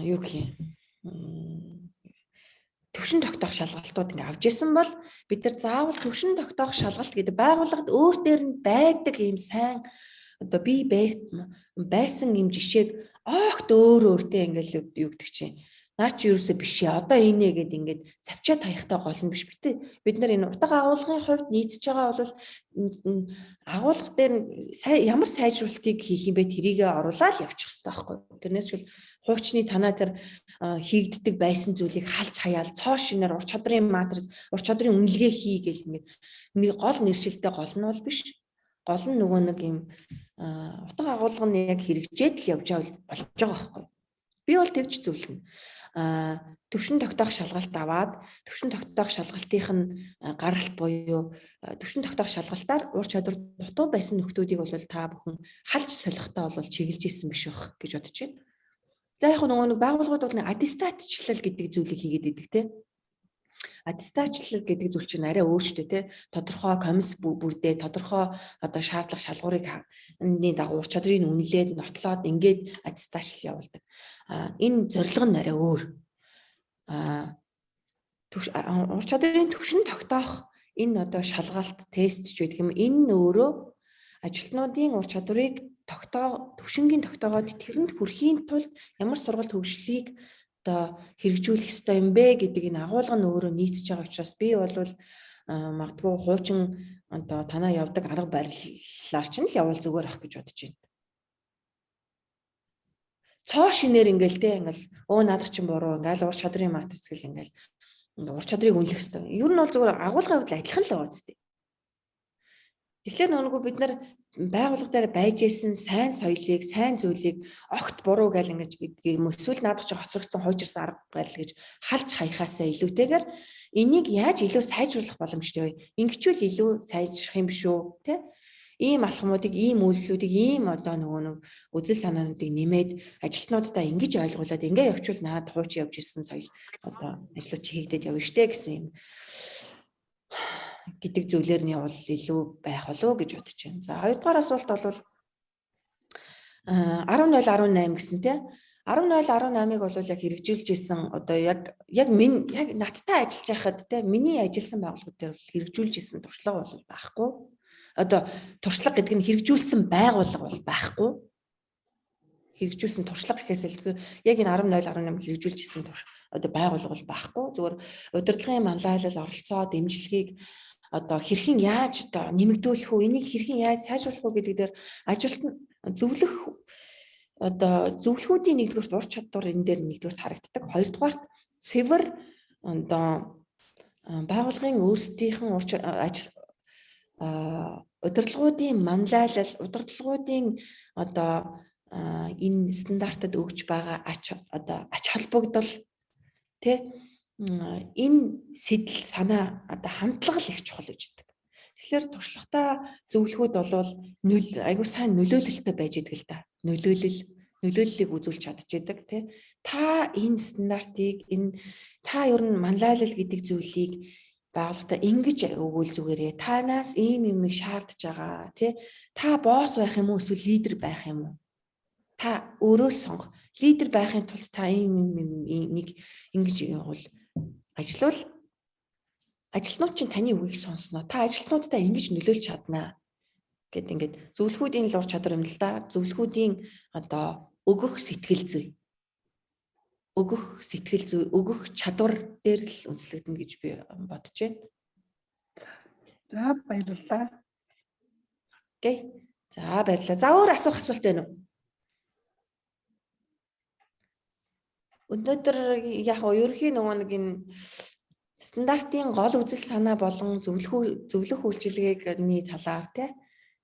юу гэх юм төвшин тогтоох шалгалтууд ингээ авч ирсэн бол бид нар заавал төвшин тогтоох шалгалт гэдэг байгууллагад өөр дээр нь байдаг ийм сайн одоо би байсан ийм жишээг огт өөртөө ингээл юу гэдэг чинь наа чи юусоо биш ээ одоо инээ гэд ингээд завчаад таихтай гол нь биш бид нар энэ утга агуулгын хувьд нийцж байгаа бол агуулга дээр ямар сайжруулалтыг хийх юм бэ тэрийгэ оруулаад явчих хэрэгтэй байхгүй. Тэрнээс бол хуучны танаа тэр хийгддэг байсан зүйлийг халж хаяал цоо шинээр ур чадрын матриц, ур чадрын үнэлгээ хий гэл ингээд нэг гол нэршилтэй гол нь бол биш. Гол нь нөгөө нэг юм утга агуулга нь яг хэрэгжээд л явж болж байгаа байхгүй. Би бол тэгж зөвлөнө. Төвшин тогтоох шалгалт аваад төвшин тогтоох шалгалтынх нь гаралт буюу төвшин тогтоох шалгалтаар ур чадвар дутуу байсан нөхдүүдийг бол та бүхэн халж солихтой бол чиглэж исэн биш байх гэж бодож байна. За яг нөгөө нэг байгууллагууд бол аттестатчлал гэдэг зүйлийг хийгээд идэг тийм. Аттестатчлал гэдэг зүйл чинь арай өөрчлөлттэй тийм. Тодорхой комисс бүрдээ тодорхой одоо шаардлага шалгуурыг дагуу ур чадрыг үнэлээд нотлоод ингээд аттестатчлал явуулдаг. Энэ зорилго нь арай өөр. Ур чадрын төвшин тогтоох энэ одоо шалгалт тест ч гэдэг юм энэ өөрөө ажилтнуудын ур чадварыг төвшингийн тогтоогоод тэрэнд хүрэхийн тулд ямар сургалт хөгжлийг одоо хэрэгжүүлэх ёстой юм бэ гэдэг энэ агуулга нь өөрөө нийцж байгаа учраас би бол магадгүй хуучин одоо танаа явдаг арга барилаар чинь л явал зүгээр ах гэж бодож байна. Цоо шинээр ингээл надад чинь буруу ингээл ур чадрын матриц гэл ингээл ур чадрыг үнэлэх ёстой. Ер нь бол зүгээр агуулгын хувьд адилхан л байгаа зү. Тэгэхээр нөгөө бид нар байгууллага дээр байж исэн сайн соёлыг, сайн зүйлийг огт буруу гэл ингэж юм эсвэл наадах чи хоцрогдсон хойжирсан арга барил гэж халж хаяхаасаа илүүтэйгээр энийг яаж илүү сайжруулах боломжтой вэ? Ингэчүүл илүү сайжрах юм биш үү, тэ? Ийм алхмуудыг, ийм үйлдэлүүдийг, ийм одоо нэг үзэл санаануудыг нэмээд ажилтнуудаа ингэж ойлгуулад ингээ явуучвал наад хууч явж ирсэн соёл одоо ажлууд чи хийгдээд явна штэ гэсэн юм гэдэг зүйлээр нь явал илүү байх болов гэж бодож байна. За хоёрдугаар асуулт бол 10.018 гэсэн тий 10.018-ыг бол яг хэрэгжүүлж исэн одоо яг надтай ажиллаж байхад тий миний ажилласан байгууллагууд дээр хэрэгжүүлж исэн туршлага бол байхгүй. Одоо туршлага гэдэг нь хэрэгжүүлсэн байгууллага бол байхгүй. Хэрэгжүүлсэн туршлага гэхээс илүү яг энэ 10.018 хэрэгжүүлж исэн одоо байгууллага бол байхгүй. Зүгээр удирдлагын манлайлал, оролцоо, дэмжлэгийг одоо хэрхэн яаж одоо нэмэгдүүлэх үү, энийг хэрхэн яаж сайжруулах уу гэдэг дээр ажилтны зөвлөхүүдийн нэгдүгээр ур чадвар энэ дээр нэгдүгээр харагддаг. Хоёрдугаарт цэвэр одоо байгууллагын өөрсдийнхэн удирдлагуудын манлайлал, удирдлагуудын одоо энэ стандартад өгж байгаа ач холбогдол тэ энэ сэтэл санаа одоо хандлага л их чухал гэж байдаг. Тэгэхээр туршлагатай зөвлөхүүд бол айгүй сайн нөлөөлөлтөй байж идэг л да. Нөлөөллийг үзүүлж чадчихдаг тий. Та энэ стандартыг та ер нь манлайлал гэдэг зүйлийг байгууллагатаа ингэж өгвөл зүгээрээ танаас ийм юм шаардж байгаа тий. Та босс байх юм уу эсвэл лидер байх юм уу? Та өөрөө сонгох. Лидер байхын тулд та ийм нэг ингэж явуул ажиллавал ажилтнууд чинь таны үгийг сонсноо. Та ажилтнуудаа ингэж нөлөөлж чаднаа гэд ингээд зөвлөхүүдийн л ур чадвар юм л да. Зөвлөхүүдийн одоо өгөх сэтгэл зүй. Өгөх чадвар дээр л үндэслэгдэнэ гэж би бодож байна. За баярлалаа. Окей. За баярлалаа. За өөр асуулт байна уу? Өнөөдөр яг ерөнхийн нөгөө нэг энэ стандартын гол үзэл санаа болон зөвлөх үйлчилгээний талаар тий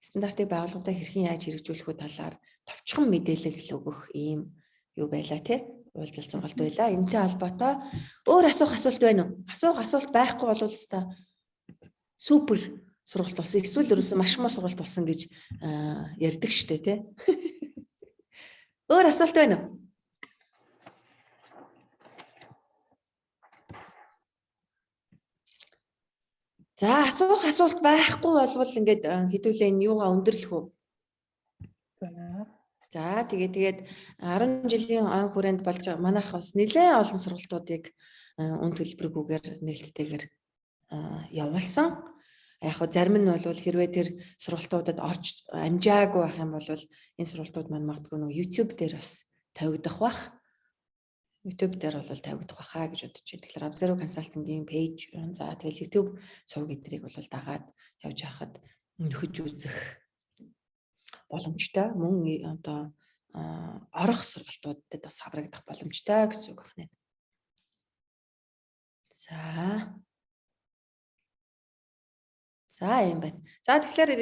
стандартыг байгууллагуудаа хэрхэн яаж хэрэгжүүлэх үү талаар товчхон мэдээлэл өгөх ийм юу байлаа тий уулзалт сургалт байлаа. Энэтэй холбоотой өөр асуулт байна уу? Асуулт байхгүй бол өстой супер сургалт болсон. Эсвэл ерөөсөн маш муу сургалт болсон гэж ярьдаг штэ тий. Өөр асуулт байна уу? За асуулт байхгүй болвол ингээд хэдүүлээ энэ юугаа өндөрлөх үү? За тэгээд 10 жилийн он хүрээнд болж манайх бас нэлээд олон сургалтуудыг үн төлбөргүйгээр нээлттэйгээр явуулсан. Яг хөө зарим нь бол хэрвээ тэр сургалтуудад орж амжаагүй байх юм бол энэ сургалтууд маань магадгүй нөгөө YouTube дээр бас тавигдах бах. YouTube дээр бол тавигдах байхаа гэж бодож байна. Тэгэхээр Observe Consulting-ийн пэйж за тэгэл YouTube сувг эдрийг бол дагаад явж байхад нөхөж үзэх боломжтой. Мөн одоо орох сургалтуудад бас аврагдах боломжтой гэсэн үг байна. За юм байна. За тэгэхээр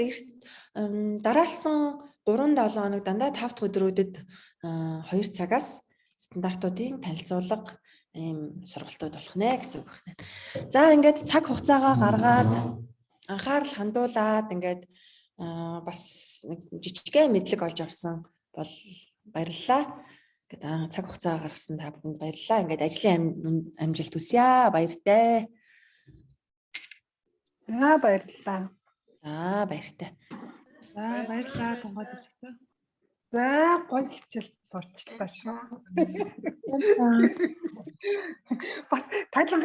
дараалсан 3-7 хоног дандаа 5 дахь өдрүүдэд 2 цагаас стандартуудын танилцуулга ийм сургалтууд болох нэ гэсэн үг байна. За ингээд цаг хугацаагаа гаргаад анхаарал хандуулаад ингээд бас нэг жижигхэн мэдлэг олж авсан бол баярлалаа. Ингээд цаг хугацаа гаргасан та бүхэнд баярлалаа. Ингээд ажлын амжилт хүсье. Баяртай. За баярлалаа. За баяртай. За баярлалаа тунгай зөвлөгтэй. За гоё хичээл сурчлаа шүү. Баярлалаа. Бас тайлбар